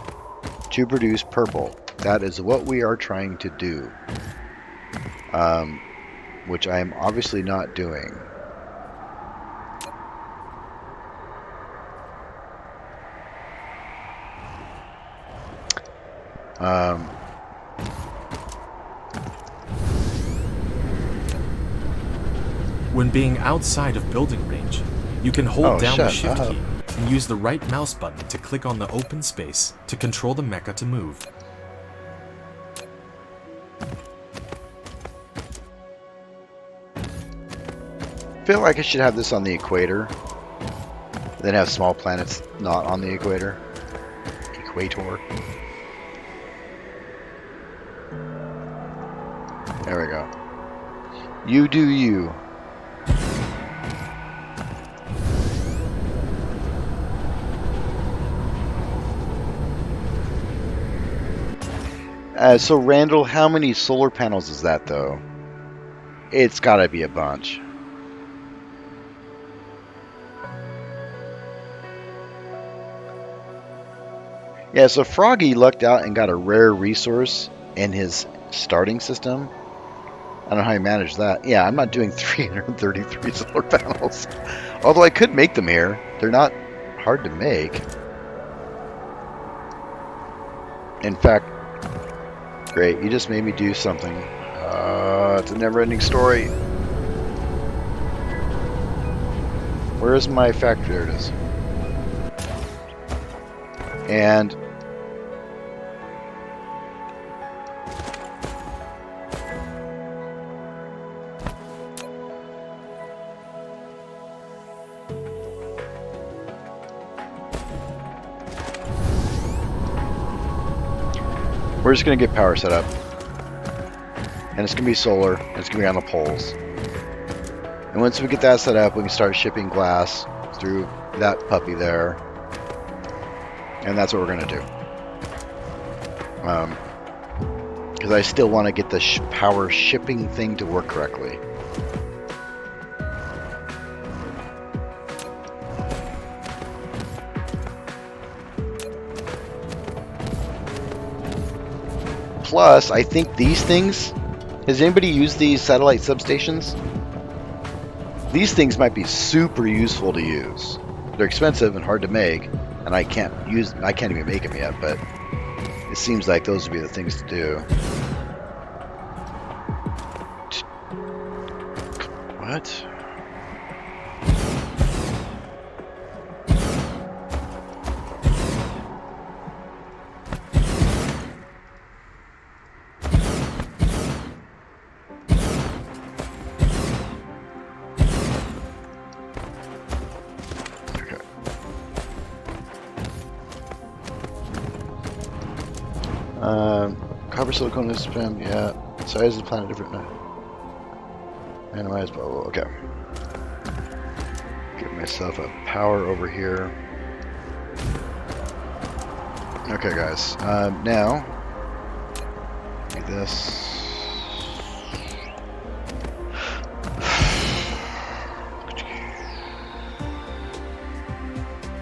to produce purple. That is what we are trying to do. Which I am obviously not doing. When being outside of building range, you can hold down the shift key and use the right mouse button to click on the open space to control the mecha to move. I feel like I should have this on the equator, then have small planets not on the equator. Equator. There we go. You do you. So Randall, how many solar panels is that though? It's gotta be a bunch. Yeah, so Froggy lucked out and got a rare resource in his starting system. I don't know how he managed that. Yeah, I'm not doing 333 solar panels. Although I could make them here. They're not hard to make. In fact, great, you just made me do something. It's a never-ending story. Where is my factory? There it is. And we're just going to get power set up. And it's going to be solar. And it's going to be on the poles. And once we get that set up, we can start shipping glass through that puppy there. And that's what we're going to do. Because I still want to get the power shipping thing to work correctly. Plus, I think these things... Has anybody used these satellite substations? These things might be super useful to use. They're expensive and hard to make, and I can't even make them yet, but it seems like those would be the things to do. What? Copper silicon is spam. Yeah. Size of the planet different. Randomized. Blah, blah, okay. Give myself a power over here. Okay, guys. Now, do this.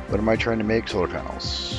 What am I trying to make? Solar panels.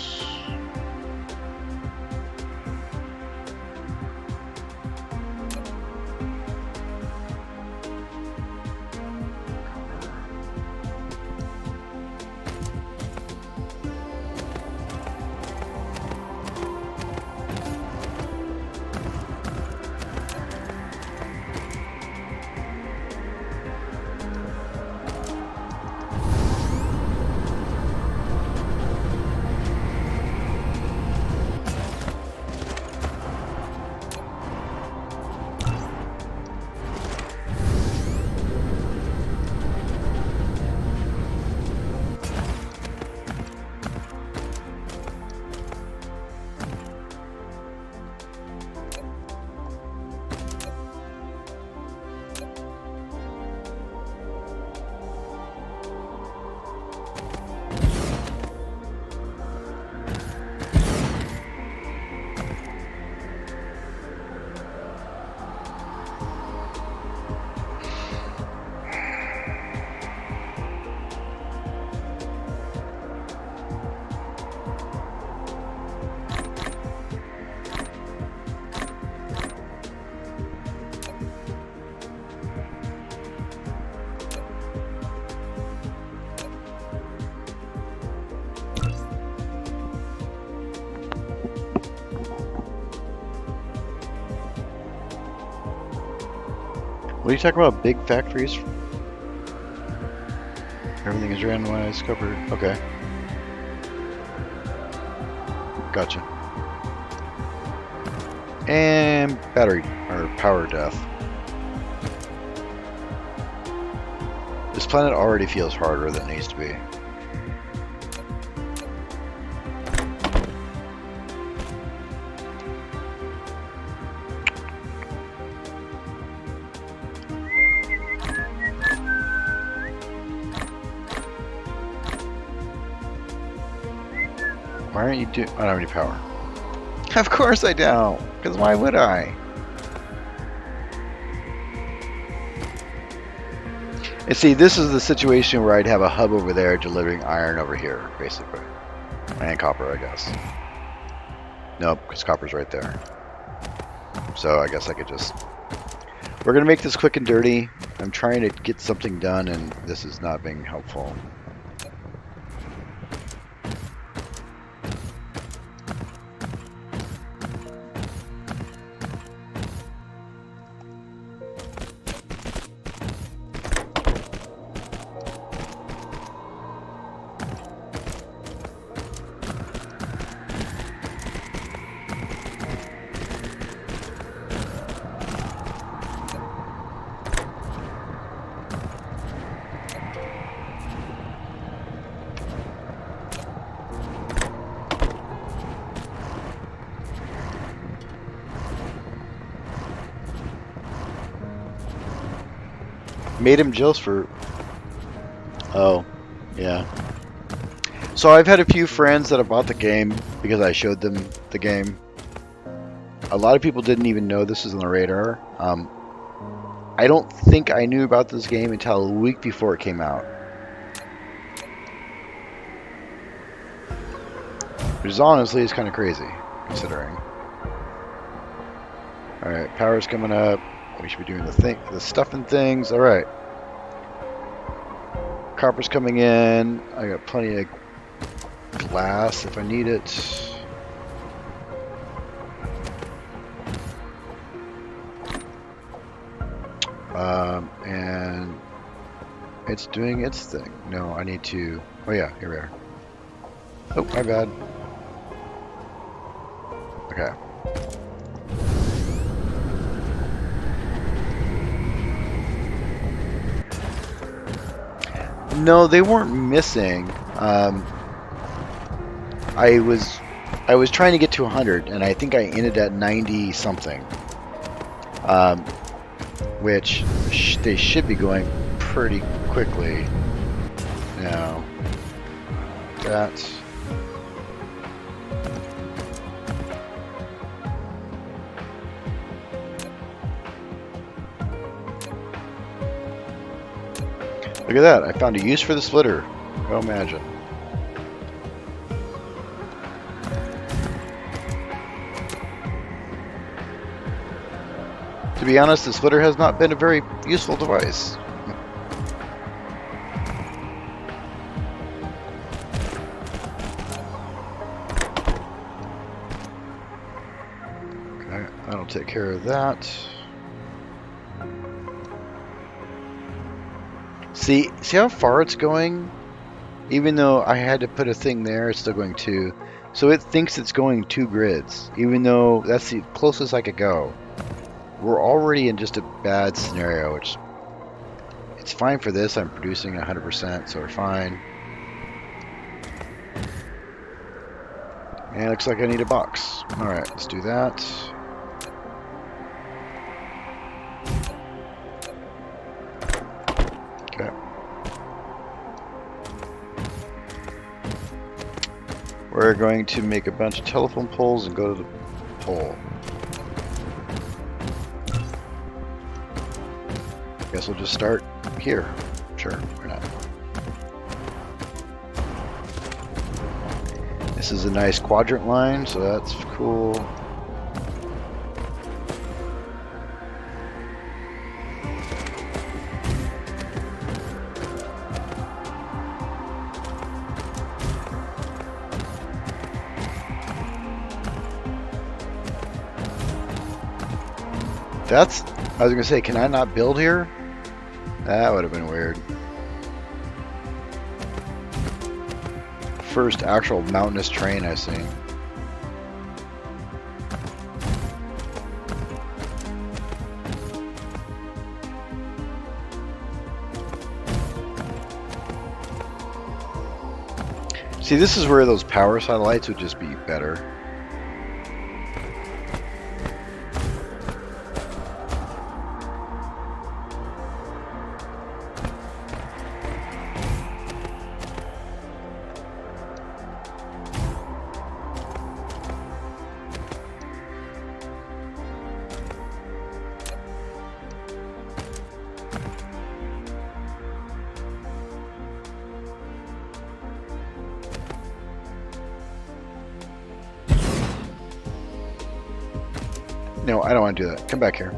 What are you talking about? Big factories? Everything is randomized, covered. Okay. Gotcha. And battery, or power death. This planet already feels harder than it needs to be. Why aren't you doing... I don't have any power. Of course I don't! Because why would I? And see, this is the situation where I'd have a hub over there delivering iron over here, basically. And copper, I guess. Nope, because copper's right there. So I guess I could just... We're going to make this quick and dirty. I'm trying to get something done, and this is not being helpful. Made him jealous for... Oh, yeah. So I've had a few friends that have bought the game because I showed them the game. A lot of people didn't even know this was on the radar. I don't think I knew about this game until a week before it came out. Which is honestly is kind of crazy, considering. Alright, power's coming up. We should be doing the stuff and things. Alright. Copper's coming in. I got plenty of glass if I need it. And it's doing its thing. No, I need to... Oh yeah, here we are. Oh, my bad. Okay. No, they weren't missing. I I was trying to get to 100, and I think I ended at 90 something. Which they should be going pretty quickly now. That's look at that! I found a use for the splitter. Go imagine. To be honest, the splitter has not been a very useful device. Okay, that'll take care of that. See how far it's going? Even though I had to put a thing there, it's still going 2. So it thinks it's going 2 grids, even though that's the closest I could go. We're already in just a bad scenario, which it's fine for this. I'm producing 100%, so we're fine. And it looks like I need a box. Alright, let's do that. Okay. We're going to make a bunch of telephone poles and go to the pole. Guess we'll just start here. Sure, why not? This is a nice quadrant line, so that's cool. That's, I was gonna say, can I not build here? That would have been weird. First actual mountainous terrain I've seen. See, this is where those power satellites would just be better. No, I don't want to do that. Come back here.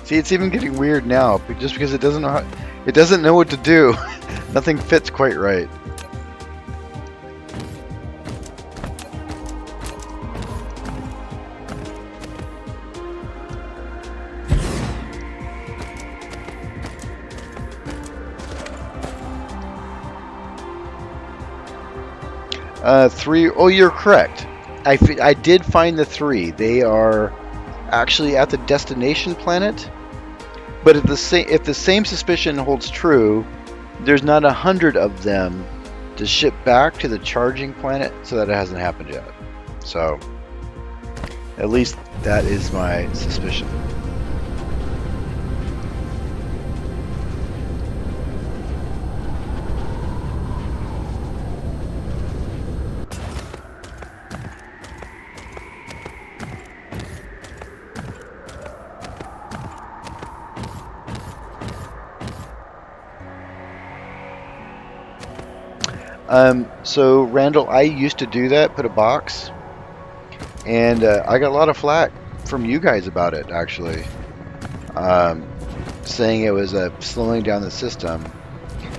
See, it's even getting weird now, just because it doesn't know how, it doesn't know what to do. Nothing fits quite right. Three. Oh, you're correct. I did find the 3. They are actually at the destination planet. But if the same suspicion holds true, there's not 100 of them to ship back to the charging planet, so that it hasn't happened yet. So, at least that is my suspicion. So Randall, I used to do that, put a box, and I got a lot of flack from you guys about it, actually, saying it was slowing down the system.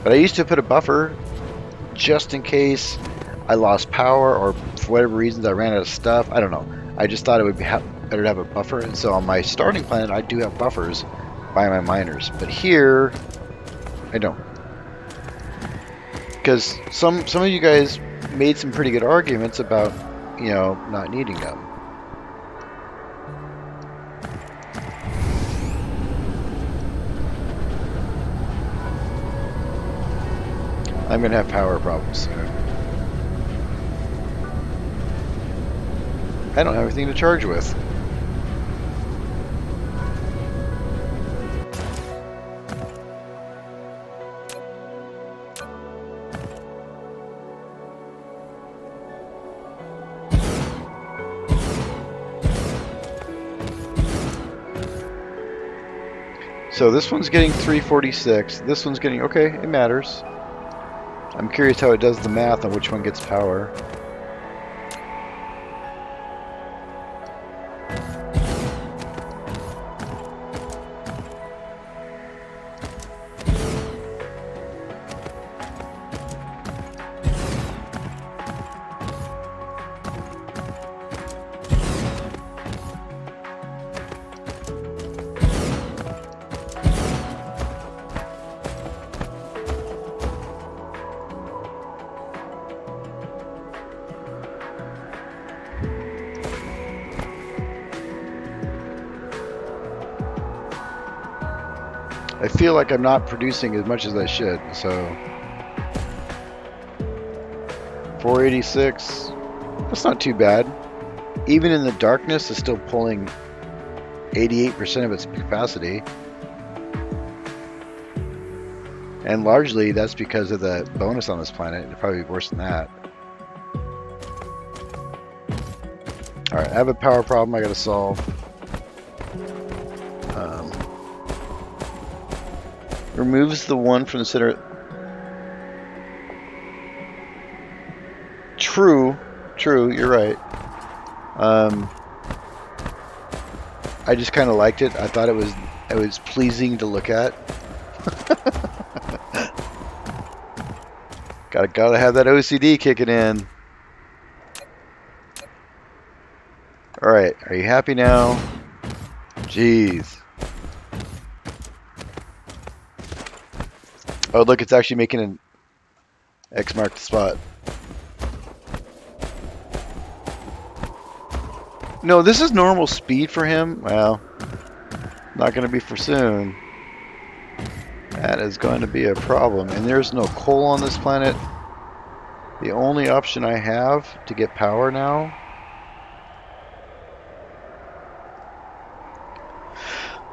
But I used to put a buffer just in case I lost power or for whatever reasons I ran out of stuff. I don't know. I just thought it would be better to have a buffer, and so on my starting planet I do have buffers by my miners, but here I don't. Because some of you guys made some pretty good arguments about, you know, not needing them. I'm gonna have power problems soon. I don't have anything to charge with. So this one's getting 346. This one's getting, okay, it matters. I'm curious how it does the math on which one gets power. I feel like I'm not producing as much as I should, so 486, that's not too bad. Even in the darkness, it's still pulling 88% of its capacity. And largely, that's because of the bonus on this planet. It'd probably be worse than that. Alright, I have a power problem I gotta solve. Removes the one from the center. True, you're right. I just kind of liked it. I thought it was pleasing to look at. Gotta have that OCD kicking in. All right, are you happy now? Jeez. Oh, look, it's actually making an X mark the spot. No, this is normal speed for him. Well, not going to be for soon. That is going to be a problem. And there's no coal on this planet. The only option I have to get power now .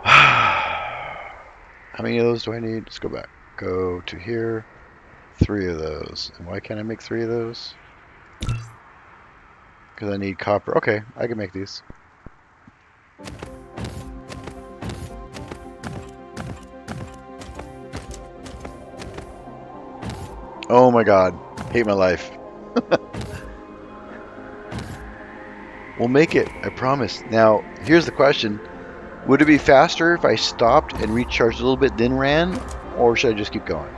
How many of those do I need? Let's go back. Go to here. 3 of those. And why can't I make 3 of those? Because I need copper. Okay, I can make these. Oh my god. Hate my life. We'll make it. I promise. Now, here's the question. Would it be faster if I stopped and recharged a little bit, then ran? Or should I just keep going?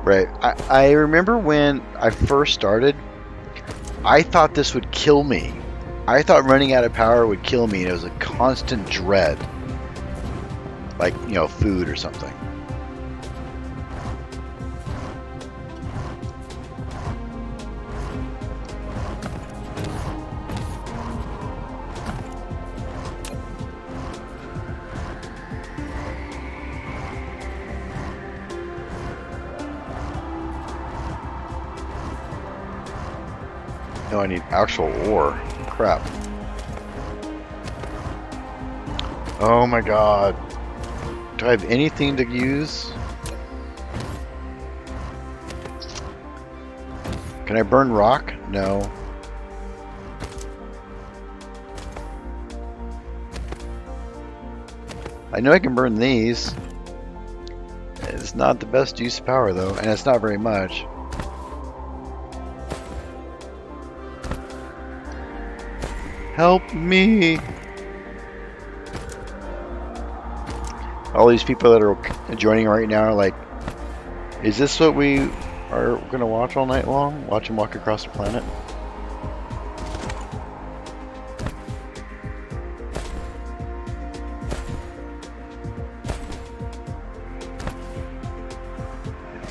Right. I remember when I first started, I thought this would kill me. I thought running out of power would kill me, and it was a constant dread. Like, you know, food or something. No, I need actual ore. Crap. Oh my god. Do I have anything to use? Can I burn rock? No. I know I can burn these. It's not the best use of power though, and it's not very much. Help me! All these people that are joining right now are like, Is this what we are going to watch all night long? Watch him walk across the planet?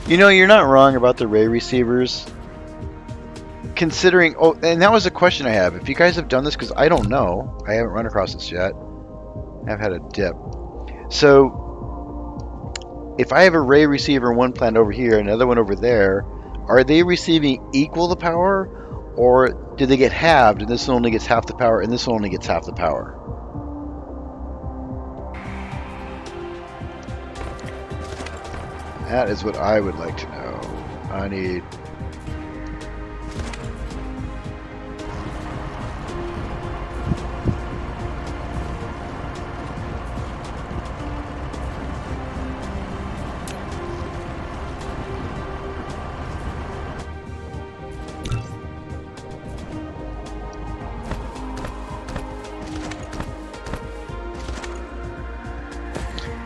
You know, you're not wrong about the ray receivers. Considering, oh, and that was a question I have. If you guys have done this, because I don't know. I haven't run across this yet. I've had a dip. So, if I have a ray receiver in one planet over here, another one over there, are they receiving equal the power? Or do they get halved, and this one only gets half the power, and this one only gets half the power? That is what I would like to know. I need...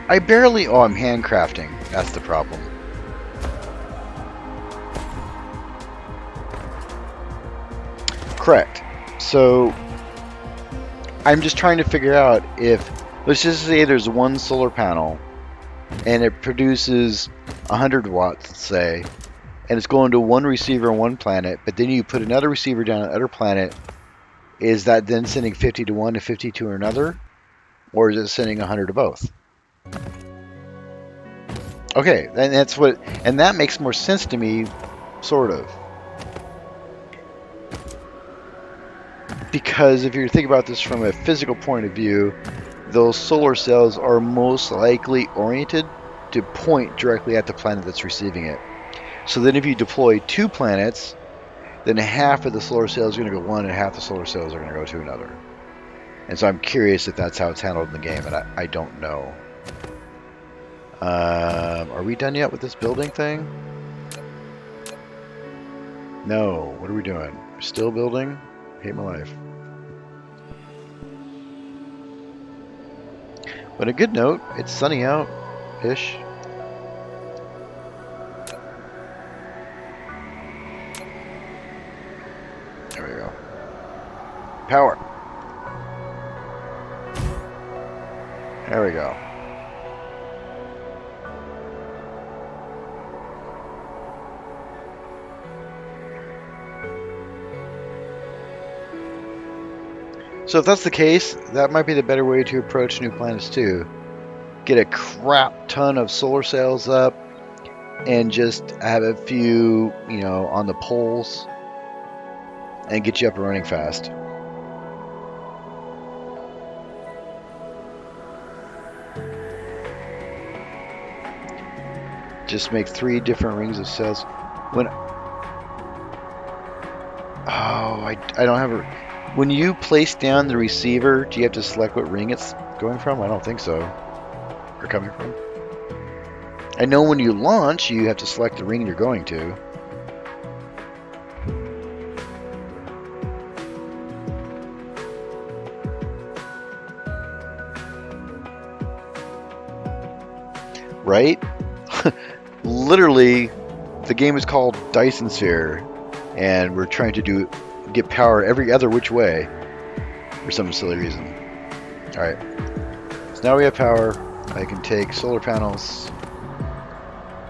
I barely... Oh, I'm handcrafting. That's the problem. Correct. So, I'm just trying to figure out if... Let's just say there's one solar panel, and it produces 100 watts, let's say, and it's going to one receiver on one planet, but then you put another receiver down on another planet. Is that then sending 50 to one to 50 to another? Or is it sending 100 to both? Okay, and that's what, and that makes more sense to me, sort of. Because if you think about this from a physical point of view, those solar cells are most likely oriented to point directly at the planet that's receiving it. So then if you deploy 2 planets, then half of the solar cells are going to go one and half the solar cells are going to go to another. And so I'm curious if that's how it's handled in the game, and I don't know. Are we done yet with this building thing? No. What are we doing? We're still building? I hate my life. But a good note, it's sunny out-ish. There we go. Power. There we go. So if that's the case, that might be the better way to approach new planets too. Get a crap ton of solar cells up and just have a few, you know, on the poles and get you up and running fast. Just make 3 different rings of cells. When I don't have a... When you place down the receiver, do you have to select what ring it's going from? I don't think so. Or coming from. I know when you launch, you have to select the ring you're going to. Right? Literally, the game is called Dyson Sphere, and we're trying to get power every other which way for some silly reason. Alright, so now we have power. I can take solar panels.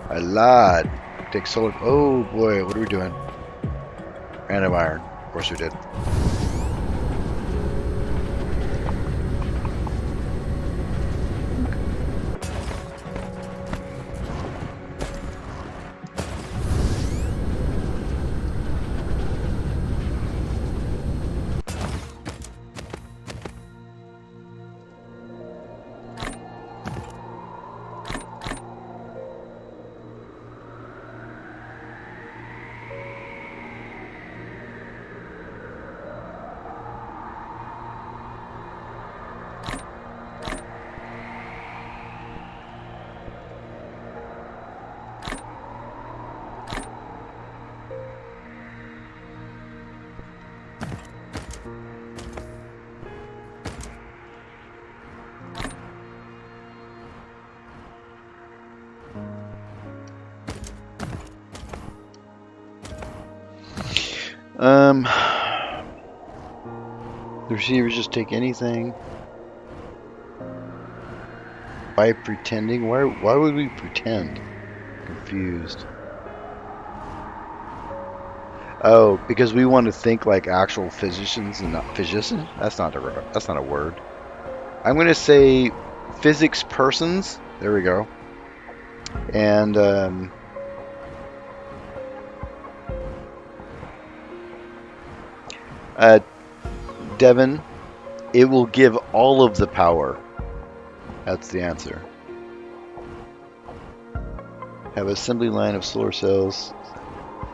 I lied. Take solar... Oh boy, what are we doing? Random iron. Of course we did. The receivers just take anything. By pretending? Why would we pretend? Confused. Oh, because we want to think like actual physicians and not physicians? That's not a word. I'm going to say physics persons. There we go. And Devin, it will give all of the power. That's the answer. Have assembly line of solar cells.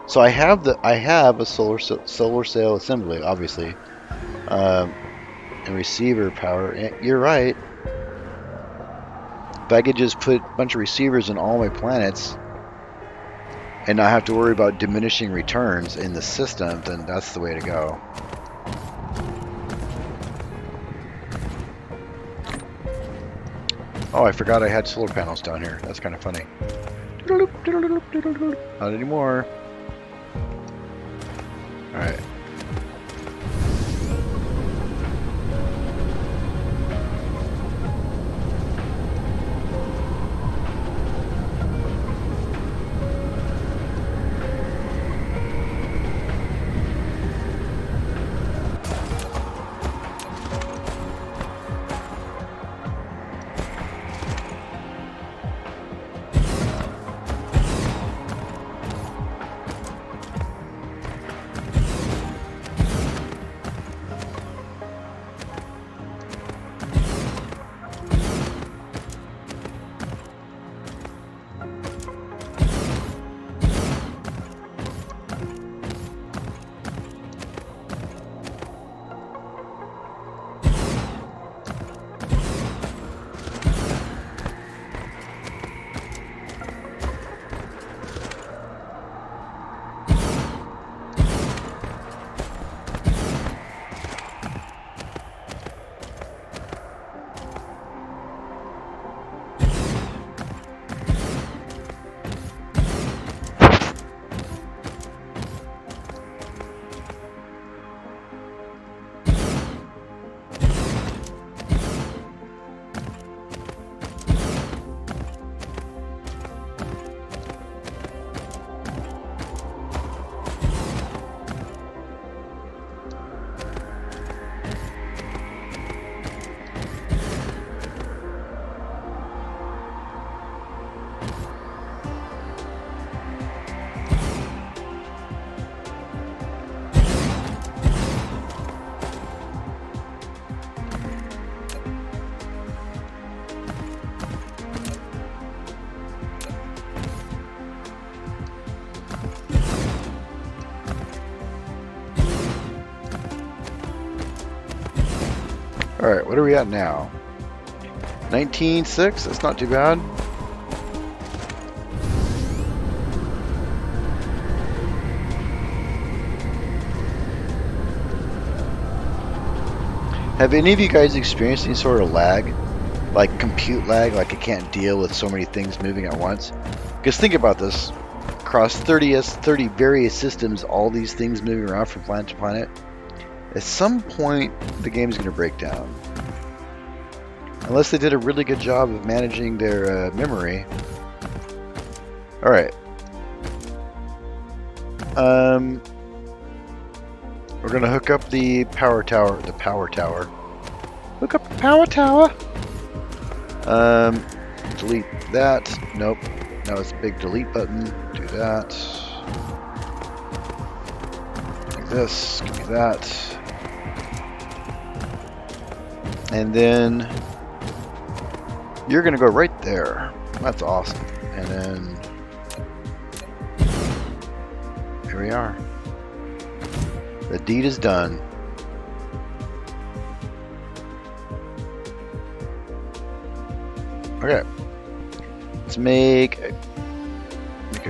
So I have a solar cell assembly, obviously, and receiver power. You're right. If I could just put a bunch of receivers in all my planets and not have to worry about diminishing returns in the system, then that's the way to go. Oh, I forgot I had solar panels down here. That's kind of funny. Not anymore. Alright. Alright, what are we at now? 19.6? That's not too bad. Have any of you guys experienced any sort of lag? Like compute lag, like I can't deal with so many things moving at once? Because think about this. Across 30 various systems, all these things moving around from planet to planet. At some point, the game's going to break down. Unless they did a really good job of managing their memory. Alright. We're going to hook up the power tower. Hook up the power tower. Delete that. Nope. Now it's a big delete button. Do that. Like this. Give me that. And then you're going to go right there. That's awesome. And then here we are. The deed is done. Okay. Let's make a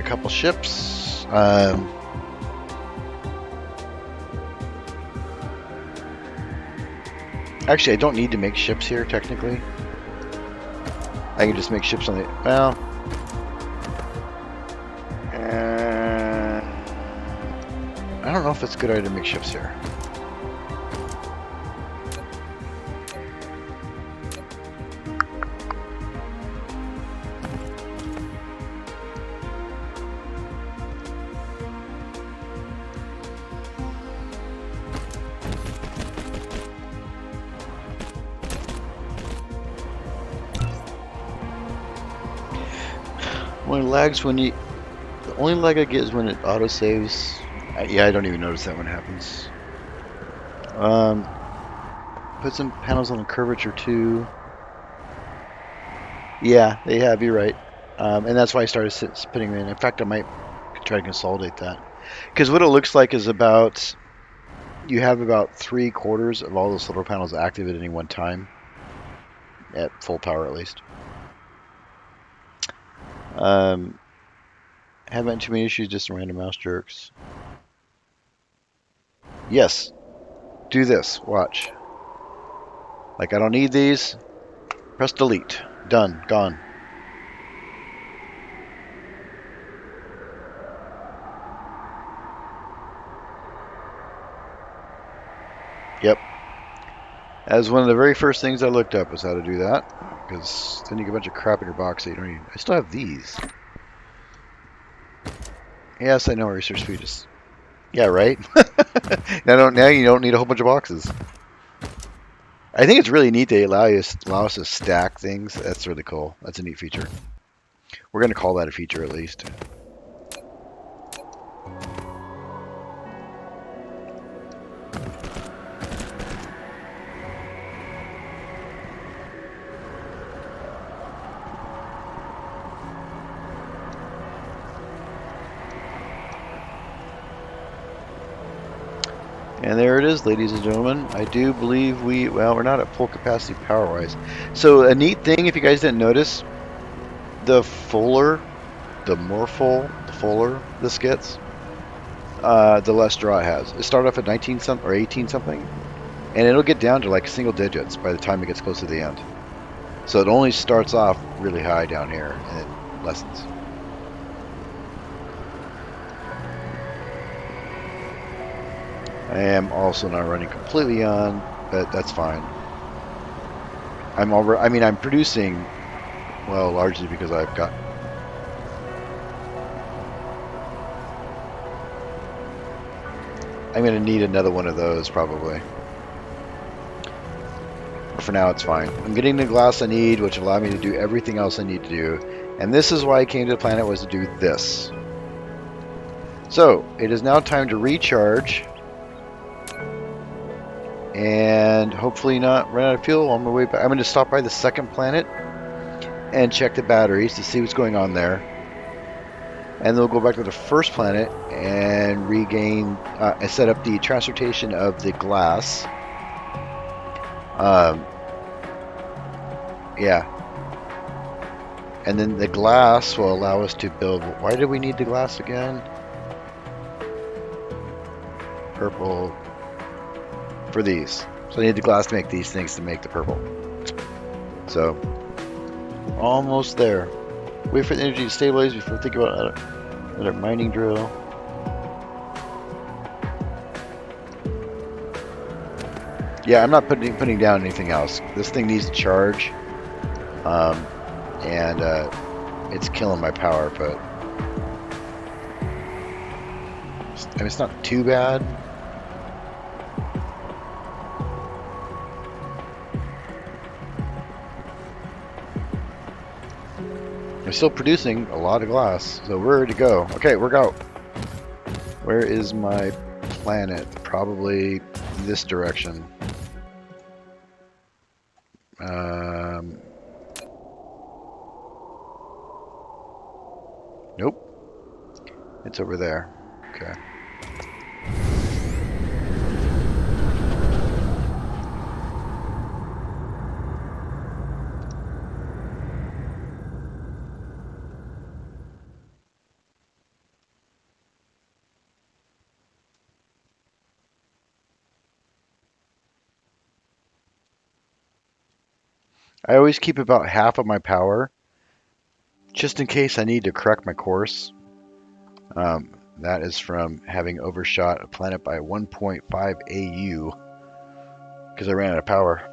couple ships. Actually, I don't need to make ships here, technically. I can just make ships on the... Well... I don't know if it's a good idea to make ships here. Only lags when you. The only lag I get is when it auto saves. Yeah, I don't even notice that when it happens. Put some panels on the curvature too. Yeah, they have. You're right. And that's why I started putting them in. In fact, I might try to consolidate that. Because what it looks like is about you have about 3/4 of all the solar panels active at any one time, at full power at least. Haven't too many issues, just random mouse jerks. Yes, do this. Watch. Like I don't need these. Press delete. Done. Gone. Yep. As one of the very first things I looked up was how to do that. Because then you get a bunch of crap in your box that you don't need. I still have these. Yes, I know research speed is. Yeah, right. Now you don't need a whole bunch of boxes. I think it's really neat they allow us to stack things. That's really cool. That's a neat feature. We're going to call that a feature at least. And there it is, ladies and gentlemen. I do believe we're not at full capacity power-wise. So a neat thing, if you guys didn't notice, the fuller this gets, the less draw it has. It started off at 19 something or 18 something, and it'll get down to like single digits by the time it gets close to the end. So it only starts off really high down here and it lessens. I am also not running completely on, but that's fine. I'm producing, well, largely because I'm going to need another one of those probably. But for now, it's fine. I'm getting the glass I need, which will allow me to do everything else I need to do. And this is why I came to the planet, was to do this. So it is now time to recharge. And hopefully not run out of fuel on my way back. I'm going to stop by the second planet and check the batteries to see what's going on there. And then we'll go back to the first planet and regain, set up the transportation of the glass. Yeah. And then the glass will allow us to build. Why do we need the glass again? Purple. For these. So I need the glass to make these things to make the purple. So, almost there. Wait for the energy to stabilize before thinking about another mining drill. Yeah, I'm not putting down anything else. This thing needs to charge. And it's killing my power, but I mean, it's not too bad. I'm still producing a lot of glass, so we're ready to go. Okay, we're go. Where is my planet? Probably this direction. Nope. It's over there. Okay. I always keep about half of my power, just in case I need to correct my course. That is from having overshot a planet by 1.5 AU because I ran out of power.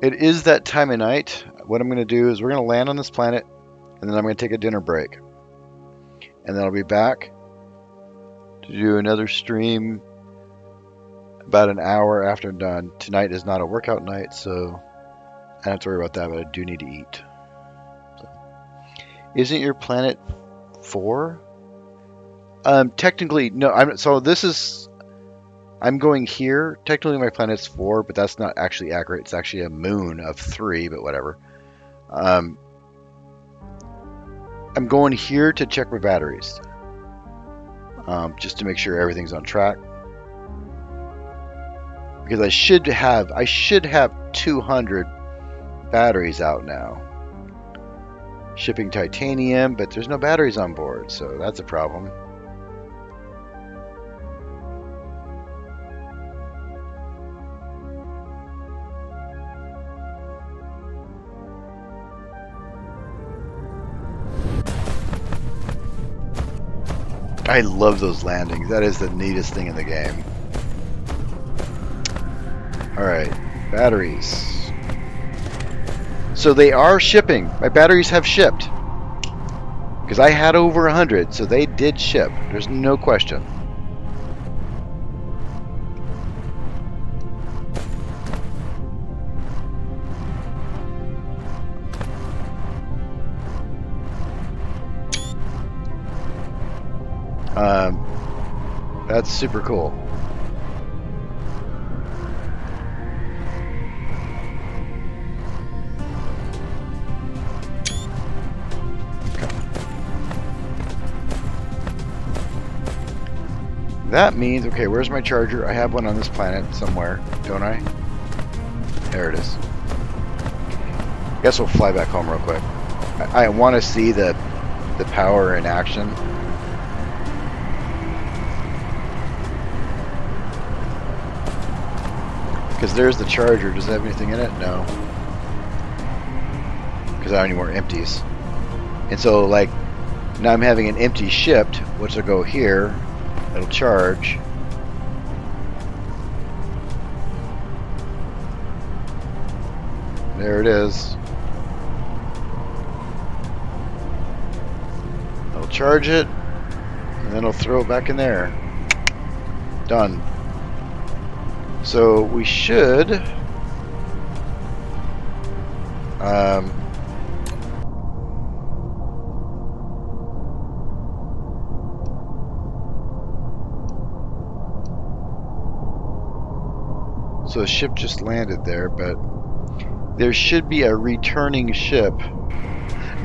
It is that time of night. What I'm going to do is we're going to land on this planet, and then I'm going to take a dinner break. And then I'll be back to do another stream about an hour after I'm done. Tonight is not a workout night, so I don't have to worry about that, but I do need to eat. So. Isn't your planet 4? Technically, no. I'm going here. Technically, my planet's 4, but that's not actually accurate. It's actually a moon of 3, but whatever. I'm going here to check my batteries, just to make sure everything's on track. Because I should have 200 batteries out now. Shipping titanium, but there's no batteries on board, so that's a problem. I love those landings. That is the neatest thing in the game. Alright, batteries. So they are shipping. My batteries have shipped. Because I had over 100, so they did ship. There's no question. That's super cool. That means, okay, where's my charger? I have one on this planet somewhere, don't I? There it is. Guess we'll fly back home real quick. I want to see the power in action. Because there's the charger. Does it have anything in it? No. Because I don't have any more empties. And so, like, now I'm having an empty shipped, which will go here. It'll charge. There it is. It'll charge it, and then it'll throw it back in there. Done. So we should so a ship just landed there, but there should be a returning ship.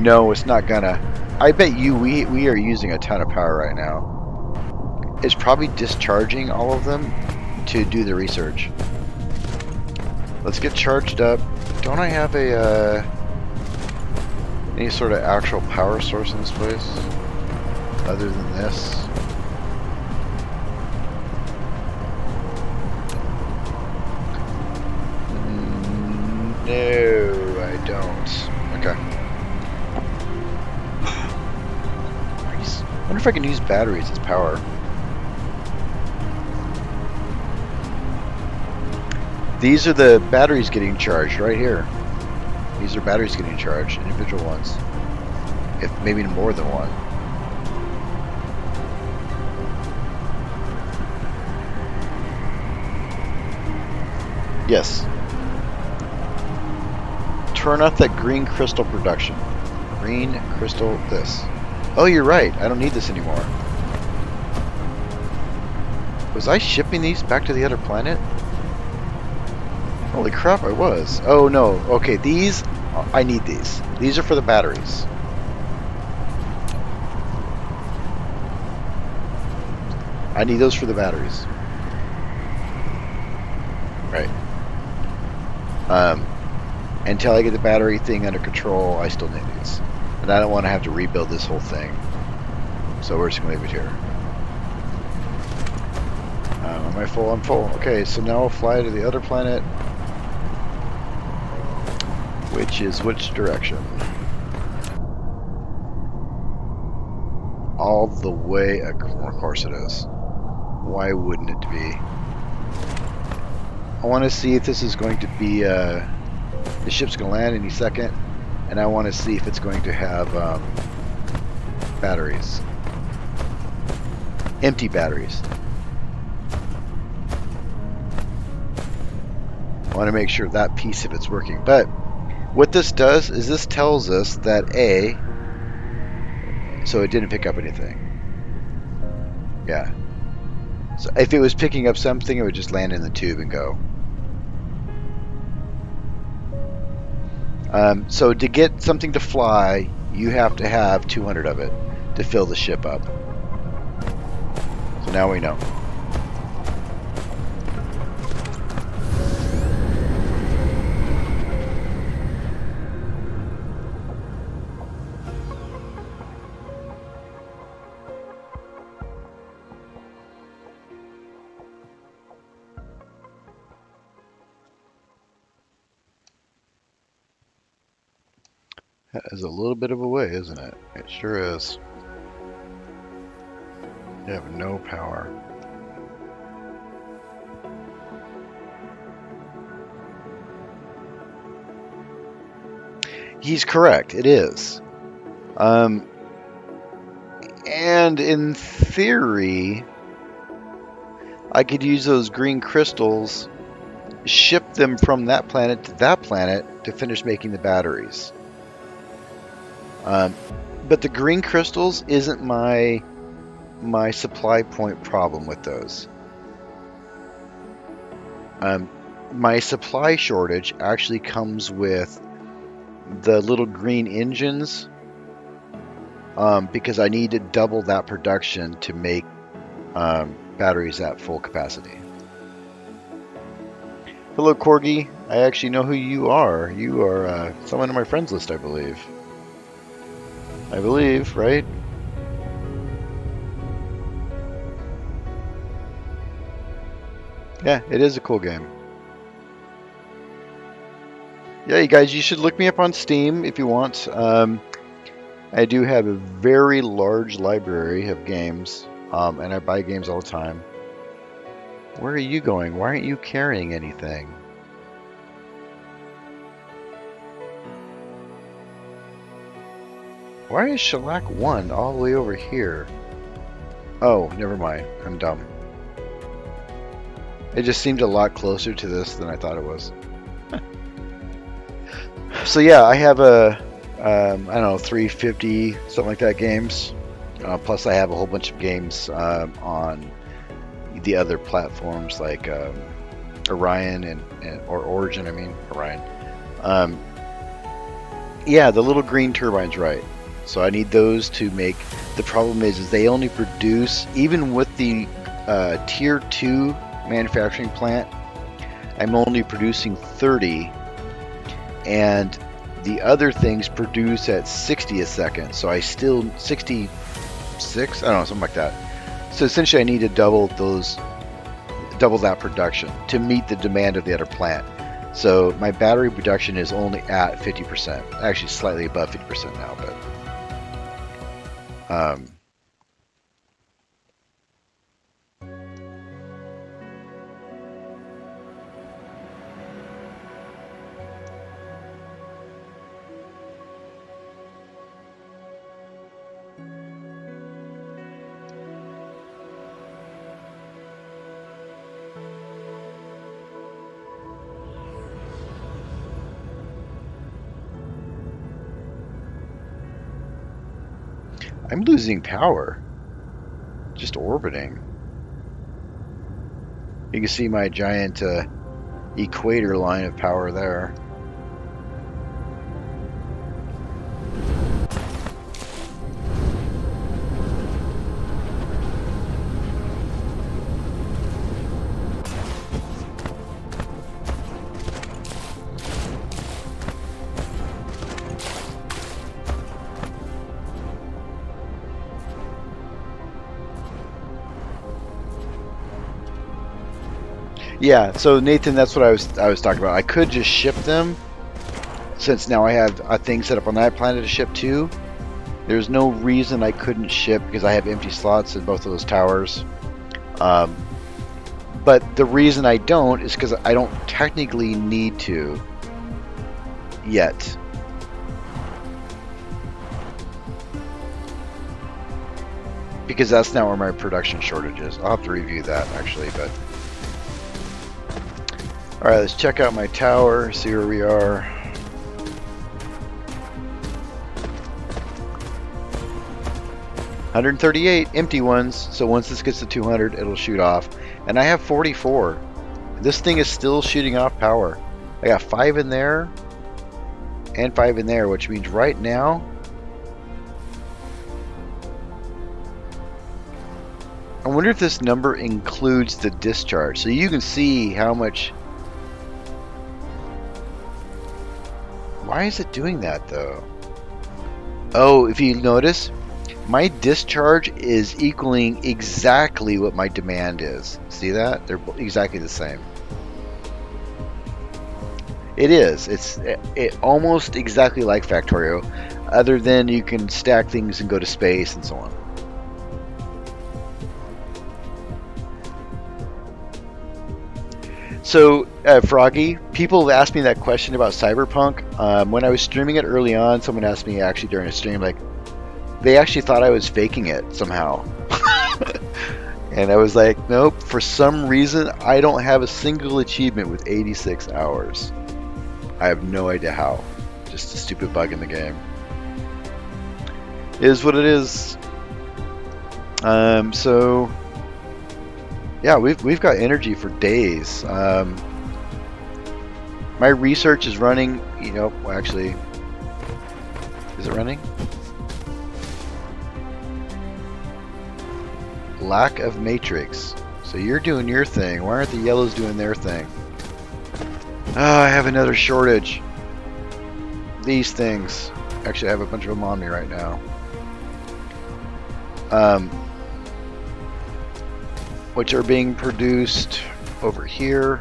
No, it's not gonna. I bet you we are using a ton of power right now. It's probably discharging all of them to do the research. Let's get charged up. Don't I have a any sort of actual power source in this place other than this? No, I don't. Okay. I wonder if I can use batteries as power. These are the batteries getting charged right here. These are batteries getting charged, individual ones. If maybe more than one. Yes. Turn off that green crystal production. Green crystal this. Oh, you're right. I don't need this anymore. Was I shipping these back to the other planet? Holy crap, I was. Oh no, okay, these, I need these. These are for the batteries. I need those for the batteries. Right. Until I get the battery thing under control, I still need these. And I don't want to have to rebuild this whole thing. So we're just going to leave it here. Am I full? I'm full. Okay, so now we'll fly to the other planet. Which is which direction? All the way, of course it is. Why wouldn't it be? I want to see if this is going to be, the ship's going to land any second, and I want to see if it's going to have batteries. Empty batteries. I want to make sure that piece of it's working. But what this does is this tells us that A, so it didn't pick up anything. Yeah. So if it was picking up something, it would just land in the tube and go. So to get something to fly, you have to have 200 of it to fill the ship up. So now we know. That is a little bit of a way, isn't it? It sure is. You have no power. He's correct. It is. And in theory, I could use those green crystals, ship them from that planet to finish making the batteries. But the green crystals isn't my supply point problem with those. My supply shortage actually comes with the little green engines, because I need to double that production to make batteries at full capacity. Hello, Corgi. I actually know who you are. You are someone on my friends list, I believe. Right? Yeah, it is a cool game. Yeah, you guys, you should look me up on Steam if you want. I do have a very large library of games, and I buy games all the time. Where are you going? Why aren't you carrying anything? Why is Shellac 1 all the way over here? Oh, never mind. I'm dumb. It just seemed a lot closer to this than I thought it was. So yeah, I have I don't know, 350, something like that games. Plus I have a whole bunch of games on the other platforms like Orion or Origin, Orion. Yeah, the little green turbine's right. So I need those to make. The problem is they only produce, even with the tier 2 manufacturing plant, I'm only producing 30, and the other things produce at 60 a second. So I still 66, I don't know, something like that. So essentially I need to double that production to meet the demand of the other plant. So my battery production is only at 50%, actually slightly above 50% now, but I'm losing power. Just orbiting. You can see my giant equator line of power there. Yeah, so Nathan, that's what I was talking about. I could just ship them, since now I have a thing set up on that planet to ship to. There's no reason I couldn't ship because I have empty slots in both of those towers. Um, but the reason I don't is because I don't technically need to yet. Because that's not where my production shortage is. I'll have to review that actually, but alright, let's check out my tower, see where we are. 138 empty ones, so once this gets to 200 it'll shoot off. And I have 44. This thing is still shooting off power. I got 5 in there and 5 in there, which means right now I wonder if this number includes the discharge, so you can see how much. Why is it doing that though? Oh, if you notice, my discharge is equaling exactly what my demand is. See that? They're exactly the same. It is. It's almost exactly like Factorio, other than you can stack things and go to space and so on. So, Froggy, people have asked me that question about Cyberpunk. When I was streaming it early on, someone asked me actually during a stream, like, they actually thought I was faking it somehow. And I was like, nope, for some reason, I don't have a single achievement with 86 hours. I have no idea how. Just a stupid bug in the game. It is what it is. So... yeah, we've got energy for days. My research is running, you know, well, actually, is it running? Lack of matrix. So you're doing your thing. Why aren't the yellows doing their thing? Oh, I have another shortage. These things. Actually, I have a bunch of them on me right now. Which are being produced over here.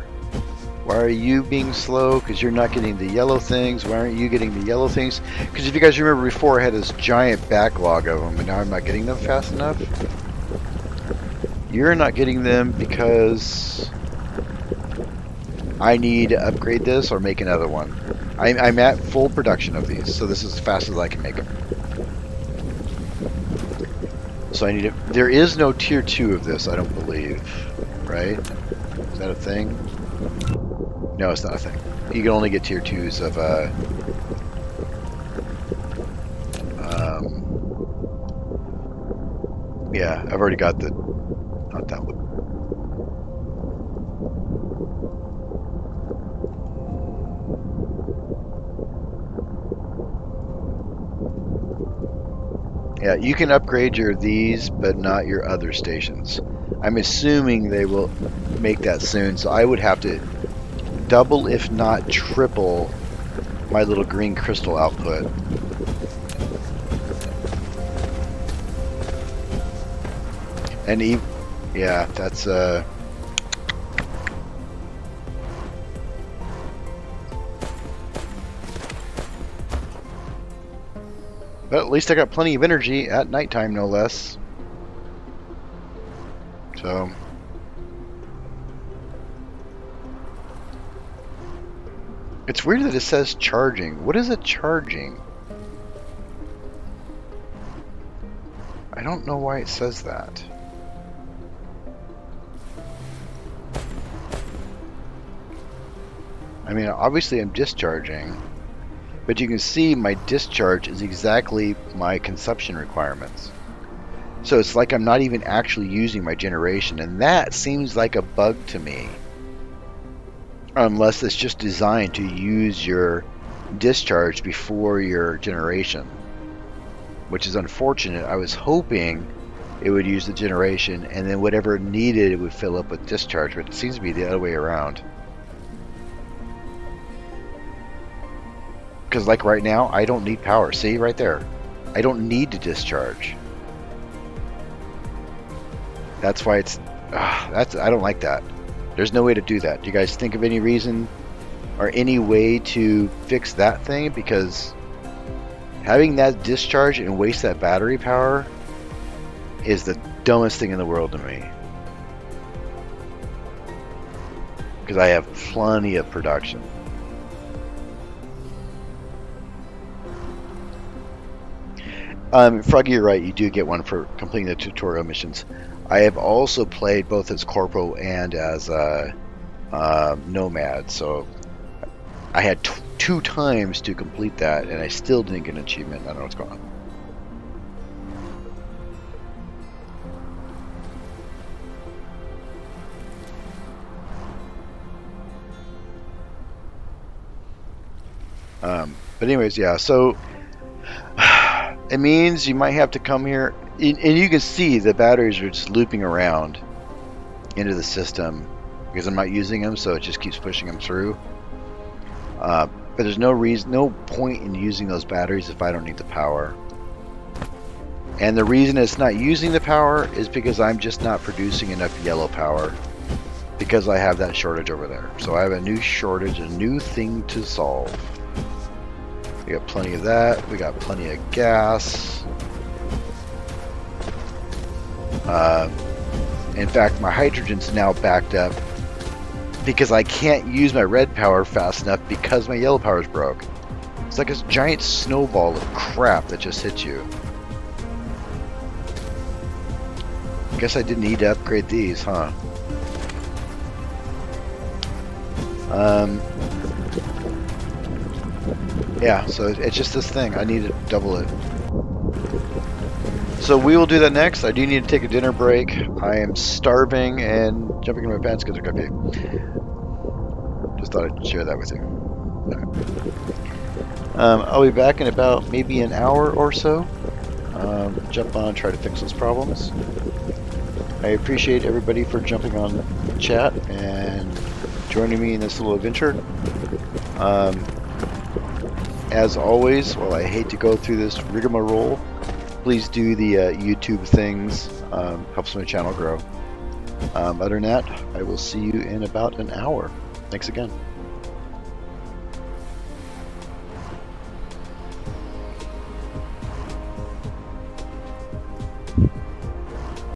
Why are you being slow? Because you're not getting the yellow things. Why aren't you getting the yellow things? Because if you guys remember before, I had this giant backlog of them, and now I'm not getting them fast enough. You're not getting them because I need to upgrade this or make another one. I'm at full production of these, so this is as fast as I can make them. So I need to. There is no tier 2 of this, I don't believe. Right? Is that a thing? No, it's not a thing. You can only get tier 2s of yeah, I've already got the. Not that one. Yeah, you can upgrade your these, but not your other stations. I'm assuming they will make that soon, so I would have to double, if not triple, my little green crystal output. And yeah, that's but at least I got plenty of energy at nighttime, no less. So it's weird that it says charging. What is it charging? I don't know why it says that. I mean, obviously I'm discharging, but you can see my discharge is exactly my consumption requirements. So it's like I'm not even actually using my generation, and that seems like a bug to me. Unless it's just designed to use your discharge before your generation, which is unfortunate. I was hoping it would use the generation, and then whatever it needed it would fill up with discharge, but it seems to be the other way around. Because like right now, I don't need power. See right there, I don't need to discharge. That's why it's I don't like that. There's no way to do that. Do you guys think of any reason or any way to fix that thing? Because having that discharge and waste that battery power is the dumbest thing in the world to me. Because I have plenty of production. Froggy, you're right. You do get one for completing the tutorial missions. I have also played both as Corporal and as Nomad, so I had 2 times to complete that, and I still didn't get an achievement. I don't know what's going on. But anyways, yeah, so it means you might have to come here, and you can see the batteries are just looping around into the system because I'm not using them, so it just keeps pushing them through. But there's no point in using those batteries if I don't need the power. And the reason it's not using the power is because I'm just not producing enough yellow power because I have that shortage over there. So I have a new shortage, a new thing to solve. We got plenty of that. We got plenty of gas. In fact, my hydrogen's now backed up because I can't use my red power fast enough because my yellow power's broke. It's like a giant snowball of crap that just hits you. I guess I didn't need to upgrade these, huh? Yeah, so it's just this thing. I need to double it. So we will do that next. I do need to take a dinner break. I am starving and jumping in my pants because they're cookie. Just thought I'd share that with you. I'll be back in about maybe an hour or so. Jump on and try to fix those problems. I appreciate everybody for jumping on chat and joining me in this little adventure. As always, while I hate to go through this rigmarole, please do the YouTube things. Helps my channel grow. Other than that, I will see you in about an hour. Thanks again.